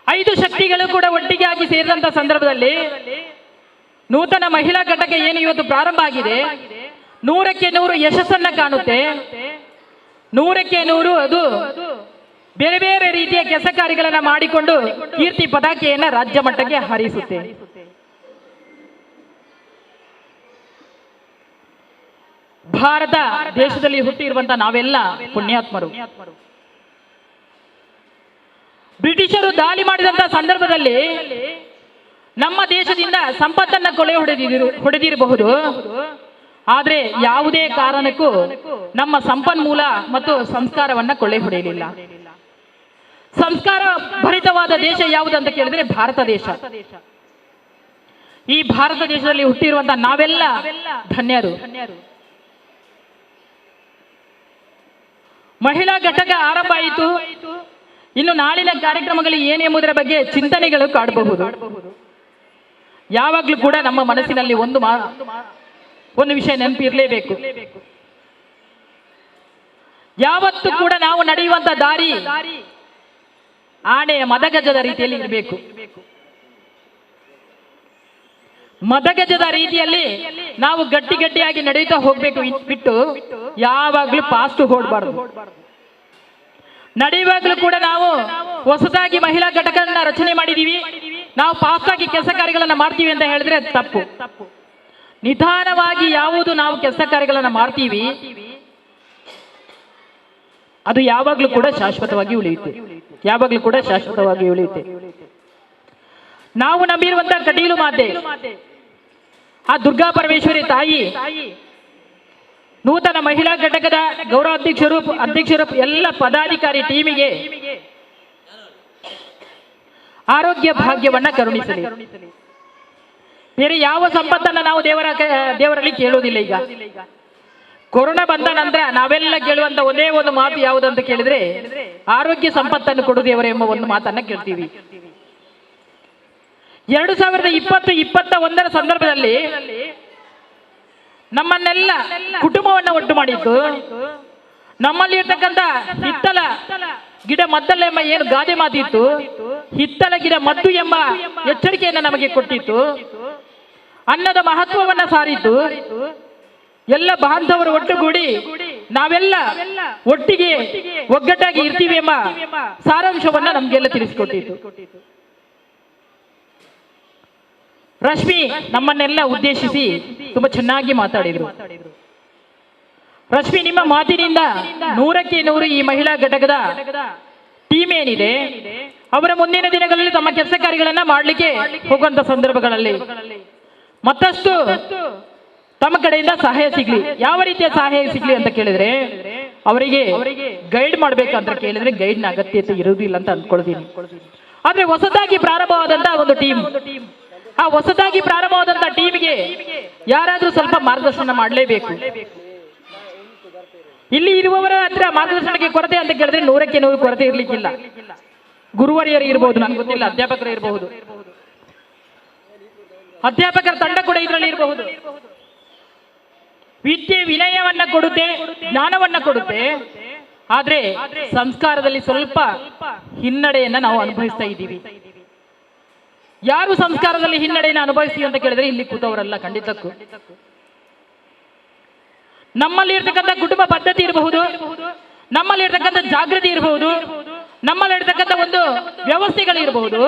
5 ಶಕ್ತಿಗಳು ಕೂಡ ಒಟ್ಟಿಗೆ ಆಗಿ ಸೇರಿದಂತ ಸಂದರ್ಭದಲ್ಲಿ ನೂತನ ಮಹಿಳಾ ಘಟಕ ಏನು ಇವತ್ತು ಪ್ರಾರಂಭ ಆಗಿದೆ 100% ಯಶಸ್ಸನ್ನ ಕಾಣುತ್ತೆ. 100% ಅದು ಬೇರೆ ಬೇರೆ ರೀತಿಯ ಕೆಲಸ ಕಾರ್ಯಗಳನ್ನ ಮಾಡಿಕೊಂಡು ಕೀರ್ತಿ ಪತಾಕೆಯನ್ನ ರಾಜ್ಯ ಮಟ್ಟಕ್ಕೆ ಹಾರಿಸುತ್ತೆ. ಭಾರತ ದೇಶದಲ್ಲಿ ಹುಟ್ಟಿರುವಂತ ನಾವೆಲ್ಲ ಪುಣ್ಯಾತ್ಮರು. ಬ್ರಿಟಿಷರು ದಾಳಿ ಮಾಡಿದಂತ ಸಂದರ್ಭದಲ್ಲಿ ನಮ್ಮ ದೇಶದಿಂದ ಸಂಪತ್ತನ್ನ ಹೊಡೆದಿರಬಹುದು. ಆದ್ರೆ ಯಾವುದೇ ಕಾರಣಕ್ಕೂ ನಮ್ಮ ಸಂಪನ್ಮೂಲ ಮತ್ತು ಸಂಸ್ಕಾರವನ್ನ ಕೊಳ್ಳೆ ಹೊಡೆಯಲಿಲ್ಲ. ಸಂಸ್ಕಾರ ಭರಿತವಾದ ದೇಶ ಯಾವುದು ಅಂತ ಕೇಳಿದ್ರೆ ಭಾರತ ದೇಶ. ಈ ಭಾರತ ದೇಶದಲ್ಲಿ ಹುಟ್ಟಿರುವಂತಹ ನಾವೆಲ್ಲ ಧನ್ಯರು. ಮಹಿಳಾ ಘಟಕ ಆರಂಭ ಆಯಿತು. ಇನ್ನು ನಾಳಿನ ಕಾರ್ಯಕ್ರಮಗಳು ಏನೆಂಬುದರ ಬಗ್ಗೆ ಚಿಂತನೆಗಳು ಕಾಡಬಹುದು. ಯಾವಾಗ್ಲೂ ಕೂಡ ನಮ್ಮ ಮನಸ್ಸಿನಲ್ಲಿ ಒಂದು ವಿಷಯ ನೆನಪಿರಲೇಬೇಕು. ಯಾವತ್ತೂ ಕೂಡ ನಾವು ನಡೆಯುವಂತ ದಾರಿ ಆನೆಯ ಮದಗಜದ ರೀತಿಯಲ್ಲಿ ಇರಬೇಕು. ಮದಗಜದ ರೀತಿಯಲ್ಲಿ ನಾವು ಗಟ್ಟಿಯಾಗಿ ನಡೆಯುತ್ತಾ ಹೋಗ್ಬೇಕು ಬಿಟ್ಟು ಯಾವಾಗ್ಲೂ ಫಾಸ್ಟ್ ಓಡಬಾರದು. ನಡೆಯುವಾಗಲೂ ಕೂಡ ನಾವು ಹೊಸದಾಗಿ ಮಹಿಳಾ ಘಟಕಗಳನ್ನ ರಚನೆ ಮಾಡಿದೀವಿ, ನಾವು ಫಾಸ್ಟ್ ಆಗಿ ಕೆಲಸ ಕಾರ್ಯಗಳನ್ನ ಮಾಡ್ತೀವಿ ಅಂತ ಹೇಳಿದ್ರೆ ತಪ್ಪು. ನಿಧಾನವಾಗಿ ಯಾವುದು ನಾವು ಕೆಲಸ ಕಾರ್ಯಗಳನ್ನ ಮಾಡ್ತೀವಿ ಅದು ಯಾವಾಗ್ಲೂ ಕೂಡ ಶಾಶ್ವತವಾಗಿ ಉಳಿಯುತ್ತೆ. ಯಾವಾಗ್ಲೂ ಕೂಡ ಶಾಶ್ವತವಾಗಿ ಉಳಿಯುತ್ತೆ. ನಾವು ನಂಬಿರುವಂತಹ ಕಟೀಲು ಮಾತೆ ಆ ದುರ್ಗಾ ಪರಮೇಶ್ವರಿ ತಾಯಿ ನೂತನ ಮಹಿಳಾ ಘಟಕದ ಅಧ್ಯಕ್ಷರು ಎಲ್ಲ ಪದಾಧಿಕಾರಿ ಟೀಮಿಗೆ ಆರೋಗ್ಯ ಭಾಗ್ಯವನ್ನ ಕರುಣಿಸಲಿ. ಬೇರೆ ಯಾವ ಸಂಪತ್ತನ್ನ ನಾವು ದೇವರಲ್ಲಿ ಕೇಳುವುದಿಲ್ಲ. ಈಗ ಕೊರೋನಾ ಬಂದ ನಂತರ ನಾವೆಲ್ಲ ಕೇಳುವಂತ ಒಂದೇ ಒಂದು ಮಾತು ಯಾವುದು ಅಂತ ಕೇಳಿದ್ರೆ ಆರೋಗ್ಯ ಸಂಪತ್ತನ್ನು ಕೊಡು ದೇವರೇ ಎಂಬ ಒಂದು ಮಾತನ್ನ ಕೇಳ್ತೀವಿ. 2020-21 ಸಂದರ್ಭದಲ್ಲಿ ನಮ್ಮನ್ನೆಲ್ಲ ಕುಟುಂಬವನ್ನ ಒಟ್ಟು ಮಾಡಿತ್ತು. ನಮ್ಮಲ್ಲಿ ಇರ್ತಕ್ಕಂಥ ಹಿತ್ತಲ ಗಿಡ ಮದ್ದಲೆಂಬ ಏನು ಗಾದೆ ಮಾತಿತ್ತು, ಹಿತ್ತಲ ಗಿಡ ಮದ್ದು ಎಂಬ ಎಚ್ಚರಿಕೆಯನ್ನು ನಮಗೆ ಕೊಟ್ಟಿತ್ತು. ಅನ್ನದ ಮಹತ್ವವನ್ನ ಸಾರಿತು. ಎಲ್ಲ ಬಾಂಧವರು ಒಟ್ಟುಗೂಡಿ ನಾವೆಲ್ಲ ಒಟ್ಟಿಗೆ ಒಗ್ಗಟ್ಟಾಗಿ ಇರ್ತೀವಿ ಎಂಬ ಸಾರಾಂಶವನ್ನ ನಮ್ಗೆಲ್ಲ ತಿಳಿಸಿಕೊಟ್ಟಿತ್ತು. ರಶ್ಮಿ ನಮ್ಮನ್ನೆಲ್ಲ ಉದ್ದೇಶಿಸಿ ತುಂಬಾ ಚೆನ್ನಾಗಿ ಮಾತಾಡಿದ್ರು. ರಶ್ಮಿ, ನಿಮ್ಮ ಮಾತಿನಿಂದ 100ಕ್ಕೆ 100 ಈ ಮಹಿಳಾ ಘಟಕದ ಟೀಮ್ ಏನಿದೆ ಅವರ ಮುಂದಿನ ದಿನಗಳಲ್ಲಿ ತಮ್ಮ ಕೆಲಸ ಕಾರ್ಯಗಳನ್ನ ಮಾಡಲಿಕ್ಕೆ ಹೋಗುವಂತ ಸಂದರ್ಭಗಳಲ್ಲಿ ಮತ್ತಷ್ಟು ತಮ್ಮ ಕಡೆಯಿಂದ ಸಹಾಯ ಸಿಗ್ಲಿ. ಯಾವ ರೀತಿಯ ಸಹಾಯ ಸಿಗ್ಲಿ ಅಂತ ಕೇಳಿದ್ರೆ, ಅವರಿಗೆ ಗೈಡ್ ಮಾಡ್ಬೇಕಂತ ಕೇಳಿದ್ರೆ ಗೈಡ್ನ ಅಗತ್ಯತೆ ಇರುವುದಿಲ್ಲ ಅಂತ ಅಂದ್ಕೊಳ್ತೀನಿ. ಆದ್ರೆ ಹೊಸದಾಗಿ ಪ್ರಾರಂಭವಾದಂತಹ ಒಂದು ಟೀಮ್, ಆ ಹೊಸದಾಗಿ ಪ್ರಾರಂಭವಾದಂತಹ ಟೀಮ್ಗೆ ಯಾರಾದ್ರೂ ಸ್ವಲ್ಪ ಮಾರ್ಗದರ್ಶನ ಮಾಡಲೇಬೇಕು. ಇಲ್ಲಿ ಇರುವವರ ಹತ್ರ ಮಾರ್ಗದರ್ಶನಕ್ಕೆ ಕೊರತೆ ಅಂತ ಕೇಳಿದ್ರೆ 100ಕ್ಕೆ 100 ಕೊರತೆ ಇರ್ಲಿಕ್ಕಿಲ್ಲ. ಗುರುವರಿಯರು ಇರಬಹುದು, ನನ್ಗೆ ಗೊತ್ತಿಲ್ಲ, ಅಧ್ಯಾಪಕರು ಇರಬಹುದು, ಅಧ್ಯಾಪಕರ ತಂಡ ಕೂಡ ಇದರಲ್ಲಿ ಇರಬಹುದು. ವಿದ್ಯೆ ವಿನಯವನ್ನ ಕೊಡುತ್ತೆ, ಜ್ಞಾನವನ್ನ ಕೊಡುತ್ತೆ. ಆದ್ರೆ ಸಂಸ್ಕಾರದಲ್ಲಿ ಸ್ವಲ್ಪ ಹಿನ್ನಡೆಯನ್ನ ನಾವು ಅನುಭವಿಸ್ತಾ ಇದ್ದೀವಿ. ಯಾರು ಸಂಸ್ಕಾರದಲ್ಲಿ ಹಿನ್ನಡೆಯನ್ನು ಅನುಭವಿಸ್ತೀವಿ ಅಂತ ಕೇಳಿದ್ರೆ ಇಲ್ಲಿ ಕೂತವರಲ್ಲ, ಖಂಡಿತಕ್ಕೂ. ನಮ್ಮಲ್ಲಿ ಇರ್ತಕ್ಕಂಥ ಕುಟುಂಬ ಪದ್ಧತಿ ಇರಬಹುದು, ನಮ್ಮಲ್ಲಿ ಇರ್ತಕ್ಕಂಥ ಜಾಗೃತಿ ಇರಬಹುದು, ನಮ್ಮಲ್ಲಿ ಇರ್ತಕ್ಕಂಥ ಒಂದು ವ್ಯವಸ್ಥೆಗಳಿರಬಹುದು.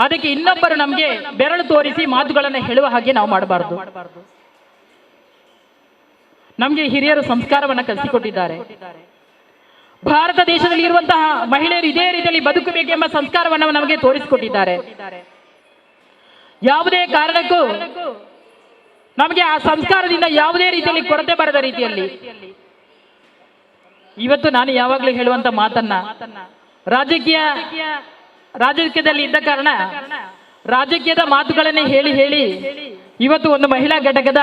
ಅದಕ್ಕೆ ಇನ್ನೊಬ್ಬರು ನಮಗೆ ಬೆರಳು ತೋರಿಸಿ ಮಾತುಗಳನ್ನು ಹೇಳುವ ಹಾಗೆ ನಾವು ಮಾಡಬಾರದು. ನಮಗೆ ಹಿರಿಯರು ಸಂಸ್ಕಾರವನ್ನ ಕಲಿಸಿಕೊಟ್ಟಿದ್ದಾರೆ. ಭಾರತ ದೇಶದಲ್ಲಿ ಇರುವಂತಹ ಮಹಿಳೆಯರು ಇದೇ ರೀತಿಯಲ್ಲಿ ಬದುಕಬೇಕೆಂಬ ಸಂಸ್ಕಾರವನ್ನು ನಮಗೆ ತೋರಿಸಿಕೊಟ್ಟಿದ್ದಾರೆ. ಯಾವುದೇ ಕಾರಣಕ್ಕೂ ನಮಗೆ ಆ ಸಂಸ್ಕಾರದಿಂದ ಯಾವುದೇ ರೀತಿಯಲ್ಲಿ ಕೊರತೆ ಬರದ ರೀತಿಯಲ್ಲಿ ಇವತ್ತು ನಾನು ಯಾವಾಗಲೂ ಹೇಳುವಂತ ಮಾತನ್ನ, ರಾಜಕೀಯದಲ್ಲಿ ಇದ್ದ ಕಾರಣ ರಾಜಕೀಯದ ಮಾತುಗಳನ್ನೇ ಹೇಳಿ ಹೇಳಿ ಇವತ್ತು ಒಂದು ಮಹಿಳಾ ಘಟಕದ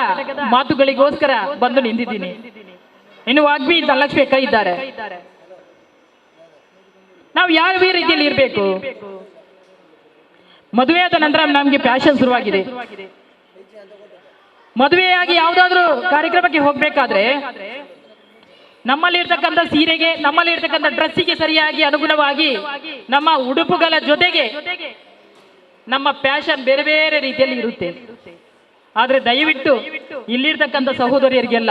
ಮಾತುಗಳಿಗೋಸ್ಕರ ಬಂದು ನಿಂತಿದ್ದೀನಿ. ಇನ್ನು ವಾಗ್ಮಿ ಧನಲಕ್ಷ್ಮಿ ಅಕ್ಕ ಇದ್ದಾರೆ. ನಾವು ಯಾವ ರೀತಿಯಲ್ಲಿ ಇರಬೇಕು? ಮದುವೆಯಾದ ನಂತರ ನಮಗೆ ಪ್ಯಾಷನ್ ಶುರುವಾಗಿದೆ. ಮದುವೆಯಾಗಿ ಯಾವುದಾದ್ರೂ ಕಾರ್ಯಕ್ರಮಕ್ಕೆ ಹೋಗ್ಬೇಕಾದ್ರೆ ನಮ್ಮಲ್ಲಿ ಇರ್ತಕ್ಕಂಥ ಸೀರೆಗೆ, ನಮ್ಮಲ್ಲಿ ಇರ್ತಕ್ಕಂಥ ಡ್ರೆಸ್ಸಿಗೆ ಸರಿಯಾಗಿ ಅನುಗುಣವಾಗಿ ನಮ್ಮ ಉಡುಪುಗಳ ಜೊತೆಗೆ ನಮ್ಮ ಪ್ಯಾಷನ್ ಬೇರೆ ಬೇರೆ ರೀತಿಯಲ್ಲಿ ಇರುತ್ತೆ. ಆದ್ರೆ ದಯವಿಟ್ಟು ಇಲ್ಲಿರ್ತಕ್ಕಂಥ ಸಹೋದರಿಯರಿಗೆಲ್ಲ,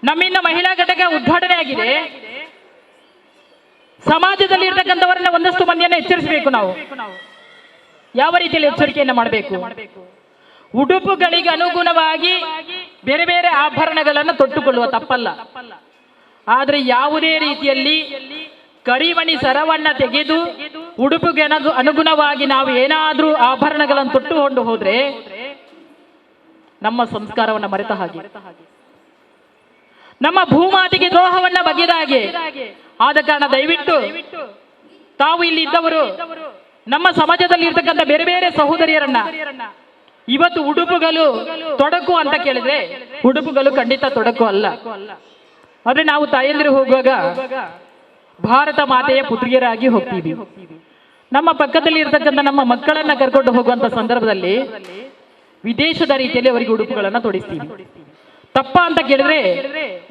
ನಮ್ಮಿಂದ ಮಹಿಳಾ ಘಟಕ ಉದ್ಘಾಟನೆ ಆಗಿದೆ. ಸಮಾಜದಲ್ಲಿ ಇರ್ತಕ್ಕಂಥವರನ್ನ ಒಂದಷ್ಟು ಮಂದಿಯನ್ನ ಎಚ್ಚರಿಸಬೇಕು. ನಾವು ಯಾವ ರೀತಿಯಲ್ಲಿ ಎಚ್ಚರಿಕೆಯನ್ನ ಮಾಡಬೇಕು? ಉಡುಪುಗಳಿಗೆ ಅನುಗುಣವಾಗಿ ಬೇರೆ ಬೇರೆ ಆಭರಣಗಳನ್ನು ತೊಟ್ಟುಕೊಳ್ಳುವ ತಪ್ಪಲ್ಲ. ಆದ್ರೆ ಯಾವುದೇ ರೀತಿಯಲ್ಲಿ ಕರಿಮಣಿ ಸರವನ್ನ ತೆಗೆದು ಉಡುಪಿಗೆ ಅನುಗುಣವಾಗಿ ನಾವು ಏನಾದ್ರೂ ಆಭರಣಗಳನ್ನು ತೊಟ್ಟುಕೊಂಡು ಹೋದ್ರೆ ನಮ್ಮ ಸಂಸ್ಕಾರವನ್ನ ಮರೆತ ಹಾಗೆ, ನಮ್ಮ ಭೂಮಾತೆಗೆ ದ್ರೋಹವನ್ನ ಬಗೆದ ಹಾಗೆ. ಆದ ಕಾರಣ ದಯವಿಟ್ಟು ತಾವು ಇಲ್ಲಿ ಇದ್ದವರು ನಮ್ಮ ಸಮಾಜದಲ್ಲಿ ಇರ್ತಕ್ಕಂಥ ಬೇರೆ ಬೇರೆ ಸಹೋದರಿಯರನ್ನ ಇವತ್ತು ಉಡುಪುಗಳು ತೊಡಕು ಅಂತ ಕೇಳಿದ್ರೆ ಉಡುಪುಗಳು ಖಂಡಿತ ತೊಡಕು ಅಲ್ಲ. ಆದ್ರೆ ನಾವು ತಾಯಂದಿರು ಹೋಗುವಾಗ ಭಾರತ ಮಾತೆಯ ಪುತ್ರಿಯರಾಗಿ ಹೋಗ್ತೀವಿ. ನಮ್ಮ ಪಕ್ಕದಲ್ಲಿ ಇರ್ತಕ್ಕಂಥ ನಮ್ಮ ಮಕ್ಕಳನ್ನ ಕರ್ಕೊಂಡು ಹೋಗುವಂತ ಸಂದರ್ಭದಲ್ಲಿ ವಿದೇಶದ ರೀತಿಯಲ್ಲಿ ಅವರಿಗೆ ಉಡುಪುಗಳನ್ನ ತೊಡಿಸ್ತೀವಿ. ತಪ್ಪ ಅಂತ ಕೇಳಿದ್ರೆ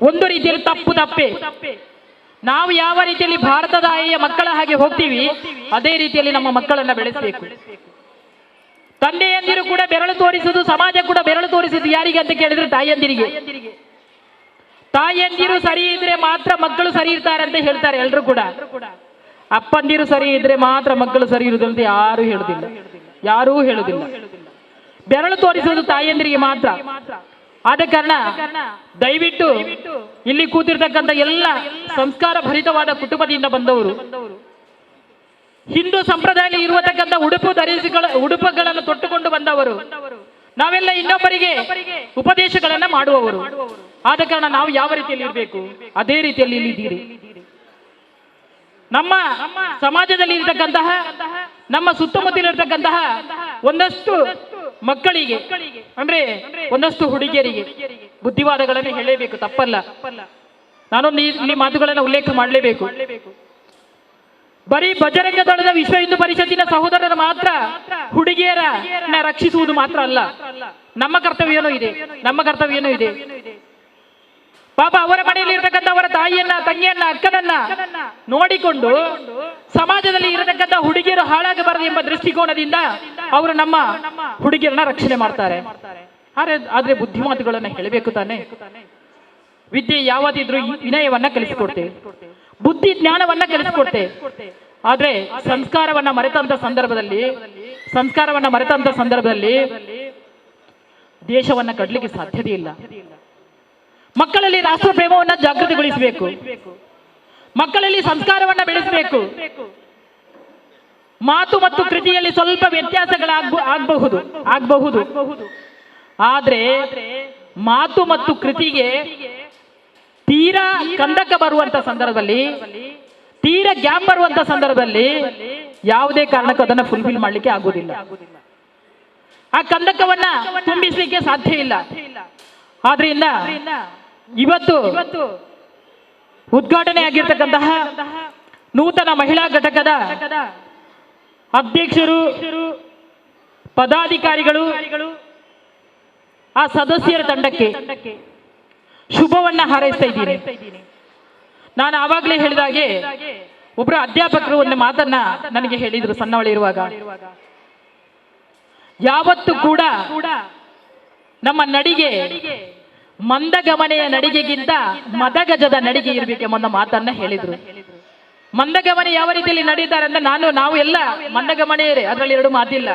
ಒಂದು ರೀತಿಯಲ್ಲಿ ತಪ್ಪೇ. ನಾವು ಯಾವ ರೀತಿಯಲ್ಲಿ ಭಾರತದ ತಾಯಿಯ ಮಕ್ಕಳ ಹಾಗೆ ಹೋಗ್ತೀವಿ ಅದೇ ರೀತಿಯಲ್ಲಿ ನಮ್ಮ ಮಕ್ಕಳನ್ನ ಬೆಳೆಸಬೇಕು. ತಂದೆಯಂದಿರು ಕೂಡ ಬೆರಳು ತೋರಿಸುವುದು, ಸಮಾಜ ಕೂಡ ಬೆರಳು ತೋರಿಸುವುದು ಯಾರಿಗೆ ಅಂತ ಕೇಳಿದ್ರೆ ತಾಯಿಯಂದಿರಿಗೆ. ತಾಯಿಯಂದಿರು ಸರಿ ಇದ್ರೆ ಮಾತ್ರ ಮಕ್ಕಳು ಸರಿ ಇರ್ತಾರೆ ಅಂತ ಹೇಳ್ತಾರೆ ಎಲ್ಲರೂ ಕೂಡ. ಅಪ್ಪಂದಿರು ಸರಿ ಇದ್ರೆ ಮಾತ್ರ ಮಕ್ಕಳು ಸರಿ ಇರುವುದು ಅಂತ ಯಾರೂ ಹೇಳುದಿಲ್ಲ. ಬೆರಳು ತೋರಿಸುವುದು ತಾಯಿಯಂದಿರಿಗೆ ಮಾತ್ರ. ಆದ ಕಾರಣ ದಯವಿಟ್ಟು ಇಲ್ಲಿ ಕೂತಿರ್ತಕ್ಕಂಥ ಎಲ್ಲ ಸಂಸ್ಕಾರ ಭರಿತವಾದ ಕುಟುಂಬದಿಂದ ಬಂದವರು, ಹಿಂದೂ ಸಂಪ್ರದಾಯದಲ್ಲಿ ಇರುವತಕ್ಕಂಥ ಉಡುಪುಗಳನ್ನು ತೊಟ್ಟುಕೊಂಡು ಬಂದವರು, ನಾವೆಲ್ಲ ಇನ್ನೊಬ್ಬರಿಗೆ ಉಪದೇಶಗಳನ್ನ ಮಾಡುವವರು. ಆದ ಕಾರಣ ನಾವು ಯಾವ ರೀತಿಯಲ್ಲಿ ಇರಬೇಕು ಅದೇ ರೀತಿಯಲ್ಲಿ ಇಲ್ಲಿದ್ದೀರಿ. ನಮ್ಮ ಸಮಾಜದಲ್ಲಿ ಇರತಕ್ಕಂತಹ, ನಮ್ಮ ಸುತ್ತಮುತ್ತಲಿರ್ತಕ್ಕಂತಹ ಒಂದಷ್ಟು ಮಕ್ಕಳಿಗೆ ಅಂದ್ರೆ ಒಂದಷ್ಟು ಹುಡುಗಿಯರಿಗೆ ಬುದ್ಧಿವಾದಗಳನ್ನು ಹೇಳಲೇಬೇಕು, ತಪ್ಪಲ್ಲ. ನಾನೊಂದು ಇಲ್ಲಿ ಮಾತುಗಳನ್ನು ಉಲ್ಲೇಖ ಮಾಡಲೇಬೇಕು. ಬರೀ ಬಜರಂಗ ದಳದ ವಿಶ್ವ ಹಿಂದೂ ಪರಿಷತ್ತಿನ ಸಹೋದರರು ಮಾತ್ರ ಹುಡುಗಿಯರನ್ನ ರಕ್ಷಿಸುವುದು ಮಾತ್ರ ಅಲ್ಲ, ನಮ್ಮ ಕರ್ತವ್ಯನೂ ಇದೆ. ಪಾಪ ಅವರ ಮನೆಯಲ್ಲಿ ಇರತಕ್ಕಂಥ ಅವರ ತಾಯಿಯನ್ನ, ತಂಗಿಯನ್ನ, ಅಕ್ಕನನ್ನ ನೋಡಿಕೊಂಡು ಸಮಾಜದಲ್ಲಿ ಇರತಕ್ಕಂಥ ಹುಡುಗಿಯರು ಹಾಳಾಗಬಾರದು ಎಂಬ ದೃಷ್ಟಿಕೋನದಿಂದ ಅವರು ನಮ್ಮ ಹುಡುಗಿಯರನ್ನ ರಕ್ಷಣೆ ಮಾಡ್ತಾರೆ. ಆದ್ರೆ ಬುದ್ಧಿಮಾತುಗಳನ್ನ ಹೇಳಬೇಕು ತಾನೆ. ವಿದ್ಯೆ ಯಾವತ್ತಿದ್ರೂ ವಿನಯವನ್ನ ಕಲಿಸಿಕೊಡ್ತೇವೆ, ಬುದ್ಧಿ ಜ್ಞಾನವನ್ನ ಕಲಿಸಿಕೊಡ್ತೇವೆ. ಆದ್ರೆ ಸಂಸ್ಕಾರವನ್ನ ಮರೆತಂತ ಸಂದರ್ಭದಲ್ಲಿ ದೇಶವನ್ನ ಕಟ್ಟಲಿಕ್ಕೆ ಸಾಧ್ಯತೆ ಇಲ್ಲ. ಮಕ್ಕಳಲ್ಲಿ ರಾಷ್ಟ್ರ ಪ್ರೇಮವನ್ನ ಜಾಗೃತಿಗೊಳಿಸಬೇಕು, ಮಕ್ಕಳಲ್ಲಿ ಸಂಸ್ಕಾರವನ್ನ ಬೆಳೆಸಬೇಕು. ಮಾತು ಮತ್ತು ಕೃತಿಯಲ್ಲಿ ಸ್ವಲ್ಪ ವ್ಯತ್ಯಾಸಗಳಾಗಬಹುದು, ಆದ್ರೆ ಮಾತು ಮತ್ತು ಕೃತಿಗೆ ತೀರಾ ಕಂದಕ ಬರುವಂತ ಸಂದರ್ಭದಲ್ಲಿ, ತೀರಾ ಗ್ಯಾಪ್ ಬರುವಂತ ಸಂದರ್ಭದಲ್ಲಿ ಯಾವುದೇ ಕಾರಣಕ್ಕೂ ಅದನ್ನ ಫುಲ್ಫಿಲ್ ಮಾಡ್ಲಿಕ್ಕೆ ಆಗುವುದಿಲ್ಲ. ಆ ಕಂದಕವನ್ನ ತುಂಬಿಸಲಿಕ್ಕೆ ಸಾಧ್ಯ ಇಲ್ಲ. ಆದ್ರಿಂದ ಇವತ್ತು ಉದ್ಘಾಟನೆ ಆಗಿರ್ತಕ್ಕಂತಹ ನೂತನ ಮಹಿಳಾ ಘಟಕದ ಅಧ್ಯಕ್ಷರು, ಪದಾಧಿಕಾರಿಗಳು, ಆ ಸದಸ್ಯರ ತಂಡಕ್ಕೆ ಶುಭವನ್ನ ಹಾರೈಸ್ತಾ ಇದ್ದೀನಿ. ನಾನು ಆವಾಗಲೇ ಹೇಳಿದಾಗೆ ಒಬ್ಬರು ಅಧ್ಯಾಪಕರು ಒಂದು ಮಾತನ್ನ ನನಗೆ ಹೇಳಿದ್ರು ಸಣ್ಣವಳಿರುವಾಗ, ಯಾವತ್ತು ಕೂಡ ನಮ್ಮ ನಡಿಗೆ ಮಂದಗಮನೆಯ ನಡಿಗೆಗಿಂತ ಮದಗಜದ ನಡಿಗೆ ಇರಬೇಕೆಂಬ ಮಾತನ್ನ ಹೇಳಿದ್ರು. ಮಂದಗಮನೆ ಯಾವ ರೀತಿಯಲ್ಲಿ ನಡೀತಾರೆ ಅಂದ್ರೆ ನಾವು ಎಲ್ಲ ಮಂದಗಮನೆಯರೇ, ಅದರಲ್ಲಿ ಎರಡು ಮಾತಿಲ್ಲ.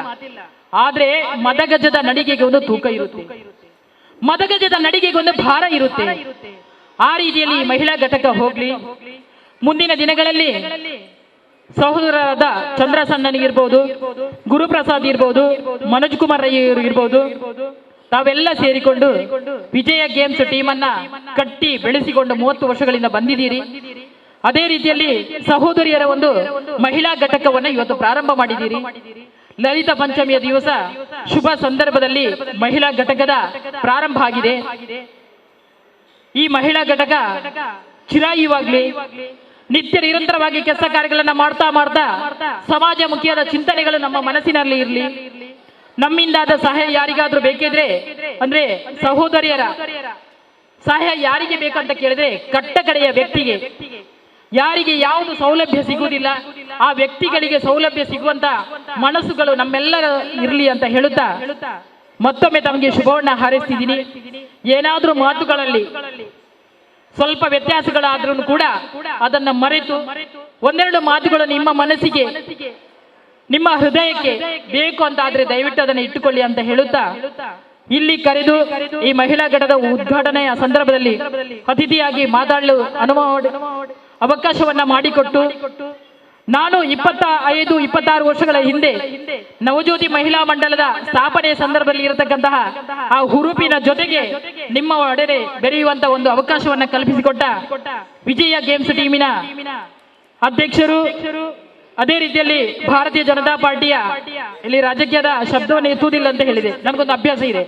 ಆದ್ರೆ ಮದಗಜದ ನಡಿಗೆಗೆ ಒಂದು ತೂಕ ಇರುತ್ತೆ, ಮದಗಜದ ನಡಿಗೆಗೆ ಒಂದು ಭಾರ ಇರುತ್ತೆ. ಆ ರೀತಿಯಲ್ಲಿ ಈ ಮಹಿಳಾ ಘಟಕ ಹೋಗ್ಲಿ. ಮುಂದಿನ ದಿನಗಳಲ್ಲಿ ಸಹೋದರರಾದ ಚಂದ್ರಸಣ್ಣನಿಗಿರ್ಬೋದು, ಗುರುಪ್ರಸಾದ್ ಇರ್ಬೋದು, ಮನೋಜ್ ಕುಮಾರ್ ರೈ ಇರ್ಬೋದು, ತಾವೆಲ್ಲ ಸೇರಿಕೊಂಡು ವಿಜಯ ಗೇಮ್ಸ್ ಟೀಮ್ ಅನ್ನ ಕಟ್ಟಿ ಬೆಳೆಸಿಕೊಂಡು 30 ವರ್ಷಗಳಿಂದ ಬಂದಿದ್ದೀರಿ. ಅದೇ ರೀತಿಯಲ್ಲಿ ಸಹೋದರಿಯರ ಒಂದು ಮಹಿಳಾ ಘಟಕವನ್ನ ಇವತ್ತು ಪ್ರಾರಂಭ ಮಾಡಿದ್ದೀರಿ. ಲಲಿತ ಪಂಚಮಿಯ ದಿವಸ ಶುಭ ಸಂದರ್ಭದಲ್ಲಿ ಮಹಿಳಾ ಘಟಕದ ಪ್ರಾರಂಭ ಆಗಿದೆ. ಈ ಮಹಿಳಾ ಘಟಕ ಚಿರಾಯುವಾಗ್ಲಿ, ನಿತ್ಯ ನಿರಂತರವಾಗಿ ಕೆಲಸ ಕಾರ್ಯಗಳನ್ನ ಮಾಡ್ತಾ ಸಮಾಜಮುಖಿಯಾದ ಚಿಂತನೆಗಳು ನಮ್ಮ ಮನಸ್ಸಿನಲ್ಲಿ ಇರಲಿ. ನಮ್ಮಿಂದಾದ ಸಹಾಯ ಯಾರಿಗಾದ್ರೂ ಬೇಕಿದ್ರೆ ಅಂದ್ರೆ ಸಹೋದರಿಯರ ಸಹಾಯ ಯಾರಿಗೆ ಬೇಕಂತ ಕೇಳಿದ್ರೆ ಕಟ್ಟಕಡೆಯ ವ್ಯಕ್ತಿಗೆ, ಯಾರಿಗೆ ಯಾವುದು ಸೌಲಭ್ಯ ಸಿಗುವುದಿಲ್ಲ ಆ ವ್ಯಕ್ತಿಗಳಿಗೆ ಸೌಲಭ್ಯ ಸಿಗುವಂತ ಮನಸ್ಸುಗಳು ನಮ್ಮೆಲ್ಲರ ಇರಲಿ ಅಂತ ಹೇಳುತ್ತಾ ಮತ್ತೊಮ್ಮೆ ತಮಗೆ ಶುಭವನ್ನ ಹಾರೈಸ್ತಿದ್ದೀನಿ. ಏನಾದ್ರೂ ಮಾತುಗಳಲ್ಲಿ ಸ್ವಲ್ಪ ವ್ಯತ್ಯಾಸಗಳಾದ್ರೂ ಕೂಡ ಅದನ್ನ ಮರೆತು ಒಂದೆರಡು ಮಾತುಗಳು ನಿಮ್ಮ ಮನಸ್ಸಿಗೆ, ನಿಮ್ಮ ಹೃದಯಕ್ಕೆ ಬೇಕು ಅಂತ ಆದ್ರೆ ದಯವಿಟ್ಟು ಅದನ್ನ ಇಟ್ಟುಕೊಳ್ಳಿ ಅಂತ ಹೇಳುತ್ತಾ ಇಲ್ಲಿ ಕರೆದು ಈ ಮಹಿಳಾ ಘಟಕದ ಉದ್ಘಾಟನೆಯ ಸಂದರ್ಭದಲ್ಲಿ ಅತಿಥಿಯಾಗಿ ಮಾತಾಡಲು ಅವಕಾಶವನ್ನ ಮಾಡಿಕೊಟ್ಟು, ನಾನು 25-26 ವರ್ಷಗಳ ಹಿಂದೆ ನವಜ್ಯೋತಿ ಮಹಿಳಾ ಮಂಡಲದ ಸ್ಥಾಪನೆಯ ಸಂದರ್ಭದಲ್ಲಿ ಇರತಕ್ಕಂತಹ ಆ ಹುರುಪಿನ ಜೊತೆಗೆ ನಿಮ್ಮ ಒಡನೆ ಬೆರೆಯುವಂತ ಒಂದು ಅವಕಾಶವನ್ನ ಕಲ್ಪಿಸಿಕೊಟ್ಟ ವಿಜಯ ಗೇಮ್ಸ್ ಟೀಮಿನ ಅಧ್ಯಕ್ಷರು, ಅದೇ ರೀತಿಯಲ್ಲಿ ಭಾರತೀಯ ಜನತಾ ಪಾರ್ಟಿಯ ಇಲ್ಲಿ ರಾಜಕೀಯದ ಶಬ್ದವನ್ನು ಎತ್ತುವುದಿಲ್ಲ ಅಂತ ಹೇಳಿದೆ, ನನಗೊಂದು ಅಭ್ಯಾಸ ಇದೆ.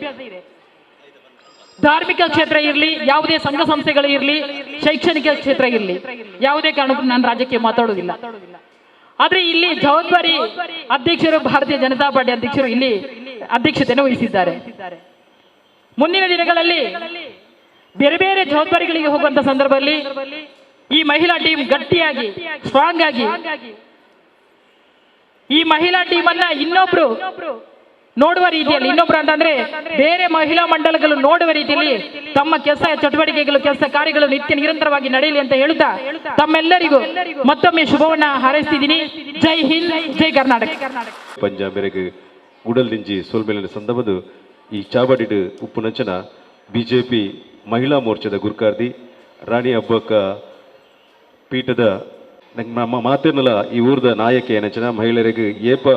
ಧಾರ್ಮಿಕ ಕ್ಷೇತ್ರ ಇರಲಿ, ಯಾವುದೇ ಸಂಘ ಸಂಸ್ಥೆಗಳು ಇರಲಿ, ಶೈಕ್ಷಣಿಕ ಕ್ಷೇತ್ರ ಇರಲಿ, ಯಾವುದೇ ಕಾರಣಕ್ಕೂ ನಾನು ರಾಜಕೀಯ ಮಾತಾಡೋದಿಲ್ಲ. ಆದ್ರೆ ಇಲ್ಲಿ ಜವಾಬ್ದಾರಿ ಅಧ್ಯಕ್ಷರು, ಭಾರತೀಯ ಜನತಾ ಪಾರ್ಟಿ ಅಧ್ಯಕ್ಷರು ಇಲ್ಲಿ ಅಧ್ಯಕ್ಷತೆಯನ್ನು ವಹಿಸಿದ್ದಾರೆ. ಮುಂದಿನ ದಿನಗಳಲ್ಲಿ ಬೇರೆ ಬೇರೆ ಜವಾಬ್ದಾರಿಗಳಿಗೆ ಹೋಗುವಂತ ಸಂದರ್ಭದಲ್ಲಿ ಈ ಮಹಿಳಾ ಟೀಮ್ ಗಟ್ಟಿಯಾಗಿ ಸ್ಟ್ರಾಂಗ್ ಆಗಿ ಈ ಮಹಿಳಾ ಟೀಮ್ ಅನ್ನ ಇನ್ನೊಬ್ರು ನೋಡುವ ರೀತಿಯಲ್ಲಿ, ಇನ್ನೊಬ್ರು ಅಂತಂದ್ರೆ ಬೇರೆ ಮಹಿಳಾ ಮಂಡಲಗಳು ನೋಡುವ ರೀತಿಯಲ್ಲಿ ತಮ್ಮ ಕೆಲಸ ಚಟುವಟಿಕೆಗಳು, ಕೆಲಸ ಕಾರ್ಯಗಳು ನಿತ್ಯ ನಿರಂತರವಾಗಿ ನಡೆಯಲಿ ಅಂತ ಹೇಳುತ್ತಾ ತಮ್ಮೆಲ್ಲರಿಗೂ ಮತ್ತೊಮ್ಮೆ ಶುಭವನ್ನ ಹಾರೈಸ್ತಿದ್ದೀನಿ. ಜೈ ಹಿಂದ್, ಜೈ ಕರ್ನಾಟಕ. ಪಂಜಾಬ್ ಗುಡಲ್ ನಿಂಜಿ ಸೋಲ್ಮೇಲಿನ ಸಂದರ್ಭದ ಈ ಚಾಬಡಿಡು ಉಪ್ಪು ನಂಚನ ಬಿಜೆಪಿ ಮಹಿಳಾ ಮೋರ್ಚಾದ ಗುರುಕಾರ್ದಿ ರಾಣಿ ಹಬ್ಬಕ್ಕ ಪೀಠದ ನಮ್ಮ ಮಾತಿನಲ್ಲ ಈ ಊರದ ನಾಯಕಿ ಏನಂಚನ ಮಹಿಳೆಯರಿಗೆ ಏಪ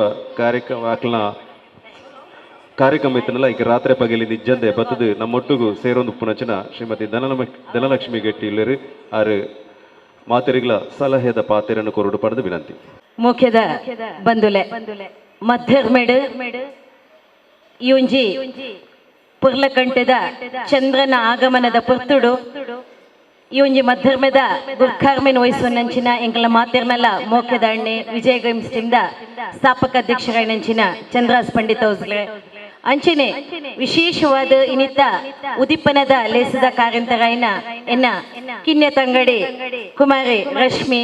ಕಾರ್ಯಕ್ರಮ ಇತ್ತನಲ್ಲ ಈಗ ರಾತ್ರಿ ಪಗಲಿ ನಿಜ್ಜಂದೆ ಬತ್ತದು ನಮ್ಮೊಟ್ಟಿಗೂ ಸೇರೊಂದು ಉಪ್ಪುನಂಚನ ಶ್ರೀಮತಿ ಧನಲಕ್ಷ್ಮಿ ಗೆಟ್ಟಿ ಇಲ್ಲರು ಆರು ಮಾತೆರಿಗಳ ಸಲಹೆದ ಪಾತೆರನ್ನು ಕೊರಡು ಪಡೆದು ವಿನಂತಿ. ಮುಖ್ಯದ ಬಂದುಲೆ ಮಧ್ಯರ್ಮೆಡ್ ಯುಂಜಿ ಪುರ್ಲಕಂಠದ ಚಂದ್ರನ ಆಗಮನದ ಪುರ್ತುಡು ಇವಂಜಿ ಮಧ್ಯರ್ಮೆದ ಗುರ್ಖಾರ್ಮೆನ್ ವಹಿಸುವನಂಚಿನ ಎಂಕಲ ಮಾತಿರ್ನಲ್ಲ ಮೋಖ್ಯದ ಅಣ್ಣೆ ವಿಜಯ ಗೇಮ್ಸ್ ಟೀಮ್ದ ಸ್ಥಾಪಕ ಅಧ್ಯಕ್ಷರಾಯನಂಚಿನ ಚಂದ್ರಾಸ್ ಪಂಡಿತ್ ಹೌಸ್ಲೆ ಅಂಚನೆ ವಿಶೇಷವಾದ ಇನಿತ ಉದಿಪ್ಪನದ ಲೇಸದ ಕಾರ್ಯಂತರಾಯನ ಎನ್ನ ಕಿನ್ಯ ತಂಗಡಿ ಕುಮಾರಿ ರಶ್ಮಿ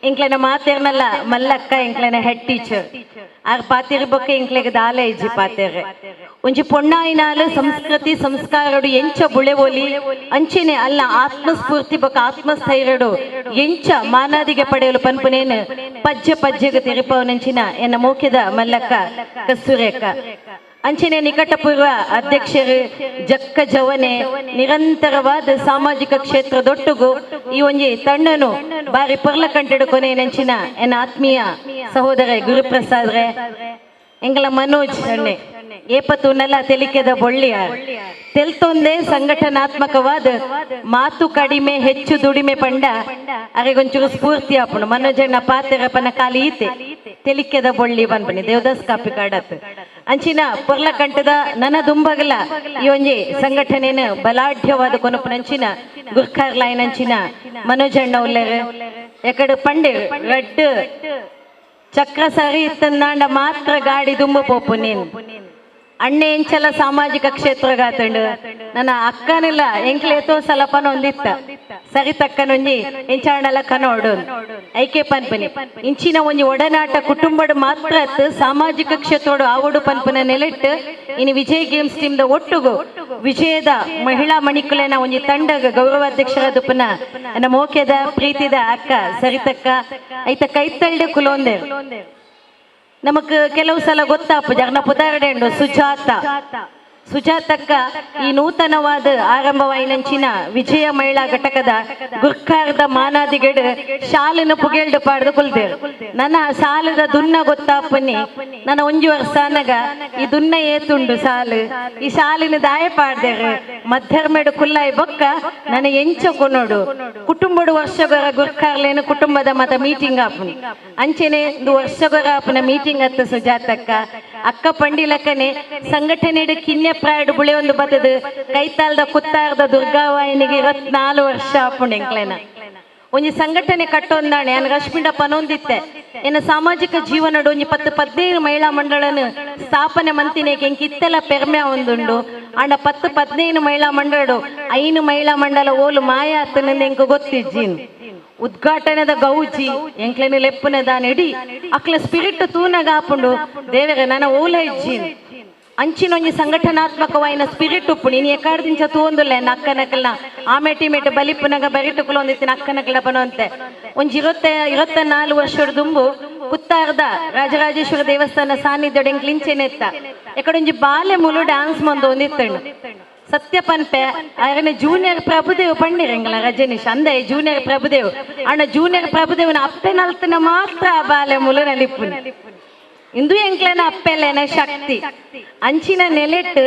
ಎಂಕ್ಲನ ಮಾತೇರ್ನಲ್ಲ ಮಲ್ಲಕ್ಕ ಎಂಕ್ಲನ ಹೆಡ್ ಟೀಚರ್ ಆರ್ ಪಾತಿರ್ ಬೊಕ್ಕೆ ಎಂಕ್ಲೆಗೆ ದಾಲ ಇಜ್ಜಿ ಪಾತೇರೆ ಒಂಜಿ ಪೊಣ್ಣಾಯಿನಾಲು ಸಂಸ್ಕೃತಿ ಸಂಸ್ಕಾರಡು ಎಂಚ ಬುಳೆವೊಲಿ ಅಂಚೆನೆ ಅಲ್ಲ ಆತ್ಮಸ್ಫೂರ್ತಿ ಬೊಕ ಆತ್ಮಸ್ಥೈರ್ಯಡು ಎಂಚ ಮಾನಾದಿಗೆ ಪಡೆಯಲು ಪನ್ಪುನೇನು ಪಜ್ಜೆ ಪಜ್ಜೆಗೆ ತಿರುಪವನಂಚಿನ ಎನ್ನ ಮೋಕ್ಯದ ಮಲ್ಲಕ್ಕ ಕಸ್ತೂರೇಕ ಅಂಚನೆ ನಿಕಟಪೂರ್ವ ಅಧ್ಯಕ್ಷರು ಜಕ್ಕ ಜವನೆ ನಿರಂತರವಾದ ಸಾಮಾಜಿಕ ಕ್ಷೇತ್ರದೊಟ್ಟುಗು ಈ ಒಂಜಿ ತಂಡನು ಬಾರಿ ಪರ್ಲ ಕಂಟಿಡು ಕೊನೆಯಂಚಿನ ಎನ್ನ ಆತ್ಮೀಯ ಸಹೋದರ ಗುರುಪ್ರಸಾದ್ರೆ ಎಂಗಳ ಮನೋಜ್ ಅಣ್ಣೆ ಏಪತ್ತುನೆಲ್ಲ ತೆಲಿಕೆದ ಬೊಳ್ಳಿಯ ತೆಲ್ತೊಂದೇ ಸಂಘಟನಾತ್ಮಕವಾದ ಮಾತು ಕಡಿಮೆ ಹೆಚ್ಚು ದುಡಿಮೆ ಪಂಡ ಅರೆಗೊಂಚೂರು ಸ್ಫೂರ್ತಿ ಆಪುಂಡು ಮನೋಜಣ್ಣ ಪಾತೆರಪ್ಪನ ಕಾಲಿ ಈತೆ ತೆಲಿಕೆದ ಬೊಳ್ಳಿ ಬಂದ್ಬನಿ ದೇವದಾಸ್ ಕಾಪಿ ಕಾಡತ್ ಅಂಚಿನ ಪೊರ್ಲ ಕಂಟದ ನನ್ನ ದುಂಬಗಲ ಈ ಒಂಜಿ ಸಂಘಟನೆನ ಬಲಾಢ್ಯವಾದ ಕೊನಪುನಂಚಿನ ಗುರ್ಖಾರ್ ಲೈನಂಚಿನ ಮನೋಜಣ್ಣ ಉಲ್ಲೇರು ಎಕಡೆ ಪಂಡೆ ರೆಡ್ ಚಕ್ರ ಸರಿ ಇತ್ತಂದಾಂಡ ಮಾತ್ರ ಗಾಡಿ ದುಂಬ ಪೋಪು ನೀನು ಅಣ್ಣೆ ಎಂಚಲ ಸಾಮಾಜಿಕ ಕ್ಷೇತ್ರಗಾತಂಡು ನನ್ನ ಅಕ್ಕನಿಲ್ಲ ಎಂಕ್ಲೇತೋ ಸಲಪನ ಒಂದಿತ್ತ ಸರಿ ತಕ್ಕನೊಂಜಿ ಎಂಚಾಂಡಲ ಕನೋಡು ಐಕೆ ಪನ್ಪನಿ ಇಂಚಿನ ಒಂಜಿ ಒಡನಾಟ ಕುಟುಂಬಡು ಮಾತ್ರ ಸಾಮಾಜಿಕ ಕ್ಷೇತ್ರಡು ಆವಡು ಪನ್ಪನ ನೆಲೆಟ್ಟು ಇನ್ನು ವಿಜಯ್ ಗೇಮ್ಸ್ ಟೀಮ್ದ ಒಟ್ಟುಗು ವಿಜಯದ ಮಹಿಳಾ ಮಣಿಕುಲೆನ ಒಂಜಿ ತಂಡಗ ಗೌರವಾಧ್ಯಕ್ಷರಾದಪ್ಪನ ನನ್ನ ಮೋಕೆದ ಪ್ರೀತಿದ ಅಕ್ಕ ಸರಿತಕ್ಕ ಐತ ಕೈತಳ್ಳಿ ಕುಲೋಂದೆ ನಮಕ್ ಕೆಲವು ಸಲ ಗೊತ್ತಾಪು ಜನ ಉದಾಹರಣೆ ಉಂಡು ಸುಜಾತಕ್ಕ ಈ ನೂತನವಾದ ಆರಂಭವಾಯಿನಂಚಿನ ವಿಜಯ ಮಹಿಳಾ ಘಟಕದ ಗುರ್ಖಾರ್ದ ಮಾನಾದಿಗೆಡ್ ಶಾಲಿನ ಪುಗೇಳ್ಡು ಪಾಡ್ದು ಕುಲ್ದೇರು ನನ್ನ ಸಾಲದ ದುನ್ನ ಗೊತ್ತಾಪನಿ ನನ್ನ ಒಂಜು ವರ್ಷನಗ ಈ ದುನ್ನ ಏತುಂಡು ಸಾಲು ಈ ಶಾಲಿನ ದಾಯ ಪಾಡ್ದೇರು ಮಧ್ಯರ್ಮೇಡು ಕುಲ್ಲಾಯಿ ಬೊಕ್ಕ ನನ್ನ ಎಂಚ ಕೊನೋಡು ಕುಟುಂಬಡು ವರ್ಷಗೊರ ಗುರ್ಖಾರ್ಲೇನು ಕುಟುಂಬದ ಮತ ಮೀಟಿಂಗ್ ಆಪುನಿ ಅಂಚೆನೆ ಒಂದು ವರ್ಷಗೊರ ಆಪುನ ಮೀಟಿಂಗ್ ಅತ್ತ ಸುಜಾತಕ್ಕ ಅಕ್ಕ ಪಂಡಿಲಕ್ಕನೆ ಸಂಘಟನೆಡು ಕಿನ್ನೆ ಪ್ರಾಯಡ್ ಬುಳೆ ಒಂದು ಬತ್ತದು ಕೈತಾಲ್ದ ಕುತ್ತಾರ್ದ ದುರ್ಗಾವಾಹಿನಿಗೆ 24 ವರ್ಷ ಆಪುಂಡು ಎಂಕ್ಲೆನ ಒಂಜಿ ಸಂಘಟನೆ ಕಟ್ಟೊಂದಾಣೆ ನಾನು ರಶ್ಮಿಂಡ ಪನೊಂದಿತ್ತೆ ಇನ್ನು ಸಾಮಾಜಿಕ ಜೀವನಡು ಒಂಜಿ 10-15 ಮಹಿಳಾ ಮಂಡಳನು ಸ್ಥಾಪನೆ ಮಂತಿನೇಕೆ ಎಂಕಿತ್ತೆಲ್ಲ ಪೆರ್ಮೆ ಒಂದುಂಡು ಅಂಡ 10-15 ಮಹಿಳಾ ಮಂಡಳು 5 ಮಹಿಳಾ ಮಂಡಲ ಓಲು ಮಾಯ ಅತ್ತನಂದು ಎಂಕ ಗೊತ್ತಿಜ್ಜಿನ್ ಉದ್ಘಾಟನೆದ ಗೌಜಿ ಎಂಕ್ಲೆನ ಲೆಪ್ಪನ ದಾನೆಡಿ ಅಕ್ಲ ಸ್ಪಿರಿಟ್ ತೂನಗ ಆಪುಂಡು ದೇವರ ನನ್ನ ಓಲ ಇಜ್ಜಿನ್ ಅಂಚಿನ ಒಂಜಿ ಸಂಘಟನಾತ್ಮಕವಾಯಿನ ಸ್ಪಿರಿಟ್ ಉಪ್ಪು ನೀನು ಎಕಾಡ್ದಿಂಚ ತೋಂದುಲ್ಲ ಅಕ್ಕನಕಲ್ನ ಆಮೇಟಿಮೇಟ್ ಬಲಿಪ್ಪನಾಗ ಬರಿಟುಕುಲು ಒಂದಿತ್ತಿನ ಅಕ್ಕನಕಲ ಬನವಂತೆ ಒಂಜಿ 24 ವರ್ಷದ ದುಂಬು ಕುತ್ತಾರ್ದ ರಾಜರಾಜೇಶ್ವರ ದೇವಸ್ಥಾನ ಸಾನ್ನಿಧ್ಯ ಎಂಕ್ಲಿಂಚೆನೆತ್ತ ಎಕಡೊಂಜಿ ಬಾಲ್ಯ ಮುಲು ಡ್ಯಾನ್ಸ್ ಮಂದು ಒಂದಿತ್ತಣ್ಣು ಸತ್ಯ ಪನ್ಪೆ ಅರನೆ ಜೂನಿಯರ್ ಪ್ರಭುದೇವ್ ಪಂಡಿರಂಗಲ ರಜನೀಶ್ ಅಂದೆ ಜೂನಿಯರ್ ಪ್ರಭುದೇವ್ ಅಣ್ಣ ಜೂನಿಯರ್ ಪ್ರಭುದೇವನ ಅಪ್ಪೆನಲ್ತನ ಮಾತ್ರ ಬಾಲ್ಯ ಮುಲು ನಲಿಪ್ಪುನಿ ಇಂದು ಎಂಕ್ಲೆನ ಅಪ್ಪೆಲೆನ ಶಕ್ತಿ ಅಂಚಿನ ನೆಲೆಟ್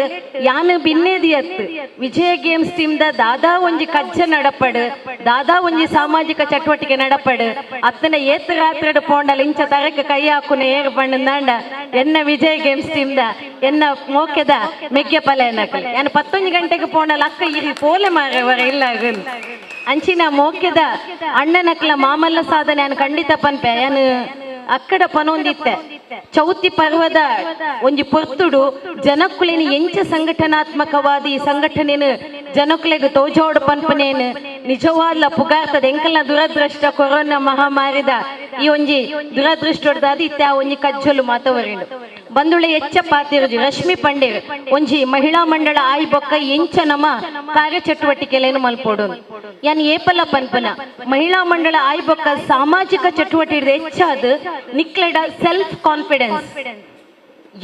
ಯಾನು ಬಿನ್ನೇದಿಯತ್ತು ವಿಜಯ ಗೇಮ್ಸ್ ಟೀಮ್ದ ದಾದಾ ಒಂಜಿ ಕಜ್ಜ ನಡಪಡು ದಾದಾ ಒಂಜಿ ಸಾಮಾಜಿಕ ಚಟುವಟಿಕೆ ನಡಪಡು ಅತ್ತನ ಏತ್ ರಾತ್ರಿಡು ಪೋಂಡಲ್ ಇಂಚ ತರಕ ಕೈ ಹಾಕುನ ಏರು ಬಣ್ಣದಾಂಡ ಎನ್ನ ವಿಜಯ ಗೇಮ್ಸ್ ಟೀಮ್ದ ಎನ್ನ ಮೋಕೆದ ಮೆಗ್ಗೆ ಪಲೆನಕಲ್ ಯಾನು 11 ಗಂಟೆಗೆ ಪೋಂಡಲ್ ಅಕ್ಕ ಇರಿ ಪೋಲೆ ಮಾರವರ ಇಲ್ಲ ಅಂಚಿನ ಮೋಕೆದ ಅಣ್ಣನಕ್ಲ ಮಾಮಲ್ಲ ಸಾಧನೆ ನಾನು ಖಂಡಿತ ಪನ್ಪೆ ಯಾನು ಅಕ್ಕಡ ಪನೊಂದಿತ್ತೆ ಚೌತಿ ಪರ್ವದ ಒಂಜಿ ಪೊರ್ತುಡು ಜನಕುಲೆನ ಎಂಚ ಸಂಘಟನಾತ್ಮಕವಾದ ಈ ಸಂಘಟನೆನು ಜನಕುಲೆಗೆ ತೋಜೋಡು ಪನ್ಪನೇನು ನಿಜವಾದ ಪುಗಾರ್ತದ ಎಂಕಲ್ನ ದುರದೃಷ್ಟ ಕೊರೋನಾ ಮಹಾಮಾರಿದ ಈ ಒಂಜಿ ದುರದೃಷ್ಟದ ಇತ್ತೆ ಆ ಒಂಜಿ ಕಜ್ಜಲು ಮಾತವರೇನು ಬಂದುಳೆ ಎಚ್ಚ ಪಾತಿರುಜಿ ರಶ್ಮಿ ಪಂಡೇರ್ ಒಂಜಿ ಮಹಿಳಾ ಮಂಡಳ ಆಯ್ ಬೊಕ್ಕ ಎಂಚ ನಮ್ಮ ಕಾರ್ಯಚಟುವಟಿಕೆಲೇನು ಮಲ್ಪೋಡು ಯಾನ್ ಏಪಲ ಪನ್ಪನ ಮಹಿಳಾ ಮಂಡಳ ಆಯ್ ಬೊಕ್ಕ ಸಾಮಾಜಿಕ ಚಟುವಟಿಕೆ ಹೆಚ್ಚಾದ ನಿಕ್ಲೆಡ ಸೆಲ್ಫ್ ಕಾನ್ಫಿಡೆನ್ಸ್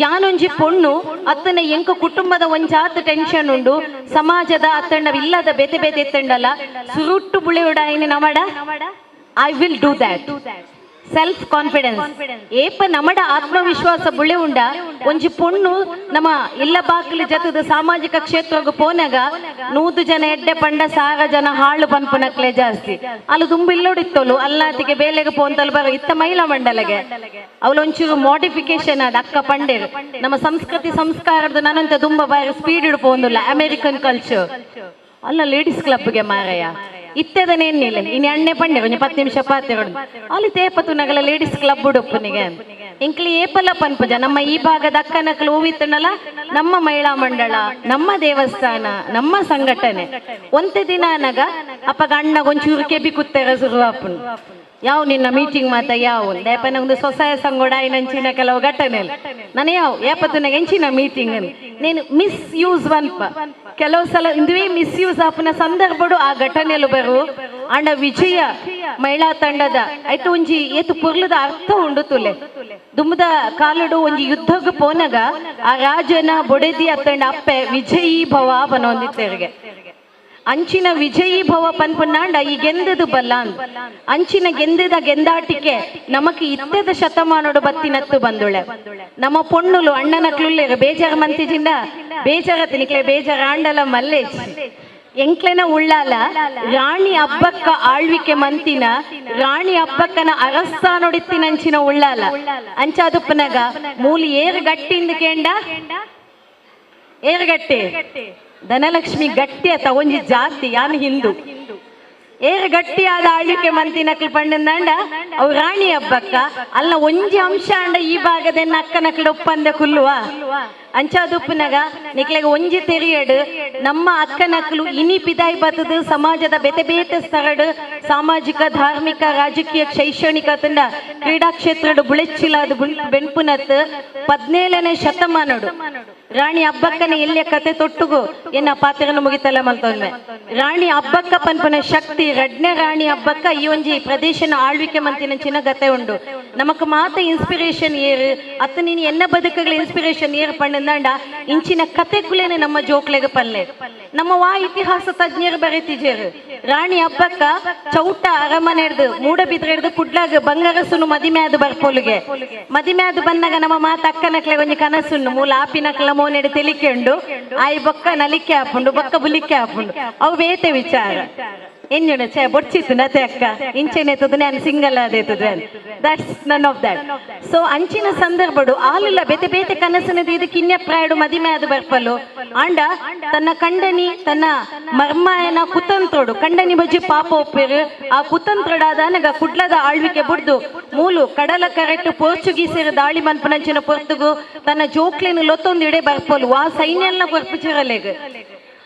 ಯಾನೊಂಜಿ ಪೊಣ್ಣು ಅತ್ತನ ಎಂಕ ಕುಟುಂಬದ ಒಂಜಾತ ಟೆನ್ಷನ್ ಉಂಡು ಸಮಾಜದ ಅತ್ತಂಡ ಇಲ್ಲದ ಬೇತೆ ಬೇತೆ ಎತ್ತಂಡಲ್ಲ ಸುರುಟ್ಟು ಬುಳೆ ಉಡಾಯಿನಿ ನಮಡ I will do that self confidence ಏಪ ನಮಡ ಆತ್ಮವಿಶ್ವಾಸ ಬುಳೆ ಉಂಡ ಒಂಜಿ ಪೊಣ್ಣು ನಮ್ಮ ಇಲ್ಲ ಬಾಕಲು ಜತದ ಸಾಮಾಜಿಕ ಕ್ಷೇತ್ರಗೂ ಪೋನಾಗ 100 ಜನ ಎಡ್ಡೆ ಪಂಡ 1000 ಜನ ಹಾಳು ಪನ್ಪುನಕ್ಲೆ ಜಾಸ್ತಿ ಅಲ್ಲಿ ತುಂಬ ಇಲ್ಲೋಡಿತ್ತೋಲು ಅಲ್ಲಾತಿಗೆ ಬೇಲೆಗೆ ಪೋಂತಲು ಬರೋ ಇತ್ತ ಮಹಿಳಾ ಮಂಡಲಗೆ ಅವಳು ಒಂಚೂರು ಮಾಡಿಫಿಕೇಶನ್ ಅದ ಅಕ್ಕ ಪಂಡೇರು ನಮ್ಮ ಸಂಸ್ಕೃತಿ ಸಂಸ್ಕಾರದ ನನಂತ ತುಂಬ ಬಾರಿ ಸ್ಪೀಡ್ ಇಡ್ಪೋಂದಿಲ್ಲ ಅಮೆರಿಕನ್ ಕಲ್ಚರ್ ಅಲ್ಲ ಲೇಡೀಸ್ ಕ್ಲಬ್ಗೆ ಮಾರಯ್ಯ ಇತ್ತದನೇನಿಲ್ಲ ಇನ್ನು ಎಣ್ಣೆ ಪಂಡೆ ಕೊಂಚ 10 ನಿಮಿಷ ಪಾತೆ ಅಲ್ಲಿ ತೇಪತ್ತು ನಗಲ ಲೇಡೀಸ್ ಕ್ಲಬ್ ಉಡುಪ್ಪನಿಗೆ ಇಂಕ್ಲಿ ಏಪಲ ಪನ್ಪುಜ ನಮ್ಮ ಈ ಭಾಗದ ಅಕ್ಕನಕಲು ಹೂವಿತ್ತನಲ್ಲ ನಮ್ಮ ಮಹಿಳಾ ಮಂಡಳ ನಮ್ಮ ದೇವಸ್ಥಾನ ನಮ್ಮ ಸಂಘಟನೆ ಒಂತೆ ದಿನ ಅನಗ ಅಪ್ಪ ಅಣ್ಣ ಒಂಚೂರು ಕೆಬಿ ಕುತ್ತರ ಶುರುವಾಪುನು ಯಾವ ನಿನ್ನ ಮೀಟಿಂಗ್ ಮಾತ ಯಾವ ದೇಪನ ಒಂದು ಸ್ವಸಹಾಯ ಸಂಘೋಡ ನಂಚಿನ ಕೆಲವು ಘಟನೆ ನಾನು ಯಾವ ಏಪತ್ತನಾಗ ಎಂಚಿನ ಮೀಟಿಂಗ್ ನೀನು ಮಿಸ್ ಯೂಸ್ ಅನ್ಪ ಕೆಲವು ಸಲ ಇಂದುವೇ ಮಿಸ್ ಯೂಸ್ ಆಪನ ಸಂದರ್ಭಡು ಆ ಘಟನೆಲು ಬರು ಅಂಡ ವಿಜಯ ಮಹಿಳಾ ತಂಡದ ಐಟು ಒಂಜಿ ಏತು ಪುರ್ಲದ ಅರ್ಥ ಉಂಡು ತುಲೆ ದುಮ್ಮದ ಕಾಲಡು ಒಂಜಿ ಯುದ್ಧಕ್ಕೆ ಪೋನಾಗ ಆ ರಾಜನ ಬೊಡೆದಿ ಅತ್ತಂಡ ಅಪ್ಪೆ ವಿಜಯೀ ಭವ ಬನೊಂದಿತ್ತೇರಿಗೆ ಅಂಚಿನ ವಿಜಯೀ ಭವ ಪನ್ಪನ್ನಾಂಡ ಈ ಗೆಂದದು ಬಲ್ಲ ಅಂತ ಅಂಚಿನ ಗೆಂದದ ಗೆಂದಾಟಿಕೆ ನಮಕ್ ಇತ್ತದ ಶತಮಾನೋಡು ಬತ್ತಿನತ್ತು ಬಂದುಳೆ ನಮ್ಮ ಪೊಣ್ಣುಲು ಅಣ್ಣನಕ್ಲುಲ್ಲೇರು ಬೇಜಾರ ಮಂತಿಜಿಂದ ಬೇಜಾರ ತಿನಿಕ್ಲೆ ಬೇಜಾರ ಆಂಡಲ ಮಲ್ಲೇಜ್ ಎಂಕ್ಲೆನ ಉಳ್ಳಾಲ ರಾಣಿ ಹಬ್ಬಕ್ಕ ಆಳ್ವಿಕೆ ಮಂತಿನ ರಾಣಿ ಹಬ್ಬಕ್ಕನ ಅರಸ್ಥಾನೊಡಿತ್ತಿನಂಚಿನ ಉಳ್ಳಾಲ ಅಂಚಾದುಪ್ಪನಾಗ ಮೂಲಿ ಏರು ಗಟ್ಟಿಂದ ಕೇಂಡ ಏರುಗಟ್ಟೆ ಧನಲಕ್ಷ್ಮಿ ಗಟ್ಟಿ ಅತ್ತ ಒಂಜಿ ಜಾತಿ ಯಾನ್ ಹಿಂದೂ ಏರು ಗಟ್ಟಿಯಾದ ಆಳ್ವಿಕೆ ಮಂತಿನಕ್ಲು ಪಂಡಂದಾಂಡ ಅವು ರಾಣಿ ಹಬ್ಬಕ್ಕ ಅಲ್ಲ ಒಂಜಿ ಅಂಶ ಅಂಡ ಈ ಭಾಗದ ಅಕ್ಕನಕ್ಲು ಒಪ್ಪಂದ ಕುಲ್ಲುವ ಅಂಚಾದುಪ್ಪನಾಗ ನಿಕ್ಲೆಗೆ ಒಂಜಿ ತೆರಿಯಡು ನಮ್ಮ ಅಕ್ಕನಕ್ಲು ಇನಿ ಪಿದಾಯಿ ಬತ್ತದು ಸಮಾಜದ ಬೇತೆ ಬೇತೆ ಸ್ಥಳಡು ಸಾಮಾಜಿಕ ಧಾರ್ಮಿಕ ರಾಜಕೀಯ ಶೈಕ್ಷಣಿಕ ತಂಡ ಕ್ರೀಡಾ ಕ್ಷೇತ್ರಡು ಬುಳೆಚ್ಚಿಲಾದ ಬೆಣ್ಪುನತ್ 17ನೇ ಶತಮಾನಡು ರಾಣಿ ಹಬ್ಬಕ್ಕನ ಎಲ್ಲಿಯ ಕತೆ ತೊಟ್ಟುಗು ಎನ್ನ ಪಾತ್ರನು ಮುಗಿತಲ್ಲ ಮಲ್ತೊಂದೆ ರಾಣಿ ಹಬ್ಬಕ್ಕ ಪನ್ಪನ ಶಕ್ತಿ ರಡ್ನೆ ರಾಣಿ ಹಬ್ಬಕ್ಕ ಈ ಒಂಜಿ ಪ್ರದೇಶನ ಆಳ್ವಿಕೆ ಮಂತಿನ ಗತೆ ಉಂಡು ನಮಕ್ ಮಾತ ಇನ್ಸ್ಪಿರೇಷನ್ ಏರು ಅತ್ತ ನೀನು ಎನ್ನ ಬದುಕಗಳ ಇನ್ಸ್ಪಿರೇಷನ್ ಏರು ಪಂಡಂದಾಂಡ ಇಂಚಿನ ಕತೆ ಕುಲೇನೆ ನಮ್ಮ ಜೋಕ್ಲೆಗೆ ಪಲ್ಲೆ ನಮ್ಮ ಇತಿಹಾಸ ತಜ್ಞರು ಬರೀತಿಜೇರು ರಾಣಿ ಹಬ್ಬಕ್ಕ ಚೌಟ ಅರಮನೆ ಹಿಡ್ದು ಮೂಡಬಿದ್ರೆ ಹಿಡ್ದು ಕುಡ್ಲಾಗ ಬಂಗಾರಸುನು ಮದಿಮ್ಯಾದು ಬರ್ಪೋಲಿಗೆ ಮದಿಮ್ಯಾದು ಬಂದಾಗ ನಮ್ಮ ಮಾತ ಅಕ್ಕನಕ್ಲೆ ಒಂಜಿ ಕನಸುನ್ನು ಮೂಲ ಆಪಿನಕ್ಲ ಮೋನೆಡು ತೆಲಿಕೆಂಡು ಆಯ್ ಬೊಕ್ಕ ನಲಿಕೆ ಹಾಪುಂಡು ಬೊಕ್ಕ ಬುಲಿಕೆ ಹಾಪುಂಡು ಅವು ಬೇತೆ ವಿಚಾರ ಎಂಜುಣ ಛೇ ಬೊಡ್ಚಿತ್ತು ನತೆ ಅಕ್ಕ ಇಂಚೆನೇತದ ನಾನು ಸಿಂಗಲ್ ಆದೇತದ that's none of that so ಅಂಚಿನ ಸಂದರ್ಭಡು ಆಲಿಲ್ಲ ಬೇತೆ ಬೇತೆ ಕನಸನದು ಇದು ಕಿನ್ಯಪ್ರಾಯಡು ಮದಿಮೆ ಅದು ಬರ್ಪಲು ಆಂಡ ತನ್ನ ಕಂಡನಿ ತನ್ನ ಮರ್ಮಾಯನ ಕುತಂತ್ರೋಡು ಕಂಡನಿ ಬಜ್ಜಿ ಪಾಪ ಒಪ್ಪಿರು ಆ ಕುತಂತ್ರಡಾದನಗ ಕುಡ್ಲದ ಆಳ್ವಿಕೆ ಬುಡ್ದು ಮೂಲು ಕಡಲ ಕರೆಕ್ಟ್ ಪೋರ್ಚುಗೀಸರು ದಾಳಿ ಮನ್ಪನಂಚಿನ ಪೊರ್ತುಗು ತನ್ನ ಜೋಕ್ಲಿನ ಲೊತ್ತೊಂದು ಇಡೆ ಬರ್ಪಲು ಆ ಸೈನ್ಯಲ್ನ ಬರ್ಪಿಚಿರಲೆಗ್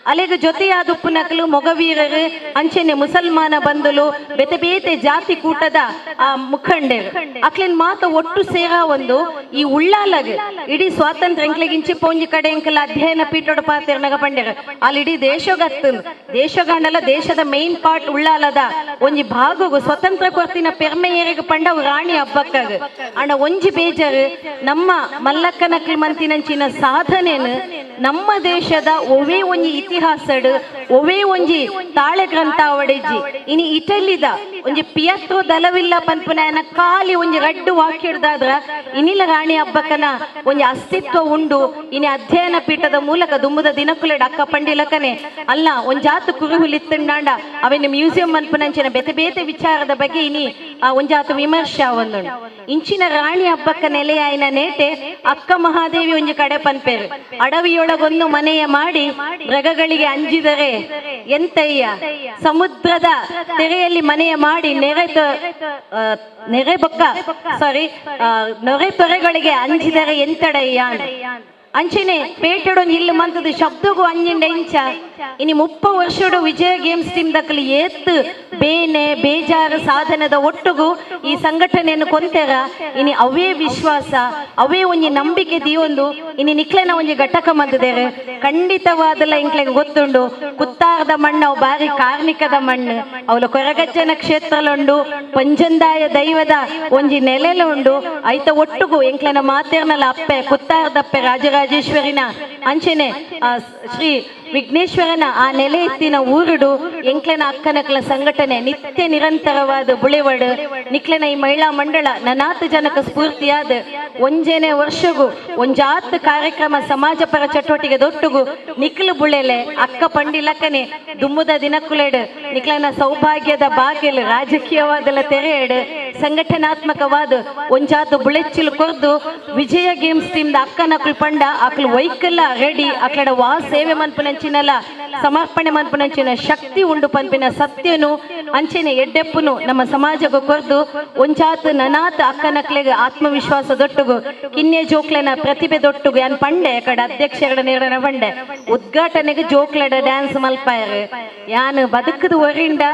ಅಲೆಗ ಜೊತೆಯಾದ ಉಪ್ಪುನಕಲು ಮೊಗವೀರರು ಅಂಚೆನೆ ಮುಸಲ್ಮಾನ ಬಂಧುಲು ಬೇತೆ ಬೇತೆ ಜಾತಿ ಕೂಟದ ಆ ಮುಖಂಡರು ಅಕ್ಲಿನ್ ಮಾತ ಒಟ್ಟು ಸೇರ ಒಂದು ಈ ಉಳ್ಳಾಲಗ ಇಡೀ ಸ್ವಾತಂತ್ರ್ಯ ಎಂಕ್ಲೆಗಿಂಚಿ ಪೊಂಜಿ ಕಡೆ ಎಂಕಲ ಅಧ್ಯಯನ ಪೀಠೋಡ ಪಾತಿರ್ನಗ ಪಂಡ್ಯರು ಅಲ್ಲಿ ಇಡೀ ದೇಶಗತ್ತನ್ ದೇಶಗಾಂಡಲ ದೇಶದ ಮೇನ್ ಪಾರ್ಟ್ ಉಳ್ಳಾಲದ ಒಂಜಿ ಭಾಗಗು ಸ್ವತಂತ್ರ ಕೊರ್ತಿನ ಪೆರ್ಮೆ ಏರಿಗ ಪಂಡವು ರಾಣಿ ಹಬ್ಬಕ್ಕಾಗ ಅಣ್ಣ ಒಂಜಿ ಬೇಜಾರು ನಮ್ಮ ಮಲ್ಲಕ್ಕನಕ್ಲಿ ಮಂತಿನಂಚಿನ ಸಾಧನೆನು ನಮ್ಮ ದೇಶದ ಒವೇ ಒಂಜಿ ಇತಿಹಾಸಡು ಒವೇ ಒಂಜಿ ತಾಳೆ ಗ್ರಂಥ ಒಡೆಜಿ ಇನಿ ಇಟಲಿದ ಒಂಜಿ ಪಿಯತ್ರೋ ದಲವಿಲ್ಲ ಪನ್ಪುನ ಖಾಲಿ ಒಂಜಿ ರಡ್ಡು ವಾಕ್ಯಡ್ದಾದ್ರ ಇನಿಲ ರಾಣಿ ಹಬ್ಬಕ್ಕನ ಒಂಜಿ ಅಸ್ತಿತ್ವ ಉಂಡು ಇನಿ ಅಧ್ಯಯನ ಪೀಠದ ಮೂಲಕ ದುಮ್ಮದ ದಿನಕುಲೆಡ್ ಅಕ್ಕ ಪಂಡಿಲಕನೆ ಅಲ್ಲ ಒಂಜಾತು ಕುರುಹುಲಿತ್ತಂಡಾಂಡ ಅವೇನು ಮ್ಯೂಸಿಯಂ ಮನ್ಪುನಂಚಿನ ಬೇತೆ ಬೇತೆ ವಿಚಾರದ ಬಗ್ಗೆ ಇನಿ ಒಂಜಾತು ವಿಮರ್ಶೆ ಒಂದುಂಡು ಇಂಚಿನ ರಾಣಿ ಹಬ್ಬಕ್ಕ ನೆಲೆಯಾಯಿನ ನೇಟೆ ಅಕ್ಕ ಮಹಾದೇವಿ ಒಂಜಿ ಕಡೆ ಪನ್ಪೇರು ಅಡವಿಯೊಳಗೊಂದು ಮನೆಯ ಮಾಡಿ ಮೃಗಗಳಿಗೆ ಅಂಜಿದರೆ ಎಂತಯ್ಯ ಸಮುದ್ರದ ತೆರೆಯಲ್ಲಿ ಮನೆಯ ಮಾಡಿ ನೊರೆ ತೊರೆಗಳಿಗೆ ಅಂಜಿದರೆ ಎಂತಡಯ್ಯ ಅಂಚೆನೆ ಪೇಟೆಡೊಂದು ಇಲ್ಲು ಮಂತದ ಶಬ್ದಗೂ ಅಂಜಿಂಡ ಇಂಚ ಇನಿ 30 ವರ್ಷಡು ವಿಜಯ ಗೇಮ್ಸ್ ಟೀಮ್ ದಕ್ಕಲಿ ಏತ್ ಬೇನೆ ಬೇಜಾರು ಸಾಧನದ ಒಟ್ಟುಗು ಈ ಸಂಘಟನೆಯನ್ನು ಕೊಂತೆರ ಇನಿ ಅವೇ ವಿಶ್ವಾಸ ಅವೇ ಒಂಜಿ ನಂಬಿಕೆ ದಿಯೊಂದು ಇನಿ ನಿಕ್ಲೆನ ಒಂಜಿ ಘಟಕ ಮಂತದೇರು ಖಂಡಿತವಾದಲ್ಲ ಇಂಕ್ಲೆಗೆ ಗೊತ್ತುಂಡು ಕುತ್ತಾರದ ಮಣ್ಣು ಅವು ಬಾರಿ ಕಾರ್ಮಿಕದ ಮಣ್ಣು ಅವಳ ಕೊರಗಜ್ಜನ ಕ್ಷೇತ್ರಲುಂಡು ಪಂಜಂದಾಯ ದೈವದ ಒಂಜಿ ನೆಲೆಲುಂಡು ಐತ ಒಟ್ಟುಗು ಎಂಕ್ಲೆನ ಮಾತೇರ್ನಲ್ಲ ಅಪ್ಪೆ ಕುತ್ತಾರದಪ್ಪೆ ರಾಜರಾಜೇಶ್ವರಿನ ಅಂಚೆನೆ ಶ್ರೀ ವಿಘ್ನೇಶ್ವರನ ಆ ನೆಲೆ ಎತ್ತಿನ ಊರುಡು ಎಂಕ್ಲೆನ ಅಕ್ಕನಕ್ಲ ಸಂಘಟನೆ ನಿತ್ಯ ನಿರಂತರವಾದ ಬುಳಿವಡು ನಿಕ್ಲೆನ ಈ ಮಹಿಳಾ ಮಂಡಳ ನನಾತ್ ಜನಕ ಸ್ಫೂರ್ತಿಯಾದ ಒಂಜೇನೆ ವರ್ಷಗೂ ಒಂಜಾತ್ ಕಾರ್ಯಕ್ರಮ ಸಮಾಜ ಪರ ಚಟುವಟಿಕೆ ದೊಟ್ಟುಗು ನಿಕ್ಲು ಬುಳೆಲೆ ಅಕ್ಕ ಪಂಡಿಲಕ್ಕನೆ ದುಮ್ಮುದ ದಿನಕುಲೆಡು ನಿಕ್ಲೆನ ಸೌಭಾಗ್ಯದ ಬಾಗಿಲು ರಾಜಕೀಯವಾದಲ ತೆರೆಯಡು ಸಂಘಟನಾತ್ಮಕವಾದ ಒಂಜಾತು ಬುಳೆಚ್ಚಿಲು ಕೊರ್ದು ವಿಜಯ ಗೇಮ್ಸ್ ಟೀಮ್ ಅಕ್ಕನಕ್ಲು ಪಂಡ ಅಕ್ಲು ವೈಕಲ್ಲ ರೆಡಿ ಅಕ್ಕಡ ವಾ ಸೇವೆ ಮನ್ಪುನಂಚಿನಲ ಸಮರ್ಪಣೆ ಮನ್ಪುನಂಚಿನ ಶಕ್ತಿ ಉಂಡು ಪನ್ಪಿನ ಸತ್ಯನು ಅಂಚೆನೆ ಎಡ್ಡೆಪ್ಪುನು ನಮ್ಮ ಸಮಾಜಗೂ ಕೊರ್ದು ಒಂಜಾತು ನನಾತ್ ಅಕ್ಕನಕ್ಲೆಗೆ ಆತ್ಮವಿಶ್ವಾಸ ದೊಟ್ಟುಗು ಕಿನ್ನೆ ಜೋಕ್ಲೆನ ಪ್ರತಿಭೆ ದೊಟ್ಟುಗು ಯಾನ್ ಪಂಡೆ ಅಕಡ ಅಧ್ಯಕ್ಷರ ನಿರ್ಣಯ ಪಂಡೆ ಉದ್ಘಾಟನೆಗೆ ಜೋಕ್ಲೆಡ ಡ್ಯಾನ್ಸ್ ಮಲ್ಪಾಯರು ಯಾನ್ ಬದುಕದ ಒರಿಂದ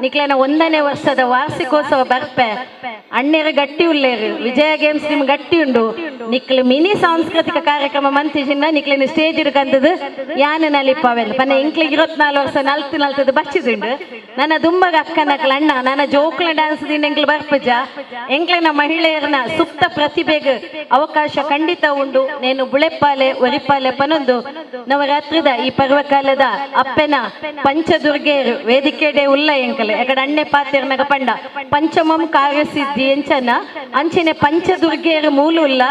ನಿಕ್ಲೆನ 1ನೇ ವರ್ಷದ ವಾರ್ಷಿಕೋತ್ಸವ ಬರ್ಪೆ ಅಣ್ಣೆರ ಗಟ್ಟಿ ಉಳ್ಳೇರು ವಿಜಯ ಗೇಮ್ಸ್ ನಿಮ್ ಗಟ್ಟಿ ಉಂಡು ನಿಕ್ಲು ಮಿನಿ ಸಾಂಸ್ಕೃತಿಕ ಕಾರ್ಯಕ್ರಮ ಮಂತಿಜಿನ ನಿಕ್ಲಿನ ಸ್ಟೇಜ್ ಇಡ್ಕಂತದ್ದು ಯಾನ್ ನಲಿಪ್ಪವೆಲ್ಲ ಪನ್ನ ಎಂಕ್ಲಿಗೆ 24 ವರ್ಷ ನಲ್ತದು ಬಚ್ಚಿದುಂಡು ನನ್ನ ದುಂಬಗ ಅಕ್ಕನಕ್ಲ ಅಣ್ಣ ನನ್ನ ಜೋಕ್ಲ ಡ್ಯಾನ್ಸ್ ದಿನ ಎಂಕ್ಲು ಬರ್ಪಜ ಎಂಕ್ಲಿನ ಮಹಿಳೆಯರನ್ನ ಸುಪ್ತ ಪ್ರತಿಭೆಗೆ ಅವಕಾಶ ಖಂಡಿತ ಉಂಡು ನೇನು ಬುಳೆಪ್ಪಾಲೆ ಒರಿಪಾಲೆ ಪನೊಂದು ನವರಾತ್ರಿದ ಈ ಪರ್ವಕಾಲದ ಅಪ್ಪೆನ ಪಂಚದುರ್ಗೆಯರು ವೇದಿಕೆಡೆ ಉಲ್ಲ ಎಂಕಲೆ ಯಾಕಡೆ ಅಣ್ಣೆ ಪಾತೆರ್ನಗ ಪಂಡ ಪಂಚಮಂ ಕಾರ್ಯಸಿದ್ಧಿ ಎಂಚನ ಅಂಚೆನೆ ಪಂಚದುರ್ಗೆಯರು ಮೂಲ ಉಲ್ಲ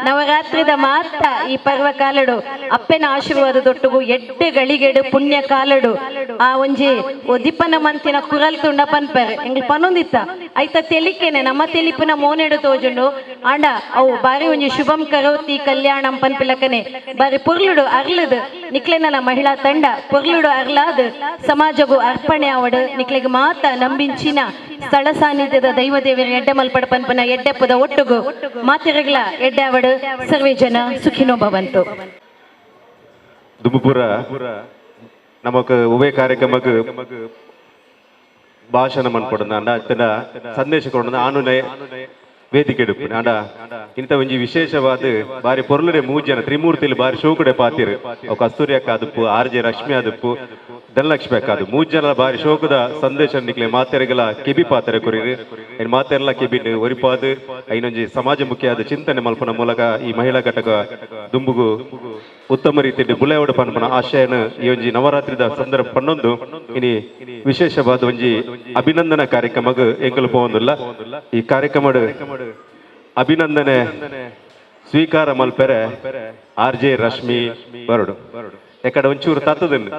ನವರಾತ್ರಿದ ಮಾತ ಈ ಪರ್ವಕಾಲಡು ಅಪ್ಪೆನ ಆಶೀರ್ವಾದ ದೊಟ್ಟುಗು ಎಡ್ಡೆ ಗಳಿಗೆಡು ಪುಣ್ಯ ಕಾಲಡು ಆ ಒಂಜಿ ಒದಿಪನ ಮಂತಿನ ಕುರಲ್ ತುಂಡ ಪನ್ಪರ್ ಎಂಗ್ಲು ಪನೊಂದಿತ್ತ ಐತ ತೆಲಿಕೆನೆ ನಮ್ಮ ತೆಲಿಪಿನ ಮೋನೆಡು ತೋಜುಂಡು ಆಂಡ ಅವು ಬಾರಿ ಒಂಜಿ ಶುಭಂ ಕರೋತಿ ಕಲ್ಯಾಣಂ ಪನ್ಪಿಲಕನೆ ಬಾರಿ ಪುರ್ಲುಡು ಅರ್ಲದು ನಿಕ್ಲೆನಲ ಮಹಿಳಾ ತಂಡ ಪುರ್ಲುಡು ಅರ್ಲಾದ್ ಸಮಾಜಗೂ ಅರ್ಪಣೆ ಆವಡು ನಿಕ್ಲೆಗೆ ಮಾತ ನಂಬಿಂಚಿನ ಸ್ಥಳ ಸಾನ್ನಿಧ್ಯದ ದೈವ ದೇವರ ಎಡ್ಡೆ ಮಲ್ಪಡ ಪನ್ಪನ ಎಡ್ಡೆಪ್ಪದ ಒಟ್ಟುಗು ಮಾತಿರಗ್ಲ ಎಡ್ಡೆ ಆವಡು ಸರ್ವೇ ಜನ ಸುಖಿನೋ ಭವಂತು ದುಂಬುಪುರ ನಮಕ್ ಉಭಯ ಕಾರ್ಯಕ್ರಮಕ್ಕೆ ಭಾಷಣ ಮನ್ಕೊಡೋಣ ಅಂಡ ಅತ್ತನ ಸಂದೇಶ ಕೊಡೋಣ ಆನುನೆ ವೇದಿಕೆ ಇಡುಪ್ಪು ಅಂಡ ಇಂಥ ಒಂಜಿ ವಿಶೇಷವಾದ ಬಾರಿ ಪೊರ್ಲುಡೆ 3 ಜನ ತ್ರಿಮೂರ್ತಿಲಿ ಬಾರಿ ಶೋಕುಡೆ ಪಾತಿರು ಅವು ಕಸ್ತೂರಿ ಅಕ್ಕ ಆದಪ್ಪು RJ ರಶ್ಮಿ ಆದಪ್ಪು ಧನಲಕ್ಷ್ಮಿ ಅಕ್ಕ ಅದು 3 ಜನ ಬಾರಿ ಶೋಕದ ಸಂದೇಶ ನಿಕ್ಲೆ ಮಾತೆರೆಗಲ ಕಿಬಿ ಪಾತ್ರೆ ಕೊರಿರಿ ಏನ್ ಮಾತೆರ್ಲ ಕಿಬಿಡ್ ಒರಿಪಾದು ಐನೊಂಜಿ ಸಮಾಜಮುಖಿಯಾದ ಚಿಂತನೆ ಮಲ್ಪನ ಮೂಲಕ ಈ ಮಹಿಳಾ ಘಟಕ ದುಂಬುಗು ಉತ್ತಮ ರೀತಿಯಲ್ಲಿ ಬುಳೆಯೋಡು ಪನ್ಪನ ಆಶಯನ ಈ ಒಂಜಿ ನವರಾತ್ರಿದ ಸಂದರ್ಭ ಪನ್ನೊಂದು ಇನಿ ವಿಶೇಷವಾದ ಒಂಜಿ ಅಭಿನಂದನಾ ಕಾರ್ಯಕ್ರಮಗ್ ಎಂಕಲು ಪೋವೊಂದುಲ್ಲ ಈ ಕಾರ್ಯಕ್ರಮ ಅಭಿನಂದನೆ ಸ್ವೀಕಾರ ಮಲ್ಪೆರೆ RJ ರಶ್ಮಿ ಬರಡು ಎಕಡೆ ಒಂಚೂರು ತತ್ತದನ್ನು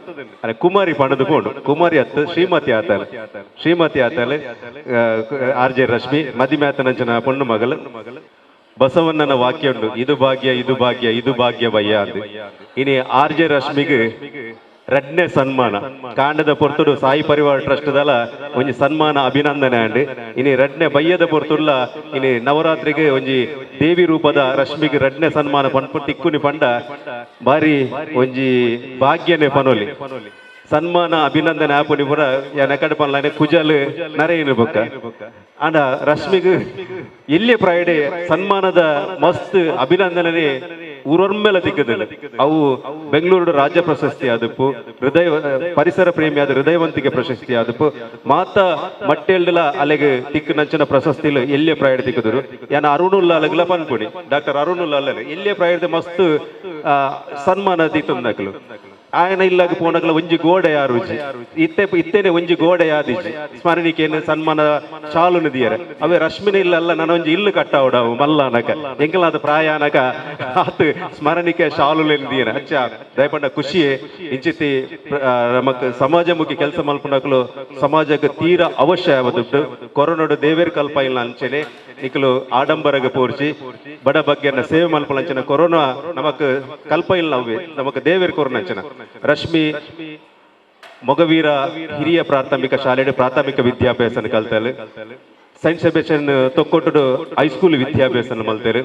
ಅರೆ ಕುಮಾರಿ ಪಣದು ಕೊಂಡು ಕುಮಾರಿ ಅತ್ತ ಶ್ರೀಮತಿ ಆತಲೆ RJ ರಶ್ಮಿ ಮದಿಮೆ ಆತನಂಚನ ಪೊಣ್ಣು ಮಗಲು ಬಸವಣ್ಣನ ವಾಕ್ಯ ಉಂಡು ಇದು ಭಾಗ್ಯ ಇದು ಭಾಗ್ಯ ಇದು ಭಾಗ್ಯ ಬಯ್ಯ ಅಂದು ಇನಿ RJ ರಶ್ಮಿಗೆ ರಡ್ನೆ ಸನ್ಮಾನ ಕಾಂಡದ ಪೊರ್ತುಡು ಸಾಯಿ ಪರಿವಾರ ಟ್ರಸ್ಟ್ ದಲ ಒಂಜಿ ಸನ್ಮಾನ ಅಭಿನಂದನೆ ಅಂಡ್ ಇನಿ ರಡ್ನೆ ಬಯ್ಯದ ಪೊರ್ತುಲ್ಲ ಇನಿ ನವರಾತ್ರಿಗೆ ಒಂಜಿ ದೇವಿ ರೂಪದ ರಶ್ಮಿಗೆ ರಡ್ನೆ ಸನ್ಮಾನ ಪನ್ಪು ತಿಕ್ಕುನಿ ಪಂಡ ಬಾರಿ ಒಂಜಿ ಭಾಗ್ಯನೆ ಪನೋಲಿ ಸನ್ಮಾನ ಅಭಿನಂದನೆ ಆಪುನಿ ಪುರ ಯಾನಕಡೆ ಪನ್ಲಾನೆ ಕುಜಲ್ ನರೇನು ಬೊಕ್ಕ ಅಂಡ ರಶ್ಮಿಗೆ ಇಲ್ಲೇ ಫ್ರೈಡೆ ಸನ್ಮಾನದ ಮಸ್ತ್ ಅಭಿನಂದನೆ ಊರೊರ್ಮೆಲ ತಿಕ್ಕದಿಲ್ಲ ಅವು ಬೆಂಗಳೂರು ರಾಜ್ಯ ಪ್ರಶಸ್ತಿ ಆದಪ್ಪು ಪರಿಸರ ಪ್ರೇಮಿಯಾದ ಹೃದಯವಂತಿಕೆ ಪ್ರಶಸ್ತಿ ಆದಪ್ಪು ಮಾತ ಮಟ್ಟೆಲ್ಡಲ ಅಲೆಗೆ ತಿಕ್ಕು ನಂಚನ ಪ್ರಶಸ್ತಿ ಎಲ್ಲೇ ಪ್ರಾಯಡ್ ತಿಕ್ಕದರು ಯಾನ ಅರುಣುಲ್ಲಾ ಅಲೆಗ್ಲ ಪನ್ಪುಡಿ ಡಾಕ್ಟರ್ ಅರುಣುಲ್ಲಾ ಅಲ್ಲೇ ಎಲ್ಲೇ ಪ್ರಾಯಡ್ ಮಸ್ತ್ ಸನ್ಮಾನ ತಿತ್ತುಂದಕ್ಲು ఆయన ఇల్లాకి పోనకల ಒಂಜಿ ಗೋಡೆ ಯಾರುಜಿ ಇತ್ತೇನೆ ಒಂಜಿ ಗೋಡೆ ಯಾದಿಜಿ ಸ್ಮರಣಿಕೆಯನ್ನು ಸನ್ಮಾನ ಶಾಲುನು ದಿಯರೆ ಅವೇ ರಶ್ಮಿನ ಇಲ್ಲಲ್ಲ ನನ್ನ ಒಂಜಿ ಇಲ್ಲು ಕಟ್ಟಾವುಡವು ಮಲ್ಲಾನಕ ಎಂಕಲಾದ ಪ್ರಾಯಾನಕ ಆತು ಸ್ಮರಣಿಕೆ ಶಾಲುಲೆನ್ ದಿಯರೆ ಅಚ್ಚ ದಯಪಂಡ ಖುಷಿಯೇ ಇಂಚಿತಿ ನಮಕ್ ಸಮಾಜಮುಖಿ ಕೆಲಸ ಮಲ್ಪನಕಲು ಸಮಾಜಕ್ಕೆ ತೀರಾ ಅವಶ್ಯ ಆವದುಂಟು ಕೊರೋನಾಡು ದೇವೇರ್ ಕಲ್ಪ ಇಲ್ಲ ಅಂಚೆನೆ ನಿಕಲು ಆಡಂಬರಗ ಪೋರ್ಚಿ ಬಡ ಬಗ್ಗೆನ ಸೇವೆ ಮಲ್ಪನಂಚನ ಕೊರೋನಾ ನಮಕ್ ಕಲ್ಪ ಇಲ್ಲ ಅವೆ ನಮಕ್ ದೇವೇರ್ ಕೊರೋನಂಚನ ರಶ್ಮಿ ಮೊಗವೀರ ಹಿರಿಯ ಪ್ರಾಥಮಿಕ ಶಾಲೆಯ ಪ್ರಾಥಮಿಕ ವಿದ್ಯಾಭ್ಯಾಸ ಕಲ್ತಲು ಸೈಂಟ್ ಸೆಬೆಸ್ಟಿಯನ್ ತೊಕ್ಕೊಟ್ಟು ಹೈಸ್ಕೂಲ್ ವಿದ್ಯಾಭ್ಯಾಸ ಮಲ್ತೇರು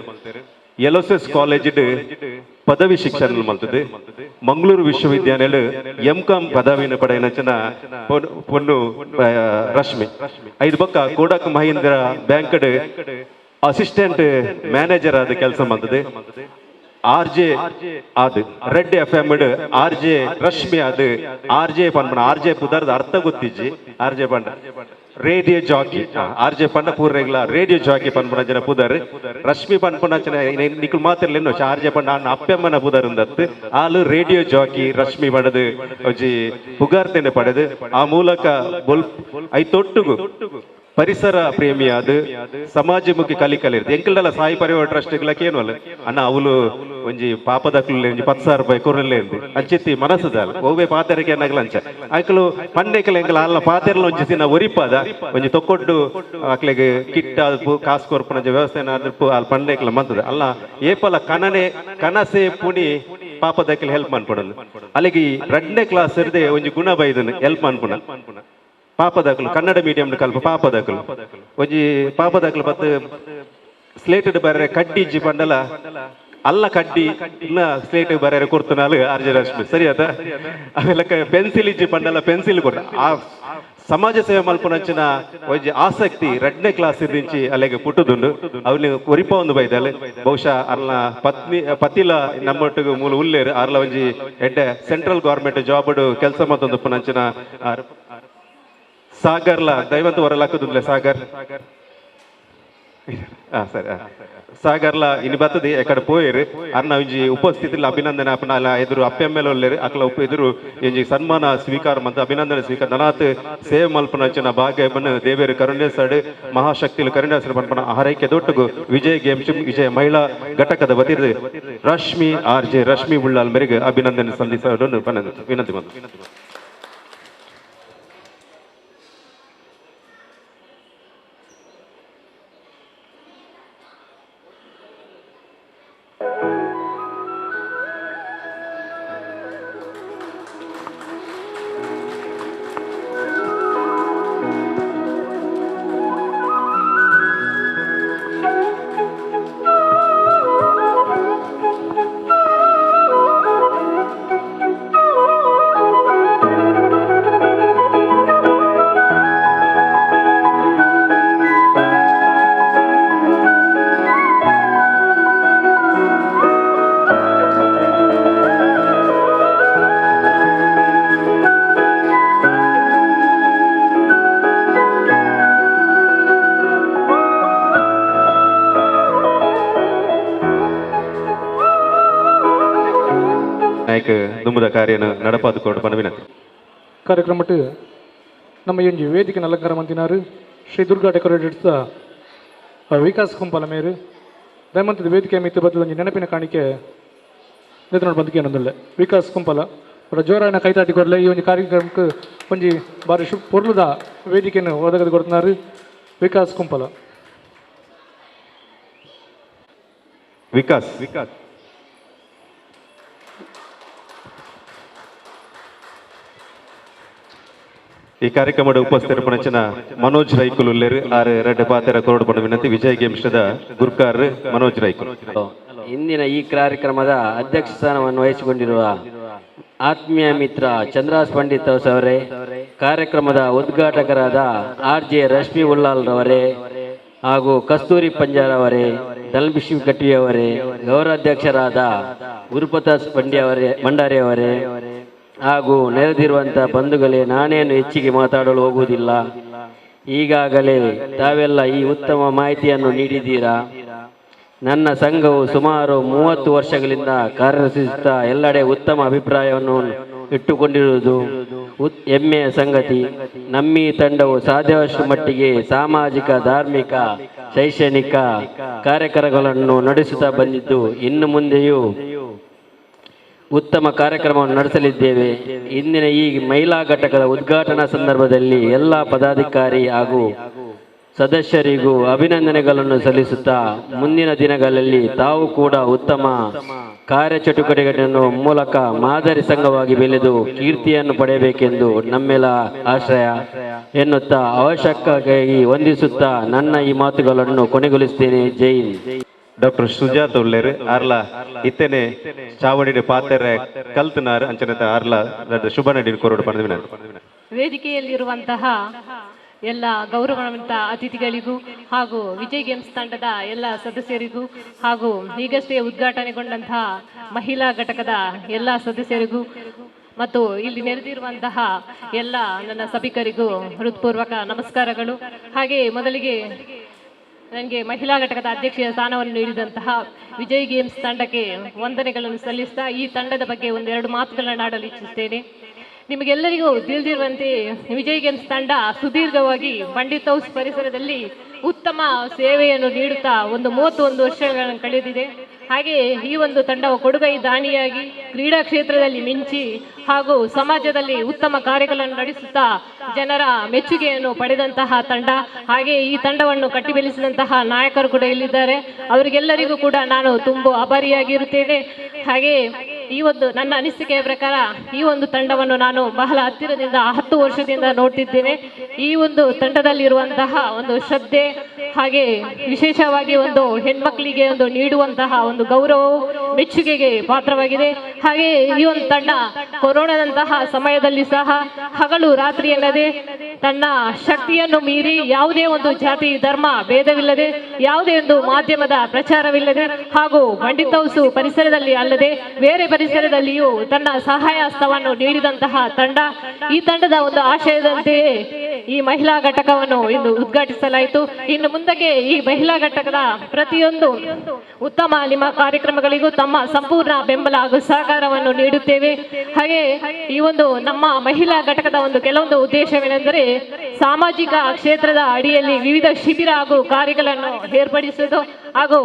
LSS ಕಾಲೇಜ್ ಪದವಿ ಶಿಕ್ಷಣ ಮಲ್ತದೆ ಮಂಗಳೂರು ವಿಶ್ವವಿದ್ಯಾಲಯ MCom ಪದವಿನ ಪಡೆಯನಚನ ಪೊನ್ನು ರಶ್ಮಿ ಐದು ಬಕ್ಕ ಕೋಡಕ್ ಮಹೀಂದ್ರ ಬ್ಯಾಂಕ್ ಅಸಿಸ್ಟೆಂಟ್ ಮ್ಯಾನೇಜರ್ ಆದ ಕೆಲಸ ಮಾಡ್ತದೆ RJ ಆದ್ ರೆಡ್ FM RJ ರಶ್ಮಿ ಆದ್ RJ ಪಂಡ RJ ಪುದರ್ದ ಅರ್ಥ ಗೊತ್ತಿಜ್ಜಿ RJ ಪಂಡ ರೇಡಿಯೋ ಜಾಕಿ RJ ಪಂಡ ಪೂರ ರೆಗ್ಯುಲರ್ ರೇಡಿಯೋ ಜಾಕಿ ಪನ್ಪುನಂಚನ ಪುದರ್ ರಶ್ಮಿ ಪನ್ಪುನಂಚನ ನಿಕುಲ್ ಮಾತಿರ್ಲೇನು RJ ಪಂಡ ಅಣ್ಣ ಅಪ್ಪೆಮ್ಮನ ಪುದರ್ ಅಂದತ್ತು ಆಲು ರೇಡಿಯೋ ಜಾಕಿ ರಶ್ಮಿ ಪಡೆದು ಒಂಜಿ ಪುಗಾರ್ತೆನೆ ಪಡೆದು ಆ ಮೂಲಕ ಐ ತೊಟ್ಟುಗು ಪರಿಸರ ಪ್ರೇಮಿಯಾದ ಸಮಾಜಮುಖಿ ಕಲಿಕಲಿರ್ದು ಎಂಕಲ್ಡಲ್ಲ ಸಾಯಿ ಪರಿವಾರ ಟ್ರಸ್ಟ್ಗಳಕ್ಕೆ ಏನು ಅಲ್ಲ ಅಣ್ಣ ಅವಳು ಒಂಜಿ ಪಾಪದಕ್ಲು ಒಂಜಿ 10,000 ರೂಪಾಯಿ ಕೊರಲ್ಲೇ ಇರ್ದು ಅಂಚಿತ್ತಿ ಮನಸ್ಸುದಲ್ಲ ಓವೇ ಪಾತೆರಕ್ಕೆ ಅನ್ನಗಲ ಅಂಚ ಆಯ್ಕಲು ಪಂಡೆಕಲ ಎಂಕಲ ಅಲ್ಲ ಪಾತೆರ್ಲ ಒಂಜಿ ದಿನ ಒರಿಪಾದ ಒಂಜಿ ತೊಕ್ಕೊಟ್ಟು ಆಕ್ಲೆಗೆ ಕಿಟ್ಟ ಕಾಸು ಕೊರ್ಪನ ವ್ಯವಸ್ಥೆ ಅಲ್ಲಿ ಪಂಡೆಕಲ ಮಂತದ ಅಲ್ಲ ಏಪಲ ಕನಸೆ ಪುಣಿ ಪಾಪದಕ್ಕೆಲ್ಲ ಹೆಲ್ಪ್ ಮಾಡ್ಕೊಡೋದು ಅಲ್ಲಿಗೆ 2ನೇ ಕ್ಲಾಸ್ ಇರದೆ ಒಂಜಿ ಗುಣ ಬೈದನು ಹೆಲ್ಪ್ ಮಾಡ್ಪುಣ ಪಾಪದಾಕಲು ಕನ್ನಡ ಮೀಡಿಯಂ ಕಲ್ಪ ಪಾಪದಾಕಲು ಒಂಜಿ ಪಾಪದಾಕಲು ಬತ್ತು ಸ್ಲೇಟ್ ಬರ ಕಡ್ಡಿ ಇಜ್ಜಿ ಪಂಡಲ ಅಲ್ಲ ಕಡ್ಡಿ ಇಲ್ಲ ಸ್ಲೇಟ್ ಬರ ಕೊಡ್ತಾನಲ್ಲ ಆರ್ಜರಶ್ಮಿ ಸರಿ ಆತ ಅವೆಲ್ಲ ಪೆನ್ಸಿಲ್ ಇಜ್ಜಿ ಪಂಡಲ ಪೆನ್ಸಿಲ್ ಕೊಟ್ಟ ಆ ಸಮಾಜ ಸೇವೆ ಮಲ್ಪನಂಚಿನ ಒಂಜಿ ಆಸಕ್ತಿ 2ನೇ ಕ್ಲಾಸ್ ಇದ್ದಿಂಚಿ ಅಲ್ಲಿಗೆ ಪುಟ್ಟುದುಂಡು ಅವ್ಲಿ ಒರಿಪ ಒಂದು ಬೈದಲ್ಲ ಬಹುಶಃ ಅಲ್ಲ ಪತಿಲ ನಮ್ಮೊಟ್ಟಿಗೆ ಮೂಲ ಉಲ್ಲೇರು ಅರ್ಲ ಒಂಜಿ ಎಡ್ಡೆ ಸೆಂಟ್ರಲ್ ಗೌರ್ಮೆಂಟ್ ಜಾಬ್ ಕೆಲಸ ಮತ್ತೊಂದು ಪುನಂಚಿನ ಸಾಗರ್ಲ ದೈವಂತ ಹೊರಲಾಕುದುಂದ್ಲೆ ಸಾಗರ್ ಸರಿ ಸಾಗರ್ಲ ಇನ್ನು ಬರ್ತದೆ ಎಕಡೆ ಪೋಯಿರು ಅರ್ನ ಒಂಜಿ ಉಪಸ್ಥಿತಿಲ ಅಭಿನಂದನೆ ಅಪ್ಪನ ಎದುರು ಅಪ್ಪೆಮ್ಮೆಲೆ ಒಲ್ಲೇರು ಅಕ್ಲ ಎದುರು ಎಂಜಿ ಸನ್ಮಾನ ಸ್ವೀಕಾರ ಮತ್ತು ಅಭಿನಂದನೆ ಸ್ವೀಕಾರ ನನಾತ್ ಸೇವೆ ಮಲ್ಪನಂಚಿನ ಭಾಗ್ಯವನ್ನು ದೇವೇರು ಕರುಣೇಸಡ್ ಮಹಾಶಕ್ತಿಲು ಕರುಣೇಸಡ್ ಪಂಪನ ಆರೈಕೆ ದೊಟ್ಟುಗು ವಿಜಯ್ ಗೇಮ್ಸ್ ವಿಜಯ ಮಹಿಳಾ ಘಟಕದ ವತಿರ್ದು ರಶ್ಮಿ RJ ರಶ್ಮಿ ಉಳ್ಳಾಲ್ ಮೇರೆಗೆ ಅಭಿನಂದನೆ ಸಲ್ಲಿಸಲು ವಿನಂತಿ ಬಂತು. ದುಂಬುದ ಕಾರ್ಯನ ನಡಪಾದುಕೊಂಡು ಪಣ ವಿನಂತಿ. ಕಾರ್ಯಕ್ರಮಕ್ಕೆ ನಮ್ಮ ಎಂಜಿ ವೇದಿಕೆ ಅಲಂಕಾರ ಮಂತಿನಾರು ಶ್ರೀ ದುರ್ಗಾ ಡೆಕೋರೇಟರ್ಸ್ ವಿಕಾಸ್ ಕುಂಪಲ ಮೇರು ದಯಮಂತದ ವೇದಿಕೆ ಮಿತ್ತು ಬದಲು ಒಂಜಿ ನೆನಪಿನ ಕಾಣಿಕೆ ನೆದನೋಡು ಬಂದಿಕೆ ಅನ್ನೊಂದಿಲ್ಲ ವಿಕಾಸ್ ಕುಂಪಲ ಅವರ ಜೋರಾಯನ ಕೈತಾಟಿ ಕೊರಲೆ ಈ ಒಂದು ಕಾರ್ಯಕ್ರಮಕ್ಕೆ ಒಂಜಿ ಬಾರಿ ಪೊರ್ಲುದ ವೇದಿಕೆಯನ್ನು ಒದಗದು ಕೊಡ್ತಿನಾರು ವಿಕಾಸ್ ಕುಂಪಲ. ವಿಕಾಸ್ ಈ ಕಾರ್ಯಕ್ರಮದ ಉಪಸ್ಥಿತರಪಣಚಿನ ಮನೋಜ್ ರೈಕುಲ್ ಉಲ್ಲೇರು ಆರು 2 ಪಾತೆರ ಕೊರಡು ಪಡ ವಿನಂತಿ ವಿಜಯ್ ಗೇಮ್ಸ್ದ ಗುರ್ಕಾರ್ ಮನೋಜ್ ರೈಕುಲ್. ಇಂದಿನ ಈ ಕಾರ್ಯಕ್ರಮದ ಅಧ್ಯಕ್ಷ ಸ್ಥಾನವನ್ನು ವಹಿಸಿಕೊಂಡಿರುವ ಆತ್ಮೀಯ ಮಿತ್ರ ಚಂದ್ರಾಸ್ ಪಂಡಿತ್ ಅವರೇ, ಕಾರ್ಯಕ್ರಮದ ಉದ್ಘಾಟಕರಾದ RJ ರಶ್ಮಿ ಉಳ್ಳಾಲ್ ರವರೇ ಹಾಗೂ ಕಸ್ತೂರಿ ಪಂಜಾರ್ ಅವರೇ, ದಲ್ಬಿಶಿ ಕಟ್ಟಿಯವರೇ, ಗೌರವಾಧ್ಯಕ್ಷರಾದ ಗುರುಪ್ರತಾಪ್ ಭಂಡಾರಿ ಅವರೇ ಹಾಗೂ ನೆರೆದಿರುವಂತಹ ಬಂಧುಗಳೇ, ನಾನೇನು ಹೆಚ್ಚಿಗೆ ಮಾತಾಡಲು ಹೋಗುವುದಿಲ್ಲ. ಈಗಾಗಲೇ ತಾವೆಲ್ಲ ಈ ಉತ್ತಮ ಮಾಹಿತಿಯನ್ನು ನೀಡಿದ್ದೀರಾ. ನನ್ನ ಸಂಘವು ಸುಮಾರು 30 ವರ್ಷಗಳಿಂದ ಕಾರ್ಯನಿರ್ವಹಿಸುತ್ತಾ ಎಲ್ಲೆಡೆ ಉತ್ತಮ ಅಭಿಪ್ರಾಯವನ್ನು ಇಟ್ಟುಕೊಂಡಿರುವುದು ಹೆಮ್ಮೆಯ ಸಂಗತಿ. ನಮ್ಮಿ ತಂಡವು ಸಾಧ್ಯವಷ್ಟು ಮಟ್ಟಿಗೆ ಸಾಮಾಜಿಕ, ಧಾರ್ಮಿಕ, ಶೈಕ್ಷಣಿಕ ಕಾರ್ಯಕ್ರಮಗಳನ್ನು ನಡೆಸುತ್ತಾ ಬಂದಿದ್ದು ಇನ್ನು ಮುಂದೆಯೂ ಉತ್ತಮ ಕಾರ್ಯಕ್ರಮವನ್ನು ನಡೆಸಲಿದ್ದೇವೆ. ಇಂದಿನ ಈ ಮಹಿಳಾ ಘಟಕದ ಉದ್ಘಾಟನಾ ಸಂದರ್ಭದಲ್ಲಿ ಎಲ್ಲ ಪದಾಧಿಕಾರಿ ಹಾಗೂ ಸದಸ್ಯರಿಗೂ ಅಭಿನಂದನೆಗಳನ್ನು ಸಲ್ಲಿಸುತ್ತಾ ಮುಂದಿನ ದಿನಗಳಲ್ಲಿ ತಾವು ಕೂಡ ಉತ್ತಮ ಕಾರ್ಯಚಟುವಟಿಕೆಗಳನ್ನು ಮೂಲಕ ಮಾದರಿ ಸಂಘವಾಗಿ ಬೆಳೆದು ಕೀರ್ತಿಯನ್ನು ಪಡೆಯಬೇಕೆಂದು ನಮ್ಮೆಲ್ಲ ಆಶ್ರಯ ಎನ್ನುತ್ತಾ ಅವಶ್ಯಕವಾಗಿ ವಂದಿಸುತ್ತಾ ನನ್ನ ಈ ಮಾತುಗಳನ್ನು ಕೊನೆಗೊಳಿಸುತ್ತೇನೆ. ಜೈ ಹಿಂದ್. ಡಾಕ್ಟರ್ ಸುಜಾತ ಉಳ್ಳೇರು ಆರ್ಲ ಇತ್ತೇನೆ ಚಾವಡಿ ಪಾತೆರೆ ಕಲ್ತನಾರ್ ಅಂಚನತ ಆರ್ಲ ಶುಭ ನಡಿನ ಕೊರಡು ಪಡೆದ ವಿನಂತಿ. ವೇದಿಕೆಯಲ್ಲಿರುವಂತಹ ಎಲ್ಲ ಗೌರವಾನ್ವಿತ ಅತಿಥಿಗಳಿಗೂ ಹಾಗೂ ವಿಜಯ್ ಗೇಮ್ಸ್ ತಂಡದ ಎಲ್ಲ ಸದಸ್ಯರಿಗೂ ಹಾಗೂ ಈಗಷ್ಟೇ ಉದ್ಘಾಟನೆಗೊಂಡಂತಹ ಮಹಿಳಾ ಘಟಕದ ಎಲ್ಲ ಸದಸ್ಯರಿಗೂ ಮತ್ತು ಇಲ್ಲಿ ನೆರೆದಿರುವಂತಹ ಎಲ್ಲ ನನ್ನ ಸಭಿಕರಿಗೂ ಹೃತ್ಪೂರ್ವಕ ನಮಸ್ಕಾರಗಳು. ಹಾಗೆ ಮೊದಲಿಗೆ ನನಗೆ ಮಹಿಳಾ ಘಟಕದ ಅಧ್ಯಕ್ಷೆಯ ಸ್ಥಾನವನ್ನು ನೀಡಿದಂತಹ ವಿಜಯ್ ಗೇಮ್ಸ್ ತಂಡಕ್ಕೆ ವಂದನೆಗಳನ್ನು ಸಲ್ಲಿಸ್ತಾ ಈ ತಂಡದ ಬಗ್ಗೆ ಒಂದೆರಡು ಮಾತುಗಳನ್ನು ಆಡಲು ಇಚ್ಛಿಸುತ್ತೇನೆ. ನಿಮಗೆಲ್ಲರಿಗೂ ತಿಳಿದಿರುವಂತೆ ವಿಜಯ್ ಗೇಮ್ಸ್ ತಂಡ ಸುದೀರ್ಘವಾಗಿ ಬಂಡಿತ್ ಹೌಸ್ ಪರಿಸರದಲ್ಲಿ ಉತ್ತಮ ಸೇವೆಯನ್ನು ನೀಡುತ್ತಾ ಒಂದು 31 ವರ್ಷಗಳನ್ನು ಕಳೆದಿದೆ. ಹಾಗೆ ಈ ಒಂದು ತಂಡವು ಕೊಡುಗೈ ದಾನಿಯಾಗಿ ಕ್ರೀಡಾ ಕ್ಷೇತ್ರದಲ್ಲಿ ಮಿಂಚಿ ಹಾಗೂ ಸಮಾಜದಲ್ಲಿ ಉತ್ತಮ ಕಾರ್ಯಗಳನ್ನು ನಡೆಸುತ್ತಾ ಜನರ ಮೆಚ್ಚುಗೆಯನ್ನು ಪಡೆದಂತಹ ತಂಡ. ಹಾಗೆ ಈ ತಂಡವನ್ನು ಕಟ್ಟಿಬೆಳೆಸಿದಂತಹ ನಾಯಕರು ಕೂಡ ಇಲ್ಲಿದ್ದಾರೆ. ಅವರಿಗೆಲ್ಲರಿಗೂ ಕೂಡ ನಾನು ತುಂಬ ಆಭಾರಿಯಾಗಿರುತ್ತೇನೆ. ಹಾಗೆ ಈ ಒಂದು ನನ್ನ ಅನಿಸಿಕೆಯ ಪ್ರಕಾರ ಈ ಒಂದು ತಂಡವನ್ನು ನಾನು ಬಹಳ ಹತ್ತಿರದಿಂದ 10 ವರ್ಷದಿಂದ ನೋಡ್ತಿದ್ದೇನೆ. ಈ ಒಂದು ತಂಡದಲ್ಲಿರುವಂತಹ ಒಂದು ಶ್ರದ್ಧೆ ಹಾಗೆ ವಿಶೇಷವಾಗಿ ಒಂದು ಹೆಣ್ಮಕ್ಳಿಗೆ ಒಂದು ನೀಡುವಂತಹ ಒಂದು ಗೌರವವು ಮೆಚ್ಚುಗೆಗೆ ಪಾತ್ರವಾಗಿದೆ. ಹಾಗೆ ಈ ಒಂದು ತಂಡ ಕೊರೋನಾದಂತಹ ಸಮಯದಲ್ಲಿ ಸಹ ಹಗಲು ರಾತ್ರಿ ಎನ್ನದೆ ತನ್ನ ಶಕ್ತಿಯನ್ನು ಮೀರಿ ಯಾವುದೇ ಒಂದು ಜಾತಿ ಧರ್ಮ ಭೇದವಿಲ್ಲದೆ ಯಾವುದೇ ಒಂದು ಮಾಧ್ಯಮದ ಪ್ರಚಾರವಿಲ್ಲದೆ ಹಾಗೂ ಬಂಡಿತ್ ಹೌಸ್ ಪರಿಸರದಲ್ಲಿ ಅಲ್ಲದೆ ಬೇರೆ ಪರಿಸರದಲ್ಲಿಯೂ ತನ್ನ ಸಹಾಯ ಹಸ್ತವನ್ನು ನೀಡಿದಂತಹ ತಂಡ. ಈ ತಂಡದ ಒಂದು ಆಶಯದಂತೆಯೇ ಈ ಮಹಿಳಾ ಘಟಕವನ್ನು ಇಂದು ಉದ್ಘಾಟಿಸಲಾಯಿತು. ಇನ್ನು ಮುಂದಕ್ಕೆ ಈ ಮಹಿಳಾ ಘಟಕದ ಪ್ರತಿಯೊಂದು ಉತ್ತಮ ನಿಮ್ಮ ಕಾರ್ಯಕ್ರಮಗಳಿಗೂ ತಮ್ಮ ಸಂಪೂರ್ಣ ಬೆಂಬಲ ಹಾಗೂ ಸಹಕಾರವನ್ನು ನೀಡುತ್ತೇವೆ. ಹಾಗೆ ಈ ಒಂದು ನಮ್ಮ ಮಹಿಳಾ ಘಟಕದ ಒಂದು ಕೆಲವೊಂದು ಉದ್ದೇಶವೇನೆಂದರೆ ಸಾಮಾಜಿಕ ಕ್ಷೇತ್ರದ ಅಡಿಯಲ್ಲಿ ವಿವಿಧ ಶಿಬಿರ ಹಾಗೂ ಕಾರ್ಯಗಳನ್ನು ಏರ್ಪಡಿಸುವುದು ಹಾಗೂ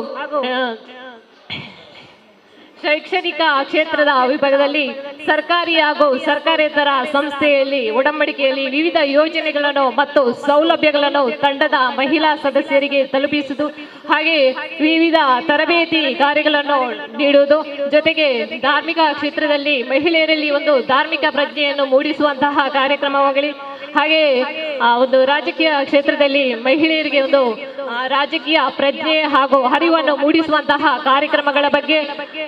ಶೈಕ್ಷಣಿಕ ಕ್ಷೇತ್ರದ ವಿಭಾಗದಲ್ಲಿ ಸರ್ಕಾರಿ ಹಾಗೂ ಸರ್ಕಾರೇತರ ಸಂಸ್ಥೆಯಲ್ಲಿ ಒಡಂಬಡಿಕೆಯಲ್ಲಿ ವಿವಿಧ ಯೋಜನೆಗಳನ್ನು ಮತ್ತು ಸೌಲಭ್ಯಗಳನ್ನು ತಂಡದ ಮಹಿಳಾ ಸದಸ್ಯರಿಗೆ ತಲುಪಿಸುವುದು. ಹಾಗೆ ವಿವಿಧ ತರಬೇತಿ ಕಾರ್ಯಗಳನ್ನು ನೀಡುವುದು. ಜೊತೆಗೆ ಧಾರ್ಮಿಕ ಕ್ಷೇತ್ರದಲ್ಲಿ ಮಹಿಳೆಯರಲ್ಲಿ ಒಂದು ಧಾರ್ಮಿಕ ಪ್ರಜ್ಞೆಯನ್ನು ಮೂಡಿಸುವಂತಹ ಕಾರ್ಯಕ್ರಮವಾಗಲಿ. ಹಾಗೆ ಒಂದು ರಾಜಕೀಯ ಕ್ಷೇತ್ರದಲ್ಲಿ ಮಹಿಳೆಯರಿಗೆ ಒಂದು ರಾಜಕೀಯ ಪ್ರಜ್ಞೆ ಹಾಗೂ ಅರಿವನ್ನು ಮೂಡಿಸುವಂತಹ ಕಾರ್ಯಕ್ರಮಗಳ ಬಗ್ಗೆ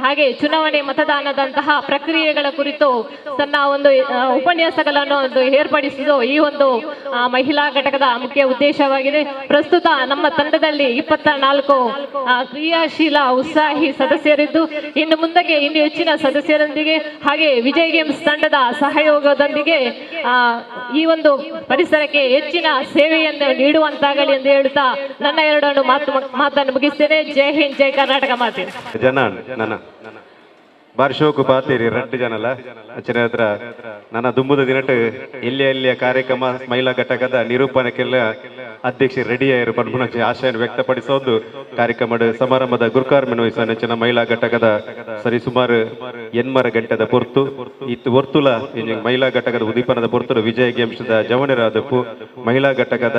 ಹಾಗೆ ಚುನಾವಣೆ ಮತದಾನದಂತಹ ಪ್ರಕ್ರಿಯೆಗಳ ಕುರಿತು ತನ್ನ ಒಂದು ಉಪನ್ಯಾಸಗಳನ್ನು ಒಂದು ಏರ್ಪಡಿಸುವುದು ಈ ಒಂದು ಮಹಿಳಾ ಘಟಕದ ಮುಖ್ಯ ಉದ್ದೇಶವಾಗಿದೆ. ಪ್ರಸ್ತುತ ನಮ್ಮ ತಂಡದಲ್ಲಿ 24 ಕ್ರಿಯಾಶೀಲ ಉತ್ಸಾಹಿ ಸದಸ್ಯರಿದ್ದು ಇನ್ನು ಮುಂದಕ್ಕೆ ಇನ್ನು ಹೆಚ್ಚಿನ ಸದಸ್ಯರೊಂದಿಗೆ ಹಾಗೆ ವಿಜಯ್ ಗೇಮ್ಸ್ ತಂಡದ ಸಹಯೋಗದೊಂದಿಗೆ ಈ ಒಂದು ಪರಿಸರಕ್ಕೆ ಹೆಚ್ಚಿನ ಸೇವೆಯನ್ನು ನೀಡುವಂತಾಗಲಿ ಎಂದು ಹೇಳುತ್ತಾ ನನ್ನ ಎರಡನ್ನು ಮಾತನ್ನು ಮುಗಿಸ್ತೇನೆ. ಜೈ ಹಿಂದ್, ಜೈ ಕರ್ನಾಟಕ ಮಾತೆ. ಜನ ಬಾರಿ ಶೋಕು ಪಾತೀರಿ 2 ಜನಲ ಅಚ್ಚನ ಹತ್ರ ನನ್ನ ದುಂಬುದ ದಿನಟ್ಟು ಎಲ್ಲಿಯ ಕಾರ್ಯಕ್ರಮ ಮಹಿಳಾ ಘಟಕದ ನಿರೂಪಣೆಗೆಲ್ಲ ಅಧ್ಯಕ್ಷ ರೆಡಿ ಆಯಿರು ಪಡ್ಬುಣ ಆಶಯನ್ನು ವ್ಯಕ್ತಪಡಿಸೋದು ಕಾರ್ಯಕ್ರಮದ ಸಮಾರಂಭದ ಗುರುಕಾರ್ಮೆನ್ ವಹಿಸಿನ ಮಹಿಳಾ ಘಟಕದ ಸರಿಸುಮಾರು 8 ಗಂಟೆದ ಪೊರ್ತು ಇತ್ತು ಒರ್ತುಲ ಮಹಿಳಾ ಘಟಕದ ಉದೀಪನದ ಪೊರ್ತುಲು ವಿಜಯ್ ಗೇಮ್ಸ್ದ ಜವನಿರಾದಪ್ಪು ಮಹಿಳಾ ಘಟಕದ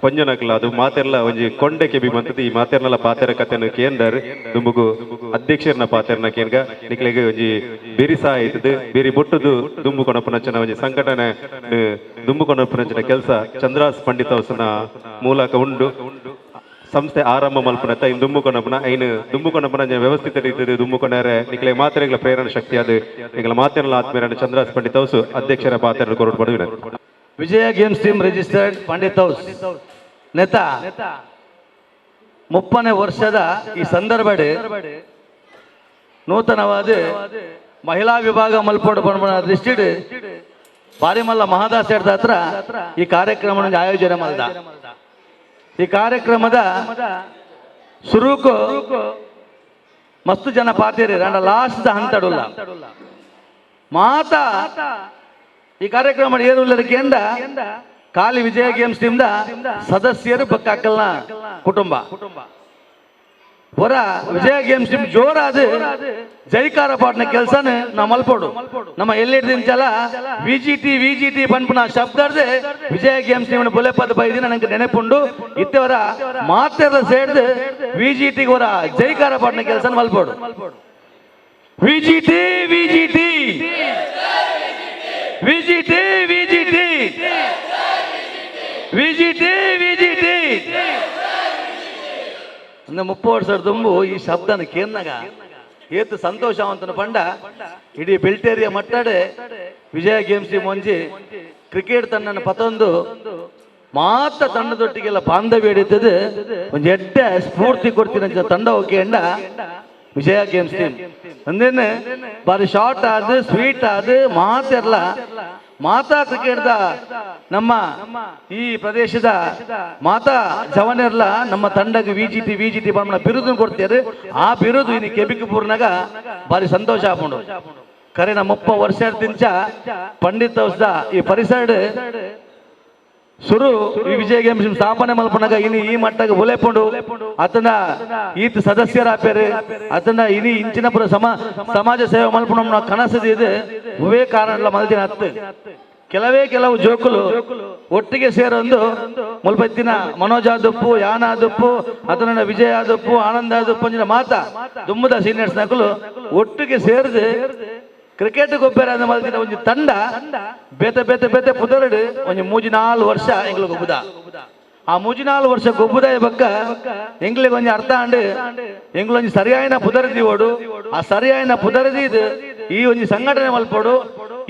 ಪಂಜನಕ್ಲ ಅದು ಮಾತೆರ್ಲ ಒಂಜಿ ಕೊಂಡೆಕೆ ಬಿಮಂತದ ಈ ಮಾತೆರ್ನಲ ಪಾತೆರ ಕಥೆಯನ್ನು ಕೇಂದರ್ ದುಂಬುಗು ಅಧ್ಯಕ್ಷರನ ಪಾತೆರ್ನ ಕೇನ್ಗ ನಿಕ್ಲೆಗೆ ಒಂಜಿ ಬೆರಿಸಾ ಆಯ್ತದ ಬೇರಿ ಬೊಟ್ಟದು ದುಂಬು ಕೊನಪನಚನ ಒಂಜಿ ಸಂಘಟನೆ ದುಂಬು ಕೊನಪನಚನ ಕೆಲಸ ಚಂದ್ರಾಸ್ ಪಂಡಿತ್ ಹೌಸ್ನ ಮೂಲಕ ಉಂಡು ಸಂಸ್ಥೆ ಆರಂಭ ಮಲ್ಪನತ್ತ ಇನ್ನು ದುಂಬು ಕೊನಪನ ಐನು ದುಂಬು ಕೊನಪನ ವ್ಯವಸ್ಥಿತ ರೀತಿಯ ದುಂಬು ಕೊನರೆ ನಿಕ್ಲೆ ಮಾತೆರೆಗಳ ಪ್ರೇರಣ ಶಕ್ತಿ ಅದು ನಿಗಳ ಮಾತೆರ್ನಲ ಆತ್ಮೀಯರನ್ನು ಚಂದ್ರಾಸ್ ಪಂಡಿತ್ ಹೌಸ್ ಅಧ್ಯಕ್ಷರ ಪಾತೆರ ಕೊರಡು ಪಡುವಿನ Vijaya games team registered Pandit house ನೆತ 30ನೇ ವರ್ಷದ ಈ ಸಂದರ್ಭಡ್ ನೂತನವಾದ ಮಹಿಳಾ ವಿಭಾಗ ಮಲ್ಪೋಡು ಪಣಬಣ ದೃಷ್ಟಿಡ್ ಬಾರಿಮಲ್ಲ ಮಹಾದಾಸ್ ಹತ್ರ ಈ ಕಾರ್ಯಕ್ರಮ ಆಯೋಜನೆ ಮಾಡಿದ. ಈ ಕಾರ್ಯಕ್ರಮದ ಶುರುಕು ಮಸ್ತು ಜನ ಪಾತೀರಿ ಲಾಸ್ಟ್ ಹಂತಡುಲ್ಲ ಮಾತಾ ಈ ಕಾರ್ಯಕ್ರಮ ಏರುಲ್ಲರಿಕೆಂದ ಖಾಲಿ ವಿಜಯ ಗೇಮ್ಸ್ ಟೀಮ್ ಸದಸ್ಯರು ಬಕ್ಕಲ್ನ ಕುಟುಂಬ ಹೊರ ವಿಜಯ ಗೇಮ್ಸ್ ಟೀಮ್ ಜೋರಾದ ಜೈಕಾರ ಪಾಟ್ನ ಕೆಲಸನ ನಾವು ಮಲ್ಪೋಡು ನಮ್ಮ ಎಲ್ಲಿರ್ದಿಂಚಲ ವಿಜಿಟಿ ಪನ್ಪುನ ಶಬ್ದರ್ದೆ ವಿಜಯ ಗೇಮ್ಸ್ ಟೀಮ್ ಬೊಲೆ ಪದ ಬೈದಿನ ನನಗೆ ನೆನಪುಂಡು ಇತ್ತವರ ಮಾತೆರ ಸೇಡ್ದು ವಿಜಿಟಿ ಹೊರ ಜೈಕಾರ ಪಾಟ್ನ ಕೆಲಸ ಮಲ್ಪೋಡು ವಿಜಿಟಿ ವಿಜಿಟಿ ವಿಜಿಟಿ ವಿಜಿಟಿ ವಿಜಿಟಿ ವಿಜಿಟಿ ಅಂದ್ರೆ 30 ವರ್ಷದ ತುಂಬು ಈ ಶಬ್ದನ ಕೇಂದ್ರಾಗ ಏತು ಸಂತೋಷವಂತನ ಪಂಡ ಇಡೀ ಬೆಲ್ಟೇರಿಯ ಮಟ್ಟಡೆ ವಿಜಯ ಗೇಮ್ಸ್ ಟೀಮ್ ಒಂಜಿ ಕ್ರಿಕೆಟ್ ತಂಡನ ಪತೊಂದು ಮಾತ ತಂಡದೊಟ್ಟಿಗೆಲ್ಲ ಬಾಂಧವ್ಯ ಹಿಡಿತದೆ ಒಂದು ಎಡ್ಡ ಸ್ಫೂರ್ತಿ ಕೊಡ್ತೀನಿ ತಂಡ ಓಕೆ ಅಂಡ ವಿಜಯ ಗೇಮ್ಸ್ ಟೀಮ್ ಅಂದೇನೆ ಬಾರಿ ಶಾರ್ಟ್ ಆದ ಸ್ವೀಟ್ ಆದ ಮಾತೆರ್ಲ ಮಾತಾ ಕ್ರಿಕೆಟ್ದ ನಮ್ಮ ಈ ಪ್ರದೇಶದ ಮಾತಾ ಜವನೆರ್ಲ ನಮ್ಮ ತಂಡಕ್ಕೆ ವಿಜಿಟಿ ಬಂದ ಬಿರುದು ಕೊಡ್ತಾರೆ. ಆ ಬಿರುದು ಇನ್ನು ಕೆಬಿಕಪೂರ್ನಾಗ ಬಾರಿ ಸಂತೋಷ ಆಗ್ಬೋದು. ಕರೆನ 30 ವರ್ಷದಿಂದ ಪಂಡಿತ್ ಔಷಧ ಈ ಪರಿಸರ ಸುರು ಈ ವಿಜಯ ಗೇಮ್ಸ್ ಸ್ಥಾಪನೆ ಮಲ್ಪನಾಗ ಇನಿ ಈ ಮಟ್ಟಕ್ಕೆ ಬುಲೆಪುಂಡು ಅತನ ಈತ ಸದಸ್ಯರ ಪೇರು ಅತನ ಇನಿ ಇಂಚಿನ ಪುರ ಸಮಾಜ ಸೇವೆ ಮಲ್ಪನ ಕನಸದಿದೆ ಉವೇ ಕಾರಣ ಮಲ್ದಿನ ಹತ್ತು ಕೆಲವು ಜೋಕುಲು ಒಟ್ಟಿಗೆ ಸೇರೊಂದು ಮುಲ್ಪೆತ್ತಿನ ಮನೋಜ್ ಆದಪ್ಪು ಯಾನ ಆದಪ್ಪು ಅದನ್ನ ವಿಜಯ ಆದಪ್ಪು ಆನಂದ ಆದಪ್ಪು ಅಂಜಿನ ಮಾತ ದುಮ್ಮದ ಸೀನಿಯರ್ಸ್ ನಕಲು ಒಟ್ಟಿಗೆ ಸೇರಿದು ಕ್ರಿಕೆಟ್ ಗೊಬ್ಬರ ಮಲ್ತಿನ ಒಂದು ತಂಡ ಬೇತೆ ಪುದರಡು ಒಂದು 3-4 ವರ್ಷ ಎಂಗ್ಲು ಗೊಬ್ಬುದ ಆ 3-4 ವರ್ಷ ಗೊಬ್ಬುದ ಬಕ್ಕ ಎಂಗ್ಲಿಗೆ ಒಂದು ಅರ್ಥ ಅಂಡು ಎಂಗ್ಲೊಂದು ಸರಿಯಾಯಿನ ಪುದರದಿ ಓಡು ಆ ಸರಿಯಾಯಿನ ಪುದರದಿ ಈ ಒಂದು ಸಂಘಟನೆ ಮಲ್ಪೋಡು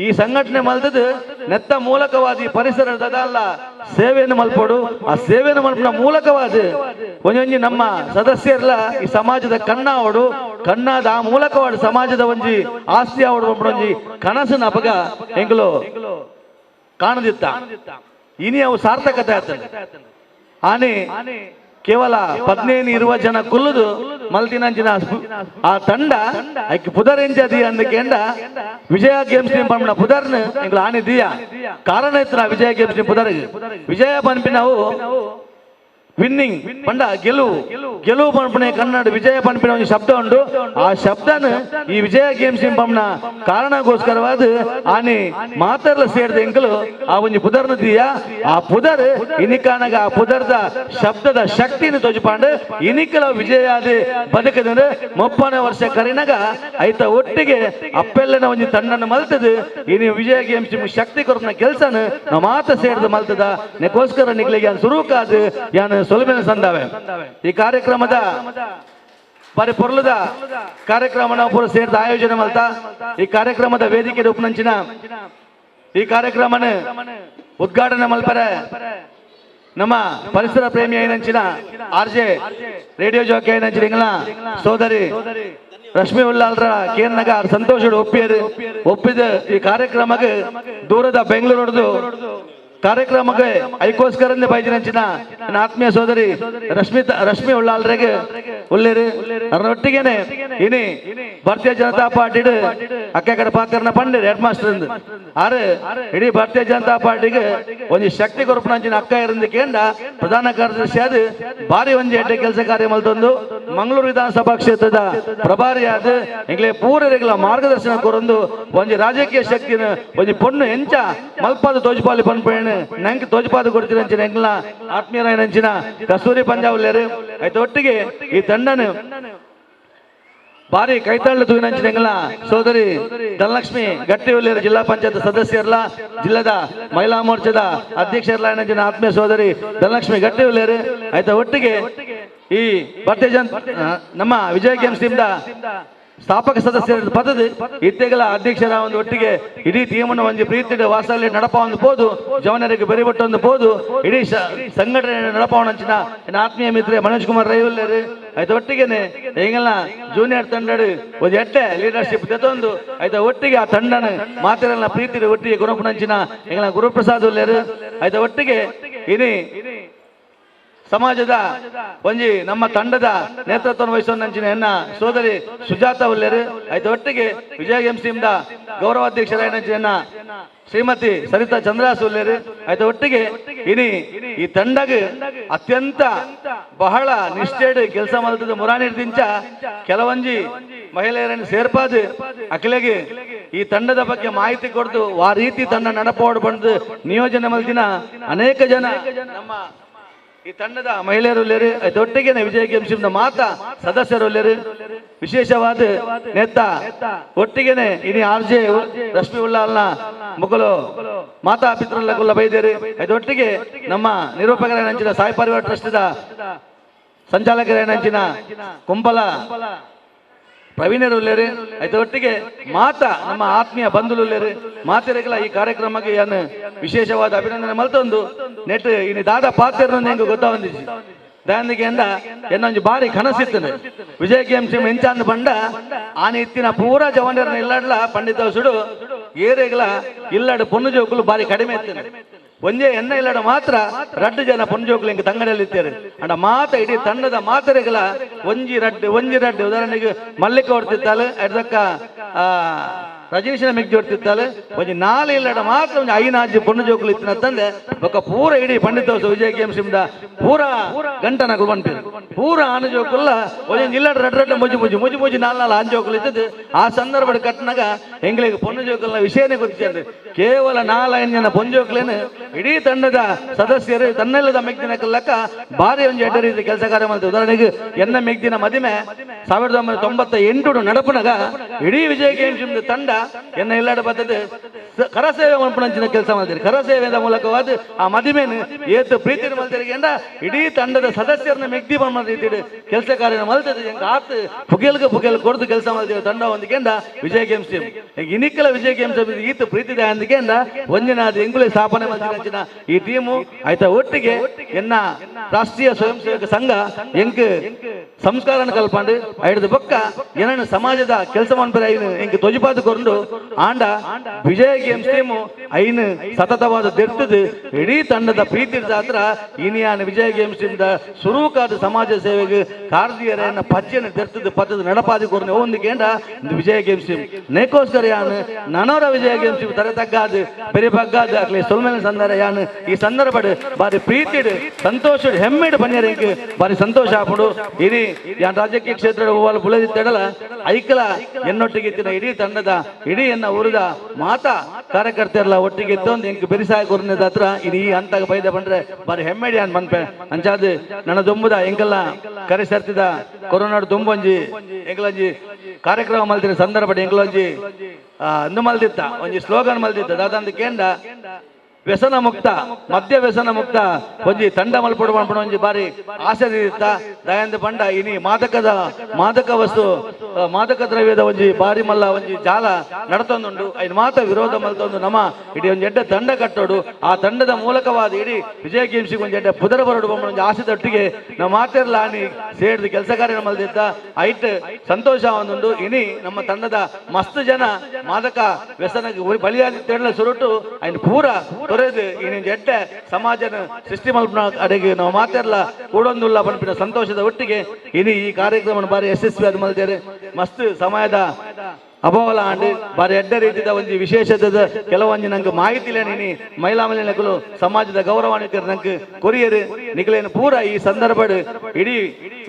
ಈ ಸಂಘಟನೆ ಮಲ್ತದ್ದು ನೆತ್ತ ಮೂಲಕವಾದಿ ಪರಿಸರದ ಅಲ್ಲ ಸೇವೆಯನ್ನು ಮಲ್ಪೋಡು ಆ ಸೇವೆಯನ್ನು ಮಲ್ಪನ ಮೂಲಕವಾದ ಒಂಜಿ ನಮ್ಮ ಸದಸ್ಯರ್ಲ ಈ ಸಮಾಜದ ಕಣ್ಣಾವಡು ಕಣ್ಣಾದ ಆ ಮೂಲಕವಾದ ಸಮಾಜದ ಒಂಜಿ ಆಸ್ತಿ ಆವಡು ಒಂಜಿ ಕನಸಿನ ಅಪಗ ಎಂಗ್ಲು ಕಾಣದಿತ್ತ ಇನಿ ಅವು ಸಾರ್ಥಕತೆ ಆಗ್ತದೆ ಆನೆ ಕೇವಲ 15-20 ಜನ ಕುಲ್ಲುದು ಮಲ್ತಿನಂಚಿನ ಆ ತಂಡ ಐಕ್ ಪುದರೆಂಜದಿ ಅಂದಕೆಂಡ ವಿಜಯ ಗೇಮ್ಸ್ ಟೀಮ್ ಪಂಪನ ಪುದರ್ನ ಎಂಗ್ಲ ಆನೆ ದಿಯ ಕಾರಣ ಇತ್ತು ವಿಜಯ ಗೇಮ್ಸ್ ಟೀಮ್ ಪುದರ್ ವಿಜಯ ಪಂಪಿನವು ವಿನ್ನಿಂಗ್ ಪಂಡ ಗೆಲುವು ಪಂಪನೆ ಕನ್ನಡ ವಿಜಯ ಪಂಪಿನ ಒಂದು ಶಬ್ದ ಉಂಟು ಆ ಶಬ್ದನ ಈ ವಿಜಯ ಗೇಮ್ಸ್ ಟೀಮ್ ಪಂಪನ ಕಾರಣಗೋಸ್ಕರವಾದ ಆನೆ ಮಾತರ್ಲ ಸೇರಿದ ಎಂಕಲು ಆ ಒಂದು ಪುದರ್ನ ದಿಯ ಆ ಪುದರ್ ಇನಿಕಾನಗ ಆ ಪುದರ್ದ ಶಬ್ದದ ಶಕ್ತಿನ ತೋಜಪಾಂಡು ಇನಿಕಲ ವಿಜಯ ಆದ ಬದುಕದಂದ್ರೆ 30ನೇ ವರ್ಷ ಕರಿನಾಗ ಐತ ಒಟ್ಟಿಗೆ ಅಪ್ಪೆಲ್ಲನ ಒಂದು ತಂಡನ ಮಲ್ತದ ಇನಿ ವಿಜಯ ಗೇಮ್ಸ್ ಟೀಮ್ ಶಕ್ತಿ ಕೊರನ ಕೆಲಸನ ನಾವು ಮಾತ ಸೇರಿದ ಮಲ್ತದ ನೆಕೋಸ್ಕರ ನಿಗ್ಲಿಗೆ ಸುರುಕಾದ ಯಾನ ಸೊಲುಮೆನ ಸಂದಾವೆ ಈ ಕಾರ್ಯಕ್ರಮದ ಪರಿಪೊರ್ಲದ ಕಾರ್ಯಕ್ರಮ ನಾವು ಪೂರ ಸೇರಿದ ಆಯೋಜನೆ ಮಲ್ತಾ ಈ ಕಾರ್ಯಕ್ರಮದ ವೇದಿಕೆ ಉಪನಂಚಿನ ಈ ಕಾರ್ಯಕ್ರಮನ ಉದ್ಘಾಟನೆ ಮಲ್ಪರೆ ನಮ್ಮ ಪರಿಸರ ಪ್ರೇಮಿ ಐನಂಚಿನ ಆರ್ಜೆ ರೇಡಿಯೋ ಜಾಕಿ ಐನಂಚಿನ ಇಂಗ್ಲ ಸೋದರಿ ರಶ್ಮಿ ಉಲ್ಲಾಲ್ರ ಕೇರ್ನಗ ಸಂತೋಷಡು ಒಪ್ಪಿದ ಈ ಕಾರ್ಯಕ್ರಮಕ್ಕೆ ದೂರದ ಬೆಂಗಳೂರು ಕಾರ್ಯಕ್ರಮಕ್ಕೆ ಐಕೋಸ್ಕರ ಬೈದಿನಂಚಿನ ನನ್ನ ಆತ್ಮೀಯ ಸೋದರಿ ರಶ್ಮಿ ಉಳ್ಳಾಲ್ರೆಗೆ ಉಳ್ಳೇರು ಅದರೊಟ್ಟಿಗೆನೆ ಇನಿ ಭಾರತೀಯ ಜನತಾ ಪಾರ್ಟಿ ಅಕ್ಕ ಕಡೆ ಪಾತ್ರನ ಪಂಡಿರ್ ಹೆಡ್ ಮಾಸ್ಟರ್ ಆರು ಇಡೀ ಭಾರತೀಯ ಜನತಾ ಪಾರ್ಟಿಗೆ ಒಂದು ಶಕ್ತಿ ಕೊರಪನಂಚಿನ ಅಕ್ಕ ಇರಂದು ಕೇಂದ್ರ ಪ್ರಧಾನ ಕಾರ್ಯದರ್ಶಿ ಆದ ಭಾರಿ ಒಂದು ಎಡ್ಡೆ ಕೆಲಸ ಕಾರ್ಯ ಮಲ್ತೊಂದು ಮಂಗಳೂರು ವಿಧಾನಸಭಾ ಕ್ಷೇತ್ರದ ಪ್ರಭಾರಿ ಆದ ಎಂಗ್ಲೇ ಪೂರರೆಗಳ ಮಾರ್ಗದರ್ಶನ ಕೊರೊಂದು ಒಂದು ರಾಜಕೀಯ ಶಕ್ತಿನ ಒಂದು ಪೊಣ್ಣು ಎಂಚ ಮಲ್ಪಾದ ತೋಜಪಾಲಿ ಪನ್ಪೇಣ ನಂಗೆ ತೋಜಪಾದ ಕೊಡ್ತೀನಿ ಎಂಗ್ಲ ಆತ್ಮೀಯರಾಯನಂಚಿನ ಕಸ್ತೂರಿ ಪಂಜಾವುಲ್ಲೇರು ಆಯ್ತು ಒಟ್ಟಿಗೆ ಈ ತಂಡನ ಭಾರಿ ಕೈತಾಳು ತೂಗಿನಂಚಿನ ಎಂಗ್ಲ ಸೋದರಿ ಧನಲಕ್ಷ್ಮಿ ಗಟ್ಟಿ ಉಲ್ಲೇರು ಜಿಲ್ಲಾ ಪಂಚಾಯತ್ ಸದಸ್ಯರ್ಲ ಜಿಲ್ಲದ ಮಹಿಳಾ ಮೋರ್ಚಾದ ಅಧ್ಯಕ್ಷರ್ಲ ಏನಂಚಿನ ಆತ್ಮೀಯ ಸೋದರಿ ಧನಲಕ್ಷ್ಮಿ ಗಟ್ಟಿ ಉಲ್ಲೇರು ಆಯ್ತು ಒಟ್ಟಿಗೆ ಈ ಭಾರತೀಯ ನಮ್ಮ ವಿಜಯ ಗೇಮ್ಸ್ ಟೀಮ್ ಸ್ಥಾಪಕ ಸದಸ್ಯರ ಪದದ ಇತ್ತೆಗಳ ಅಧ್ಯಕ್ಷರ ಒಂದು ಒಟ್ಟಿಗೆ ಇಡೀ ಟೀಮನ್ನು ಒಂದು ಪ್ರೀತಿ ವಾಸಲ್ಲಿ ನಡಪ ಒಂದು ಪೋದು ಜವನರಿಗೆ ಬೆರಿಬಟ್ಟು ಒಂದು ಪೋದು ಇಡೀ ಸಂಘಟನೆ ನಡಪವನಂಚಿನ ಆತ್ಮೀಯ ಮಿತ್ರ ಮನೋಜ್ ಕುಮಾರ್ ರೈವಲ್ಲೇರು ಆಯ್ತು ಒಟ್ಟಿಗೆನೆ ಹೆಂಗೆಲ್ಲ ಜೂನಿಯರ್ ತಂಡ ಒಂದು ಎಟ್ಟೆ ಲೀಡರ್ಶಿಪ್ ತೆತ್ತೊಂದು ಆಯ್ತು ಒಟ್ಟಿಗೆ ಆ ತಂಡನ ಮಾತಿರಲ್ಲ ಪ್ರೀತಿ ಒಟ್ಟಿಗೆ ಗುರುಪನಂಚಿನ ಹೆಂಗೆಲ್ಲ ಗುರುಪ್ರಸಾದ್ ಉಲ್ಲೇರು ಆಯ್ತು ಒಟ್ಟಿಗೆ ಇನಿ ಸಮಾಜದ ಒಂಜಿ ನಮ್ಮ ತಂಡದ ನೇತೃತ್ವವನ್ನು ವಹಿಸುವಂಚಿನ ಹೆಣ್ಣ ಸೋದರಿ ಸುಜಾತ ಉಲ್ಲೇರು ಆಯ್ತು ಒಟ್ಟಿಗೆ ವಿಜಯ ಗೇಮ್ಸ್ ಟೀಮ್ ಗೌರವಾಧ್ಯಕ್ಷರ ಶ್ರೀಮತಿ ಸರಿತಾ ಚಂದ್ರಾಸ್ ಉಲ್ಲೇರು ಆಯ್ತು ಒಟ್ಟಿಗೆ ಇನಿ ಈ ತಂಡಗೆ ಅತ್ಯಂತ ಬಹಳ ನಿಷ್ಠೆಡ್ ಕೆಲಸ ಮಲ್ತದ ಮುರಾನಿರ್ದಿಂಚ ಕೆಲವೊಂಜಿ ಮಹಿಳೆಯರನ್ನು ಸೇರ್ಪಾದು ಅಖಿಲೆಗೆ ಈ ತಂಡದ ಬಗ್ಗೆ ಮಾಹಿತಿ ಕೊಡ್ದು ಆ ರೀತಿ ತಂಡ ನಡಪೋಡು ಬಂದು ನಿಯೋಜನೆ ಮಲ್ತಿನ ಅನೇಕ ಜನ ನಮ್ಮ ಈ ತಂಡದ ಮಹಿಳೆಯರು ಒಟ್ಟಿಗೆನೆ ವಿಜಯ ಗೇಮ್ಸ್ ಟೀಮ್ ಮಾತ ಸದಸ್ಯರು ವಿಶೇಷವಾದ ನೇತ ಒಟ್ಟಿಗೆನೆ ಇನಿ ಆರ್ಜೆ ರಶ್ಮಿ ಉಲ್ಲಾಲ್ನ ಮುಗಲು ಮಾತಾ ಪಿತೃಲ್ಲ ಬೈದೇರಿ ಒಟ್ಟಿಗೆ ನಮ್ಮ ನಿರೂಪಕರ ಸಾಯಿ ಪರಿವಾರ ಟ್ರಸ್ಟ್ ಸಂಚಾಲಕರ ಕುಂಬಲ ಪ್ರವೀಣರು ಉಲ್ಲೇರು ಆಯ್ತು ಒಟ್ಟಿಗೆ ಮಾತ ನಮ್ಮ ಆತ್ಮೀಯ ಬಂಧುಲು ಉಲ್ಲೇರು ಮಾತಿರಗಳ ಈ ಕಾರ್ಯಕ್ರಮಕ್ಕೆ ಏನು ವಿಶೇಷವಾದ ಅಭಿನಂದನೆ ಮಲ್ತೊಂದು ನೆಟ್ ಇನ್ನು ದಾದ ಪಾತ್ರ ಹೆಂಗ ಗೊತ್ತಾವಂದಿಸಿ ದಾನಿಗೆ ಎಂದ ಏನೊಂದು ಬಾರಿ ಕನಸಿತ್ತನೆ ವಿಜಯ ಗೇಮ್ಸ್ ಟೀಮ್ ಎಂಚಾಂದು ಬಂಡ ಆನೆ ಇತ್ತಿನ ಪೂರ ಜವಾನರನ್ನ ಇಲ್ಲಾಡ್ಲ ಪಂಡಿತ ಸುಡು ಏರೆಗಳ ಇಲ್ಲಾಡು ಪೊನ್ನು ಜೋಕುಲು ಬಾರಿ ಕಡಿಮೆ ಇತ್ತನೆ ಒಂದೇ ಎನ್ನ ಇಲ್ಲಡ ಮಾತ್ರ 2 ಜನ ಪೊಂಜೋಕ್ಲು ಇಂಕ ತಂಗಡಿಯಲ್ಲಿ ಇರ್ತಾರೆ ಅಂಡ ಮಾತ ಇಡೀ ತಂಡದ ಮಾತರೆಗಳ ಒಂಜಿ ರಡ್ಡು ಉದಾಹರಣೆಗೆ ಮಲ್ಲಿಕ ಹೊಡ್ತಿತ್ತಲ್ಲ ಅದಕ್ಕ ರಜನೀಶನ ಮಿಗ್ ಜೋಡ್ತಿತ್ತಲೆ ಒಂಜಿ ನಾಳೆ ಇಲ್ಲಡ ಮಾತ್ರ ಒಂದು ಐನಾಜಿ ಪೊಣ್ಣು ಜೋಕುಲು ಇತ್ತಿನ ತಂದೆ ಬೊಕ್ಕ ಪೂರ ಇಡೀ ಪಂಡಿತೋತ್ಸವ ವಿಜಯ ಗೇಮ್ಸ್ ಪೂರ ಗಂಟನಗಳು ಬಂಪಿರು ಪೂರ ಆನೆ ಜೋಕುಲ್ಲ ಒಂದೊಂದು ಇಲ್ಲಡ ರಡ್ಡ ಮುಜಿ ನಾಲ್ ಆಂಜೋಕುಲು ಇದ್ದದ್ದು ಆ ಸಂದರ್ಭ ಕಟ್ಟಿನಾಗ ಹೆಂಗ್ಲಿಗೆ ಪೊಣ್ಣು ಜೋಕಲ್ನ ವಿಷಯನೇ ಗೊತ್ತಿದೆ ಕೇವಲ 4-5 ಜನ ಪೊಂಜೋಕ್ಲೇನು ಇಡೀ ತಂಡದ ಸದಸ್ಯರು ತನ್ನೆಲ್ಲದ ಮೆಗ್ದಿನ ಲೆಕ್ಕ ಭಾರಿ ಒಂದು ಎಡ್ಡ ರೀತಿ ಕೆಲಸ ಕಾರ್ಯ ಮಾಡ್ತಾರೆ. ಉದಾಹರಣೆಗೆ ಎನ್ನ ಮೆಗ್ದಿನ ಮದಿಮೆ 1998 ನಡಪನಾಗ ಇಡೀ ವಿಜಯ ಗೇಮ್ಸ್ ತಂಡ ಎನ್ನ ಎಲ್ಲಾಡ ಬರ್ತದೆ ಕರಸೇವೆ ಮಲ್ಪನಂಚಿನ ಕೆಲಸ ಮಾಡ್ತಾರೆ. ಕರಸೇವೆದ ಮೂಲಕವಾದ ಆ ಮದಿಮೆನು ಏತು ಪ್ರೀತಿ ಮಲ್ತಿರಿಗೆ ಇಡೀ ತಂಡದ ಸದಸ್ಯರನ್ನ ಮೆಗ್ದಿ ಬಂದ ರೀತಿ ಕೆಲಸ ಕಾರ್ಯ ಮಲ್ತದೆ ಹೆಂಗ ಆತು ಪುಗೇಲ್ ಕೊಡ್ದು ಕೆಲಸ ಮಾಡ್ತೀವಿ ತಂಡ ಒಂದಿಗೆಂಡ ವಿಜಯ ಗೇಮ್ಸ್ ಟೀಮ್ ಇನಿಕ್ಕಲ ವಿಜಯ ಗೇಮ್ಸ್ ಈತು ಪ್ರೀತಿದ ಅಂದಿಗೆಂಡ ಒಂದಿನ ಅದು ಎಂಗುಲೆ ಸ್ಥಾಪನೆ ಮಾಡ್ತಿನ ಈ ಟೀಮು ಆಯ್ತಾ ಒಟ್ಟಿಗೆ ಎನ್ನ ರಾಷ್ಟ್ರೀಯ ಸ್ವಯಂ ಸೇವಕ ಸಂಘ ಎಂಕ್ ಸಂಸ್ಕಾರನ ಕಲ್ಪಂಡು ಐಡದ ಬೊಕ್ಕ ಏನನ್ನು ಸಮಾಜದ ಕೆಲಸ ಮಾಡ್ತಾರೆ ಎಂಕ್ ತೊಜಿಪಾದುಕೊಂಡು ಆಂಡ ವಿಜಯ ಗೇಮ್ಸ್ ಟೀಮು ಐನು ಸತತವಾದ ದೆರ್ತದು ಇಡೀ ತಂಡದ ಪ್ರೀತಿ ಹತ್ರ ಇನಿಯಾನ ವಿಜಯ ಗೇಮ್ಸ್ ಟೀಮ್ ಸುರೂಕಾದ ಸಮಾಜ ಸೇವೆಗೆ ಕಾರ್ದಿಯರನ್ನ ಪಜ್ಜನ ದೆರ್ತದು ಪತ್ತದ ನಡಪಾದಿ ಕೊರ್ನೆ ಒಂದಿಗೆಂಡ ವಿಜಯ ಗೇಮ್ಸ್ ಟೀಮ್ ನೇಕೋಸ್ಕರ ಯಾನು ನನವರ ವಿಜಯ ಗೇಮ್ಸ್ ಟೀಮ್ ತರ ತಗ್ಗಾದು பெரிய பக்காது அக்லே சொல்மேல சந்தரையானு ಈ ಸಂದರ್ಭ ಬಾರಿ ಪ್ರೀತಿಡ್ ಸಂತೋಷ ಹೆಮ್ಮೆಡ್ ಬನ್ಯರಿಗೆ ಬಾರಿ ಸಂತೋಷ ಆಪಡು ಇಡೀ ಯಾನ್ ರಾಜಕೀಯ ಕ್ಷೇತ್ರ ಹೋಗಲು ಬುಳದಿತ್ತಡಲ ಐಕಲ ಎನ್ನೊಟ್ಟಿಗೆ ಇತ್ತಿನ ಇಡೀ ತಂಡದ ಇಡೀ ಎನ್ನ ಊರದ ಮಾತಾ ಕಾರ್ಯಕರ್ತೆಯಲ್ಲ ಒಟ್ಟಿಗೆ ಇತ್ತೊಂದು ಎಂಕ್ ಬೆರಿಸಾಯ ಕೊರ್ನದ ಹತ್ರ ಇಡೀ ಹಂತಾಗ ಬೈದ ಬಂದ್ರೆ ಬಾರಿ ಹೆಮ್ಮೆಡಿ ಯಾನ್ ಬನ್ಪೆ ಅಂಚಾದ ನನ್ನ ದೊಂಬುದ ಎಂಕಲ್ಲ ಕರೆ ಸರ್ತಿದ ಕೊರೋನಾಡು ದೊಂಬೊಂಜಿ ಎಂಕಲಂಜಿ ಕಾರ್ಯಕ್ರಮ ಮಲ್ತಿನ ಸಂದರ್ಭ ಎಂಕಲಂಜಿ ಅಂದು ಮಲ್ದಿತ್ತ ಒಂಜಿ ಸ್ಲೋಗನ್ ಮಲ್ದಿತ್ತ ದಾದಂದು ಕೇಂದ್ರ ವ್ಯಸನ ಮುಕ್ತ ಮದ್ಯ ವ್ಯಸನ ಮುಕ್ತ ಒಂಜಿ ತಂಡ ಮಲ್ಪಡು ಮಾಡ್ಬಿಡು ಒಂಜಿ ಬಾರಿ ಆಸೆ ಇತ್ತ ದಯಂದ ಪಂಡ ಇನಿ ಮಾದಕ ವಸ್ತು ಮಾದಕ ದ್ರವ್ಯದ ಒಂಜಿ ಬಾರಿ ಮಲ್ಲ ಒಂಜಿ ಜಾಲ ನಡತೊಂದುಂಡು ಐದು ಮಾತ ವಿರೋಧ ಮಲ್ತೊಂದು ನಮ್ಮ ಇಡೀ ಒಂಜಿ ಎಡ್ಡ ತಂಡ ಕಟ್ಟೋಡು ಆ ತಂಡದ ಮೂಲಕವಾದ ಇಡೀ ವಿಜಯ ಗೇಮ್ಸಿಗೆ ಒಂಜಿ ಎಡ್ಡ ಪುದರ ಬರಡು ಬಂದು ಒಂಜಿ ಆಸೆದೊಟ್ಟಿಗೆ ನಾವು ಮಾತಿರ್ಲ ಆನಿ ಸೇರಿದ ಕೆಲಸ ಕಾರ್ಯ ಮಲ್ದಿತ್ತ ಐಟ್ ಸಂತೋಷ ಒಂದುಂಡು ಇನಿ ನಮ್ಮ ತಂಡದ ಮಸ್ತ್ ಜನ ಮಾದಕ ವ್ಯಸನಕ್ಕೆ ಬಲಿಯಾದ ಸುರುಟು ಐನ್ ಪೂರ ತೊರೆದು ಈ ಎಡ್ಡ ಸಮಾಜನ ಸೃಷ್ಟಿ ಮಲ್ಪನ ಅಡೆಗೆ ನಾವು ಮಾತಾಡಲ್ಲ ಕೂಡೊಂದುಲ್ಲ ಪಂಪಿನ ಸಂತೋಷದ ಒಟ್ಟಿಗೆ ಇನಿ ಈ ಕಾರ್ಯಕ್ರಮ ಬಾರಿ ಯಶಸ್ವಿ ಆದ ಮಲ್ತೇವೆ ಮಸ್ತ್ ಸಮಯದ ಅಭಾವಲ ಆಂಡ್ ಬಾರಿ ಎಡ್ಡ ರೀತಿಯ ಒಂದು ವಿಶೇಷದ ಕೆಲವೊಂದು ನಂಗೆ ಮಾಹಿತಿ ನೀನಿ ಮಹಿಳಾ ಮಲಿನಗಳು ಸಮಾಜದ ಗೌರವಾನ್ವಿತ ನಂಗೆ ಕೊರಿಯರು ನಿಖಲೇನು ಪೂರ ಈ ಸಂದರ್ಭ ಇಡೀ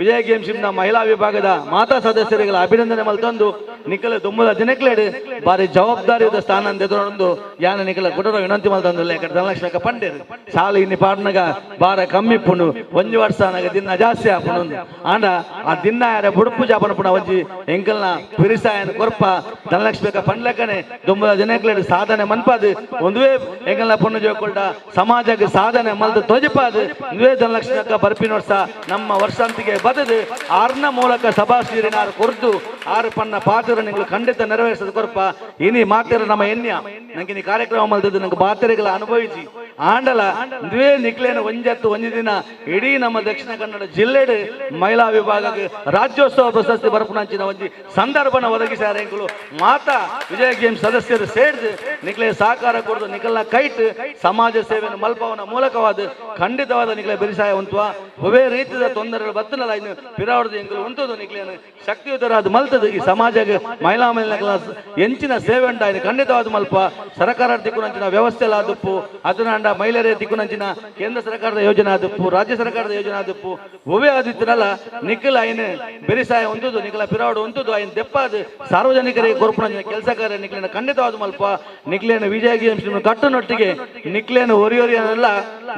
ವಿಜಯ ಗೇಮ್ಸ್ ಮಹಿಳಾ ವಿಭಾಗದ ಮಾತಾ ಸದಸ್ಯರುಗಳ ಅಭಿನಂದನೆ ಮಲ್ತಂದು ನಿಖಲ ತುಂಬದ ದಿನಕ್ಲೇಡು ಬಾರಿ ಜವಾಬ್ದಾರಿಯಾದ ಸ್ಥಾನ ಎದುರೊಂದು ಯಾನ ನಿಖಲ ಗುಡರ ವಿನಂತಿ ಮಲ್ತಂದು ಧನಲಕ್ಷ್ಮಿ ಪಂಡೇರು ಶಾಲೆ ಇನ್ನಿ ಪಾಡ್ನಾಗ ಬಾರ ಕಮ್ಮಿ ಪುಣು ಒಂಜು ವರ್ಷ ನಾಗ ದಿನ ಜಾಸ್ತಿ ಆಪುಣು ಆಂಡ ಆ ದಿನ ಯಾರ ಬುಡುಪು ಜಾಪನ ಪುಣ ಒಂಜಿ ಎಂಕಲ್ನ ಪಿರಿಸಾಯನ ಕೊರ್ಪ ಧನಲಕ್ಷ್ಮಿ ಪಂಡ್ಲಕ್ಕನೆ ತುಂಬದ ದಿನಕ್ಲೇಡು ಸಾಧನೆ ಮನ್ಪಾದು ಒಂದುವೇ ಎಂಕಲ್ನ ಪುಣ್ಣ ಜೋಕೊಳ್ಡ ಸಮಾಜಕ್ಕೆ ಸಾಧನೆ ಮಲ್ದು ತೊಜಿಪಾದು ಒಂದುವೇ ಧನಲಕ್ಷ್ಮಿ ಬರ್ಪಿನ ವರ್ಷ ನಮ್ಮ ವರ್ಷಾಂತಿಗೆ ಬದದು ಆರ್ನ ಮೂಲಕ ಸಭಾಶ್ರೀನಾರು ಕೊರ್ದು ಆರು ಪನ್ನ ಪಾತ್ರ ನಿಂಗಳು ಖಂಡಿತ ನೆರವೇರಿಸದ ಕೊರಪ ಇನಿ ಮಾತಿರ ನಮ್ಮ ಎನ್ಯ ನಂಗೆ ನೀ ಕಾರ್ಯಕ್ರಮ ಮಲ್ದದ್ದು ನಂಗೆ ಪಾತ್ರೆಗಳ ಅನುಭವಿಸಿ ಆಂಡಲ ದ್ವೇ ನಿಕ್ಲೇನ ಒಂಜತ್ತು ಒಂಜಿ ದಿನ ಇಡೀ ನಮ್ಮ ದಕ್ಷಿಣ ಕನ್ನಡ ಜಿಲ್ಲೆಡ್ ಮಹಿಳಾ ವಿಭಾಗಕ್ಕೆ ರಾಜ್ಯೋತ್ಸವ ಪ್ರಶಸ್ತಿ ಬರ್ಪುನಂಚಿನ ಒಂಜಿ ಸಂದರ್ಭನ ಒದಗಿಸ್ಯಾರ ಎಂಕುಲು ಮಾತಾ ವಿಜಯ ಗೇಮ್ಸ್ ಸದಸ್ಯರು ಸೇರಿದು ನಿಕ್ಲೆ ಸಹಕಾರ ಕೊಡದು ನಿಖಲ್ನ ಕೈಟ್ ಸಮಾಜ ಸೇವೆಯನ್ನು ಮಲ್ಪವನ ಮೂಲಕವಾದ ಖಂಡಿತವಾದ ನಿಕ್ಲೆ ಬೆರಿಸಾಯ ಉಂಟುವ ಒವೇ ರೀತಿಯ ತೊಂದರೆಗಳು ಬತ್ತನಲ್ಲ ಇನ್ನು ಪಿರಾವಡದ ಎಂಕಲು ಉಂಟದು ನಿಕ್ಲೇನು ಶಕ್ತಿಯುತರಾದ ಮಲ್ತದು ಈ ಸಮಾಜಕ್ಕೆ ಮಹಿಳಾ ಮಹಿಳೆಗಳ ಎಂಚಿನ ಸೇವೆ ಉಂಟ ಇನ್ನು ಖಂಡಿತವಾದ ಮಲ್ಪ ಸರ್ಕಾರ ದಿಕ್ಕುನಂಚಿನ ವ್ಯವಸ್ಥೆ ಎಲ್ಲ ಆದಪ್ಪು ಅದನ್ನ ಮಹಿಳೆಯರ ದಿಕ್ಕುನಂಚಿನ ಕೇಂದ್ರ ಸರ್ಕಾರದ ಯೋಜನೆ ಆದಪ್ಪು ರಾಜ್ಯ ಸರ್ಕಾರದ ಯೋಜನೆ ಆದಪ್ಪು ಒವೇ ಆದಿತ್ತನಲ್ಲ ನಿಖಲ್ ಐನು ಬೆರಿಸಾಯ ಹೊಂದುದು ನಿಖಲ ಪಿರಾವಡು ಹೊಂದುದು ಐನ್ ದೆಪ್ಪಾದ ಸಾರ್ವಜನಿಕರಿಗೆ ಕೊರ್ಪುನಂಚಿನ ಕೆಲಸ ಕಾರ್ಯ ನಿಕ್ಲೇನ ಖಂಡಿತವಾದ ಮಲ್ಪ ನಿಕ್ಲೇನ ವಿಜಯ ಗೇಮ್ಸ್ ಕಟ್ಟುನೊಟ್ಟಿಗೆ ನಿಕ್ಲೇನು ಒರಿಯೊರಿಯನೆಲ್ಲ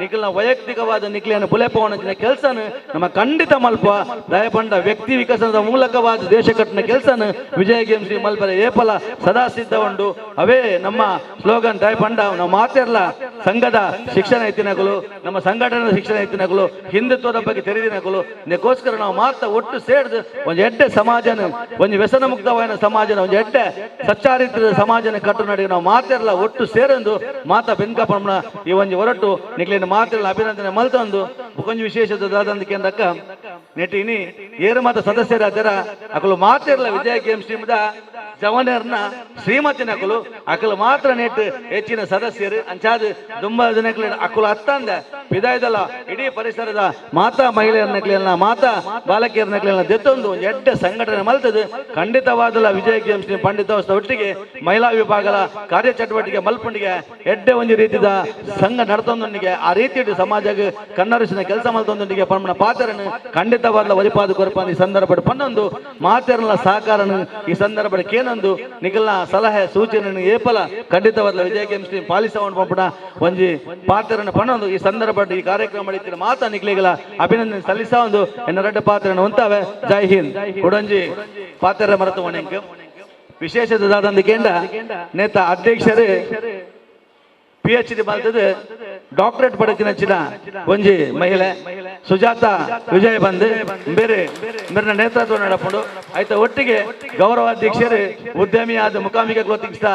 ನಿಖಲ್ನ ವೈಯಕ್ತಿಕವಾದ ನಿಕ್ಲೇನ ಬುಲೆಪವನಂಚಿನ ಕೆಲಸನ ನಮ್ಮ ಖಂಡಿತ ಮಲ್ಪ ದಯಪಂಡ ವ್ಯಕ್ತಿ ವಿಕಸನದ ಮೂಲಕವಾದ ದೇಶ ಕಟ್ಟಿನ ಕೆಲಸನ ವಿಜಯ ಗೇಮ್ಸ್ ಮಲ್ಪರೆ ಏಪಲ ಸದಾ ಸಿದ್ಧ ಉಂಡು ಅವೇ ನಮ್ಮ ಸ್ಲೋಗನ್ ದಯಪಂಡ ನಾವು ಮಾತಿರಲ್ಲ ಸಂಘದ ಶಿಕ್ಷಣ ಎತ್ತಿನಗಳು ನಮ್ಮ ಸಂಘಟನೆಯ ಶಿಕ್ಷಣ ಎತ್ತಿನಗಳು ಹಿಂದುತ್ವದ ಬಗ್ಗೆ ತೆರೆದಿನಗಳು ಇದಕ್ಕೋಸ್ಕರ ನಾವು ಮಾತ್ರ ಒಟ್ಟು ಸೇರಿದು ಒಂದು ಎಡ್ಡೆ ಸಮಾಜನ ಒಂದು ವ್ಯಸನ ಮುಕ್ತವಾದ ಸಮಾಜನ ಒಂದು ಎಡ್ಡೆ ಸಚ್ಚಾರಿತ್ರದ ಸಮಾಜನ ಕಟ್ಟು ನಡಿ ನಾವು ಮಾತಿರಲ್ಲ ಒಟ್ಟು ಸೇರೊಂದು ಮಾತಾ ಬೆನ್ಕಪ್ಪನ ಈ ಒಂದು ಹೊರಟು ನಿಕ್ಲಿನ ಮಾತಿರಲ್ಲ ಅಭಿನಂದನೆ ಮಲ್ತೊಂದು ಕೊಂಚ ವಿಶೇಷದಾದಂತ ನೆಟ್ಟಿನಿ ಏರು ಮಾತ ಸದಸ್ಯರ ಅದರ ಅಕಲು ಮಾತಿರಲ್ಲ ವಿಜಯ ಗೇಮ್ಸ್ ಟೀಮ್ದ ಜವನರ್ನ ಶ್ರೀಮತಿ ನಕಲು ಅಕಲು ಮಾತ್ರ ನೆಟ್ಟು ಹೆಚ್ಚಿನ ಸದಸ್ಯರು ಅಂಚಾದ ದುಂಬ ಜನಕ್ಲ ಅಕಲು ಅತ್ತಂದ ಪಿದಾಯ್ದಲ್ಲ ಇಡೀ ಪರಿಸರದ ಮಾತಾ ಮಹಿಳೆಯರ ನಕಲಿಯನ್ನ ಮಾತಾ ಬಾಲಕಿಯರ ನಕಲಿಯನ್ನ ದೆತ್ತೊಂದು ಒಂದು ಎಡ್ಡ ಸಂಘಟನೆ ಮಲ್ತದು ಖಂಡಿತವಾದಲ್ಲ ವಿಜಯ ಗೇಮ್ಸ್ ಪಂಡಿತೋತ್ಸವ ಒಟ್ಟಿಗೆ ಮಹಿಳಾ ವಿಭಾಗದ ಕಾರ್ಯಚಟುವಟಿಕೆ ಮಲ್ಪಂಡಿಗೆ ಎಡ್ಡೆ ಒಂದು ರೀತಿಯ ಸಂಘ ನಡ್ತೊಂದೊಂದಿಗೆ ಆ ರೀತಿ ಸಮಾಜಕ್ಕೆ ಕನ್ನಡಿಸಿನ ಕೆಲಸ ಮಲ್ತೊಂದೊಂದಿಗೆ ಪರಮನ ಪಾತ್ರನು ಖಂಡಿತವಾದ ವರಿಪಾದ ಕೊರಪ ಈ ಸಂದರ್ಭ ಪನ್ನೊಂದು ಮಾತೆರನ ಸಹಕಾರನು ಈ ಸಂದರ್ಭ ಕೇನೊಂದು ನಿಖಲ್ನ ಸಲಹೆ ಸೂಚನೆ ಏಪಲ ಖಂಡಿತವಾದ ವಿಜಯ ಗೇಮ್ಸ್ ಟೀಮ್ ಪಾಲಿಸವನ್ನು ಪಂಪುಣ ಒಂಜಿ ಪಾತ್ರನ ಪನ್ನೊಂದು ಈ ಸಂದರ್ಭ ಈ ಕಾರ್ಯಕ್ರಮ ಮಾಡಿದ ಮಾತಾ ನಿಖಲಿಗಳ ಅಭಿನಂದನೆ ಸಲ್ಲಿಸ ಒಂದು ಎನ್ನ ರೆಡ್ಡ ಪಾತ್ರನ ಹೊಂತಾವೆ ಜೈ ಹಿಂದ್ ಉಡಂಜಿ ಪಾತ್ರ ಮರತು ಒಣೆಂಕ್ ವಿಶೇಷದಾದಂದು ಕೇಂದ್ರ ನೇತ ಅಧ್ಯಕ್ಷರು PhD ಬಲ್ತದೆ ಡಾಕ್ಟರೇಟ್ ಪಡೆದಿನ ಒಂಜಿ ಮಹಿಳೆ ಸುಜಾತ ವಿಜಯ್ ಬಂದು ಬೇರೆ ಮೇರಿನ ನೇತೃತ್ವ ನಡಪುಂಡು ಆಯ್ತ ಒಟ್ಟಿಗೆ ಗೌರವಾಧ್ಯಕ್ಷರು ಉದ್ಯಮಿ ಆದ ಮುಖಾಮಿಕ ಗೊತ್ತಿಸ್ತ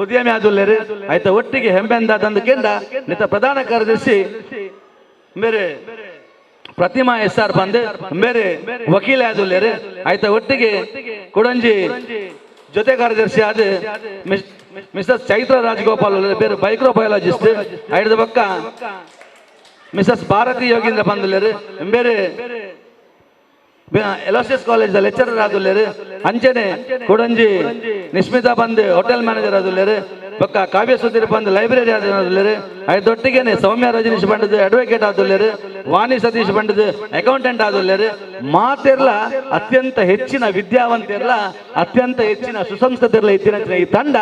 ಉದ್ಯಮಿ ಆದುಲ್ಲೇರು ಆಯ್ತ ಒಟ್ಟಿಗೆ ಹೆಂಬೆಂದಾದಂದು ಕೇಂದ್ರ ನೇತ ಪ್ರಧಾನ ಕಾರ್ಯದರ್ಶಿ ಬೇರೆ ಪ್ರತಿಮಾ SR ಬಂದು ಬೇರೆ ವಕೀಲ ಆದುಲ್ಲೇರು ಆಯ್ತ ಒಟ್ಟಿಗೆ ಕುಡಂಜಿ ಜೊತೆ ಕಾರ್ಯದರ್ಶಿ ಆದ ಮಿಸಸ್ ಚೈತ್ರ ರಾಜಗೋಪಾಲ್ ಬೇರೆ ಮೈಕ್ರೋಬಯಾಲಜಿಸ್ಟ್ ಐದು ಪಕ್ಕ ಮಿಸಸ್ ಭಾರತಿ ಯೋಗೀಂದ್ರ ಬಂದುಲ್ಲೇರು ಬೇರೆ LSS ಕಾಲೇಜ್ ಲೆಕ್ಚರರ್ ಆದುಲ್ಲೇರು ಅಂಚನೆ ಕುಡಂಜಿ ನಿಸ್ಮಿತಾ ಬಂದು ಹೋಟೆಲ್ ಮ್ಯಾನೇಜರ್ ಆದುಲ್ಲೇರು ಪಕ್ಕ ಕಾವ್ಯ ಸುಧೀರ್ ಬಂದು ಲೈಬ್ರರಿ ಆದುಲ್ಲೇರು ಐದೊಟ್ಟಿಗೆನೆ ಸೌಮ್ಯ ರಜನೀಶ್ ಬಂಡದು ಅಡ್ವೊಕೇಟ್ ಆದುಲ್ಲೇರು ವಾಣಿ ಸತೀಶ್ ಬಂಡದು ಅಕೌಂಟೆಂಟ್ ಆದುಲ್ಲೇರು ಮಾತೆರ್ಲ ಅತ್ಯಂತ ಹೆಚ್ಚಿನ ವಿದ್ಯಾವಂತರ್ಲ ಅತ್ಯಂತ ಹೆಚ್ಚಿನ ಸುಸಂಸ್ಕೃತಿರ್ಲ ಇತ್ತಿನ ಈ ತಂಡ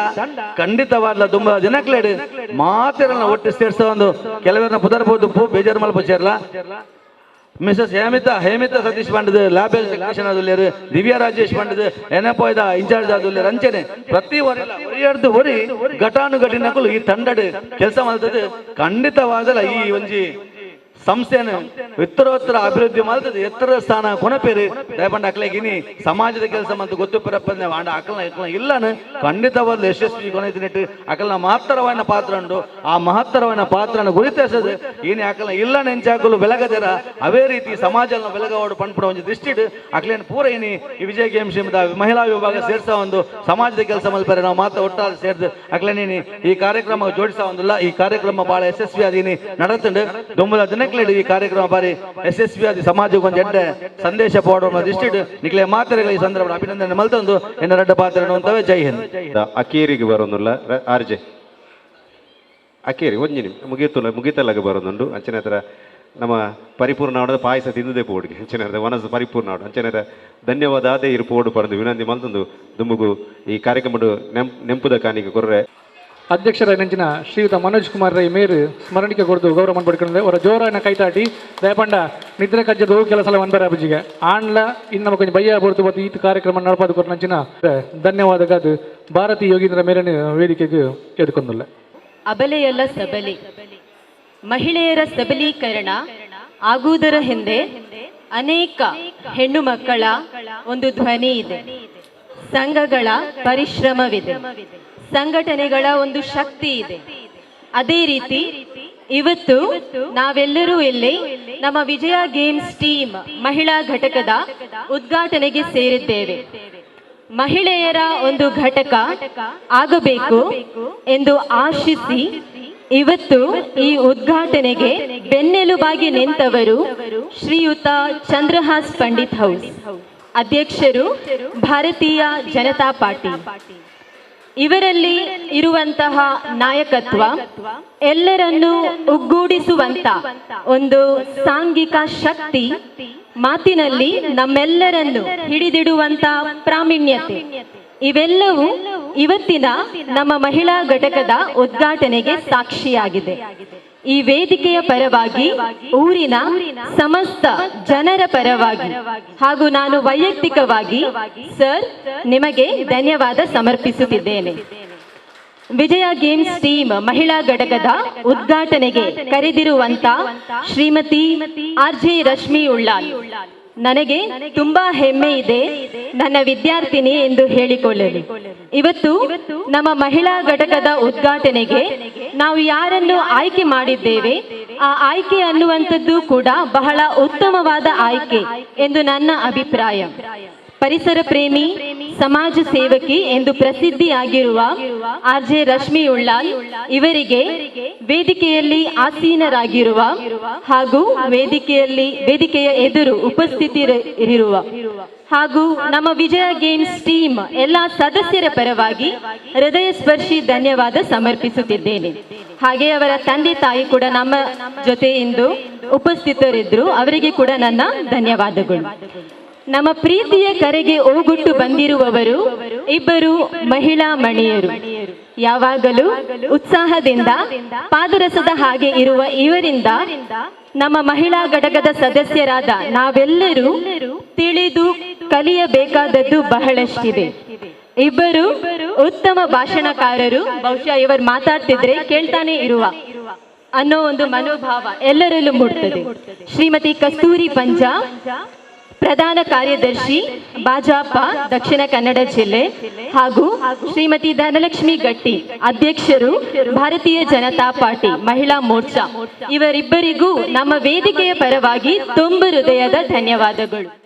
ಖಂಡಿತವಾದ ತುಂಬಾ ಜನಕ್ಲೇಡು ಮಾತೆರ್ಲ ಒಟ್ಟು ಸೇರ್ಸೋ ಒಂದು ಕೆಲವರನ್ನ ಪುದರ್ಬೋದು ಬೇಜಾರು ಮಲ್ಪಚೇರ್ಲ ಮಿಸಸ್ ಹೇಮಿತಾ ಸತೀಶ್ ಬಂಡದು ಲ್ಯಾಬ್ ಟೆಕ್ನಿಷಿಯನ್ ಆದುಲ್ಲೇರು ದಿವ್ಯಾ ರಾಜೇಶ್ ಬಂಡದು ಎನಪೋಯ್ದ ಇನ್ಚಾರ್ಜ್ ಆದುಲ್ಲೇರು ಅಂಚನೆ ಪ್ರತಿ ಒರಿಯರ್ದು ಒರಿ ಘಟಾನುಘಟಿನಕಲು ಈ ತಂಡಡು ಕೆಲಸ ಮಾಡ್ತದೆ ಖಂಡಿತವಾದಲ್ಲ ಈ ಒಂಜಿ ಸಂಸ್ಥೆಯನ್ನು ಉತ್ತರೋತ್ತರ ಅಭಿವೃದ್ಧಿ ಮಾಡ್ತದೆ ಎತ್ತರ ಸ್ಥಾನ ಕೊನಪೇರಿ ದಯಪಂಡ ಅಕ್ಲೆಗಿನಿ ಸಮಾಜದ ಕೆಲಸ ಮತ್ತು ಗೊತ್ತು ಪರಪ್ಪನೆ ಆಂಡ ಅಕಲ್ನ ಇಲ್ಲನು ಖಂಡಿತವಾದ ಯಶಸ್ವಿ ಕೊನೆತಿನಿಟ್ಟು ಅಕಲ್ನ ಮಹತ್ತರವಾದ ಪಾತ್ರ ಉಂಟು ಆ ಮಹತ್ತರವಾದ ಪಾತ್ರನ ಗುರುತಿಸದು ಏನೇ ಅಕಲ್ನ ಇಲ್ಲ ನೆಂಚಾಕಲು ಬೆಳಗದರ ಅವೇ ರೀತಿ ಸಮಾಜನ ಬೆಳಗವಾಡು ಪಂಪುಡ ಒಂದು ದೃಷ್ಟಿಡು ಅಕ್ಲೇನು ಪೂರ ಏನಿ ಈ ವಿಜಯ ಗೇಮ್ಸ್ ಮಹಿಳಾ ವಿಭಾಗ ಸೇರ್ಸ ಒಂದು ಸಮಾಜದ ಕೆಲಸ ಮಲ್ಪರೆ ನಾವು ಮಾತ್ರ ಒಟ್ಟಾರೆ ಸೇರ್ದು ಅಕ್ಲೇನಿ ಈ ಕಾರ್ಯಕ್ರಮ ಜೋಡಿಸ ಒಂದಿಲ್ಲ ಈ ಕಾರ್ಯಕ್ರಮ ಬಹಳ ಯಶಸ್ವಿ ಅದೀನಿ ನಡೆತುಂಡು ದೊಂಬಲ ದಿನ ಈ ಕಾರ್ಯಕ್ರಮ ಬಾರಿ ಯಶಸ್ವಿ ಆದ ಸಮಾಜಕ್ಕೆ ಒಂದು ಎಡ್ಡೆ ಸಂದೇಶ ಪೋಡುವ ದೃಷ್ಟಿಡು ನಿಕ್ಲೆ ಮಾತರೆಗಳ ಈ ಸಂದರ್ಭ ಅಭಿನಂದನೆ ಮಲ್ತೊಂದು ಎನ್ನ ರೆಡ್ಡ ಪಾತ್ರ ಅಂತವೇ ಜೈ ಹಿಂದ್ ಅಕೇರಿಗೆ ಬರೋದಿಲ್ಲ ಆರ್ಜೆ ಅಕೇರಿ ಒಂಜಿ ಮುಗಿತಲ್ಲಾಗ ಬರೋದುಂಡು ಅಂಚನೆ ಹತ್ರ ನಮ್ಮ ಪರಿಪೂರ್ಣ ಆಡದ ಪಾಯಸ ತಿಂದದೇ ಪೋಡಿಗೆ ಅಂಚನೆ ವನಸ ಪರಿಪೂರ್ಣ ಆಡು ಅಂಚನೆ ಧನ್ಯವಾದ ಅದೇ ಇರು ಪೋಡು ಪಡೆದು ವಿನಂತಿ ಮಲ್ತೊಂದು ದುಂಬುಗು ಈ ಕಾರ್ಯಕ್ರಮ ನೆಂಪುದ ಕಾಣಿಕೆ ಕೊರ್ರೆ ಅಧ್ಯಕ್ಷರ ನೆಂಚಿನ ಶ್ರೀಯುತ ಮನೋಜ್ ಕುಮಾರ್ ರೈ ಮೇರು ಸ್ಮರಣಿಕೆ ಕೊಡ್ದು ಗೌರವ ಪಡ್ಕೊಂಡ್ರೆ ಅವರ ಜೋರಾನ ಕೈತಾಟಿ ದಯಪಂಡ ನಿದ್ರೆ ಕಜ್ಜದ ಹೋಗಿ ಕೆಲಸ ಒಂದರ ಅಭಿಜಿಗೆ ಆಂಡ್ಲ ಇನ್ನು ನಮಗೆ ಕೊಂಚ ಬಯ್ಯ ಬರ್ತು ಬತ್ತು ಈ ಕಾರ್ಯಕ್ರಮ ನಡಪಾದು ಕೊಟ್ಟು ನಂಚಿನ ಧನ್ಯವಾದಗಳು ಭಾರತಿ ಯೋಗೀಂದ್ರ ಮೇಲಿನ ವೇದಿಕೆಗೆ ಎದ್ಕೊಂದಿಲ್ಲ ಅಬಲೆಯಲ್ಲ ಸಬಲಿ ಮಹಿಳೆಯರ ಸಬಲೀಕರಣ ಆಗುವುದರ ಹಿಂದೆ ಅನೇಕ ಹೆಣ್ಣು ಮಕ್ಕಳ ಒಂದು ಧ್ವನಿ ಇದೆ, ಸಂಘಗಳ ಪರಿಶ್ರಮವಿದೆ, ಸಂಘಟನೆಗಳ ಒಂದು ಶಕ್ತಿ ಇದೆ. ಅದೇ ರೀತಿ ಇವತ್ತು ನಾವೆಲ್ಲರೂ ಇಲ್ಲಿ ನಮ್ಮ ವಿಜಯ ಗೇಮ್ಸ್ ಟೀಮ್ ಮಹಿಳಾ ಘಟಕದ ಉದ್ಘಾಟನೆಗೆ ಸೇರಿದ್ದೇವೆ. ಮಹಿಳೆಯರ ಒಂದು ಘಟಕ ಆಗಬೇಕು ಎಂದು ಆಶಿಸಿ ಇವತ್ತು ಈ ಉದ್ಘಾಟನೆಗೆ ಬೆನ್ನೆಲುಬಾಗಿ ನಿಂತವರು ಶ್ರೀಯುತ ಚಂದ್ರಹಾಸ್ ಪಂಡಿತ್ ಹೌಸ್, ಅಧ್ಯಕ್ಷರು ಭಾರತೀಯ ಜನತಾ ಪಾರ್ಟಿ. ಇವರಲ್ಲಿ ಇರುವಂತಹ ನಾಯಕತ್ವ ಎಲ್ಲರನ್ನೂ ಒಗ್ಗೂಡಿಸುವಂತ ಒಂದು ಸಾಂಘಿಕ ಶಕ್ತಿ, ಮಾತಿನಲ್ಲಿ ನಮ್ಮೆಲ್ಲರನ್ನು ಹಿಡಿದಿಡುವಂತ ಪ್ರಾವೀಣ್ಯತೆ, ಇವೆಲ್ಲವೂ ಇವತ್ತಿನ ನಮ್ಮ ಮಹಿಳಾ ಘಟಕದ ಉದ್ಘಾಟನೆಗೆ ಸಾಕ್ಷಿಯಾಗಿದೆ. ಈ ವೇದಿಕೆಯ ಪರವಾಗಿ, ಊರಿನ ಸಮಸ್ತ ಜನರ ಪರವಾಗಿ ಹಾಗೂ ನಾನು ವೈಯಕ್ತಿಕವಾಗಿ ಸರ್ ನಿಮಗೆ ಧನ್ಯವಾದ ಸಮರ್ಪಿಸುತ್ತಿದ್ದೇನೆ. ವಿಜಯ ಗೇಮ್ಸ್ ಟೀಮ್ ಮಹಿಳಾ ಘಟಕದ ಉದ್ಘಾಟನೆಗೆ ಕರೆದಿರುವಂತ ಶ್ರೀಮತಿ RJ ರಶ್ಮಿ ಉಳ್ಳಾಲ್, ನನಗೆ ತುಂಬಾ ಹೆಮ್ಮೆ ಇದೆ ನನ್ನ ವಿದ್ಯಾರ್ಥಿನಿ ಎಂದು ಹೇಳಿಕೊಳ್ಳಲು. ಇವತ್ತು ನಮ್ಮ ಮಹಿಳಾ ಘಟಕದ ಉದ್ಘಾಟನೆಗೆ ನಾವು ಯಾರನ್ನು ಆಯ್ಕೆ ಮಾಡಿದ್ದೇವೆ, ಆ ಆಯ್ಕೆ ಅನ್ನುವಂಥದ್ದು ಕೂಡ ಬಹಳ ಉತ್ತಮವಾದ ಆಯ್ಕೆ ಎಂದು ನನ್ನ ಅಭಿಪ್ರಾಯ. ಪರಿಸರ ಪ್ರೇಮಿ, ಸಮಾಜ ಸೇವಕಿ ಎಂದು ಪ್ರಸಿದ್ಧಿಯಾಗಿರುವ ಆರ್ಜೆ ರಶ್ಮಿ ಉಳ್ಳಾಲ್ ಇವರಿಗೆ ವೇದಿಕೆಯಲ್ಲಿ ಆಸೀನರಾಗಿರುವ ಹಾಗೂ ವೇದಿಕೆಯ ಎದುರು ಉಪಸ್ಥಿತರಿರುವ ಹಾಗೂ ನಮ್ಮ ವಿಜಯ ಗೇಮ್ಸ್ ಟೀಮ್ ಎಲ್ಲ ಸದಸ್ಯರ ಪರವಾಗಿ ಹೃದಯ ಸ್ಪರ್ಶಿ ಧನ್ಯವಾದ ಸಮರ್ಪಿಸುತ್ತಿದ್ದೇನೆ. ಹಾಗೆ ಅವರ ತಂದೆ ತಾಯಿ ಕೂಡ ನಮ್ಮ ಜೊತೆ ಇಂದು ಉಪಸ್ಥಿತರಿದ್ರು, ಅವರಿಗೆ ಕೂಡ ನನ್ನ ಧನ್ಯವಾದಗಳು. ನಮ್ಮ ಪ್ರೀತಿಯ ಕರೆಗೆ ಓಗೊಟ್ಟು ಬಂದಿರುವವರು ಇಬ್ಬರು ಮಹಿಳಾ ಮಣಿಯರು. ಯಾವಾಗಲೂ ಉತ್ಸಾಹದಿಂದ ಪಾದರಸದ ಹಾಗೆ ಇರುವ ಇವರಿಂದ ನಮ್ಮ ಮಹಿಳಾ ಘಟಕದ ಸದಸ್ಯರಾದ ನಾವೆಲ್ಲರೂ ತಿಳಿದು ಕಲಿಯಬೇಕಾದದ್ದು ಬಹಳಷ್ಟಿದೆ. ಇಬ್ಬರು ಉತ್ತಮ ಭಾಷಣಕಾರರು. ಬಹುಶಃ ಇವರು ಮಾತಾಡ್ತಿದ್ರೆ ಕೇಳ್ತಾನೆ ಇರುವ ಅನ್ನೋ ಒಂದು ಮನೋಭಾವ ಎಲ್ಲರಲ್ಲೂ ಮೂಡ್ತದೆ. ಶ್ರೀಮತಿ ಕಸ್ತೂರಿ ಪಂಜಾ, ಪ್ರಧಾನ ಕಾರ್ಯದರ್ಶಿ ಭಾಜಪ ದಕ್ಷಿಣ ಕನ್ನಡ ಜಿಲ್ಲೆ, ಹಾಗೂ ಶ್ರೀಮತಿ ಧನಲಕ್ಷ್ಮಿ ಗಟ್ಟಿ, ಅಧ್ಯಕ್ಷರು ಭಾರತೀಯ ಜನತಾ ಪಾರ್ಟಿ ಮಹಿಳಾ ಮೋರ್ಚಾ. ಇವರಿಬ್ಬರಿಗೂ ನಮ್ಮ ವೇದಿಕೆಯ ಪರವಾಗಿ ತುಂಬ ಹೃದಯದ ಧನ್ಯವಾದಗಳು.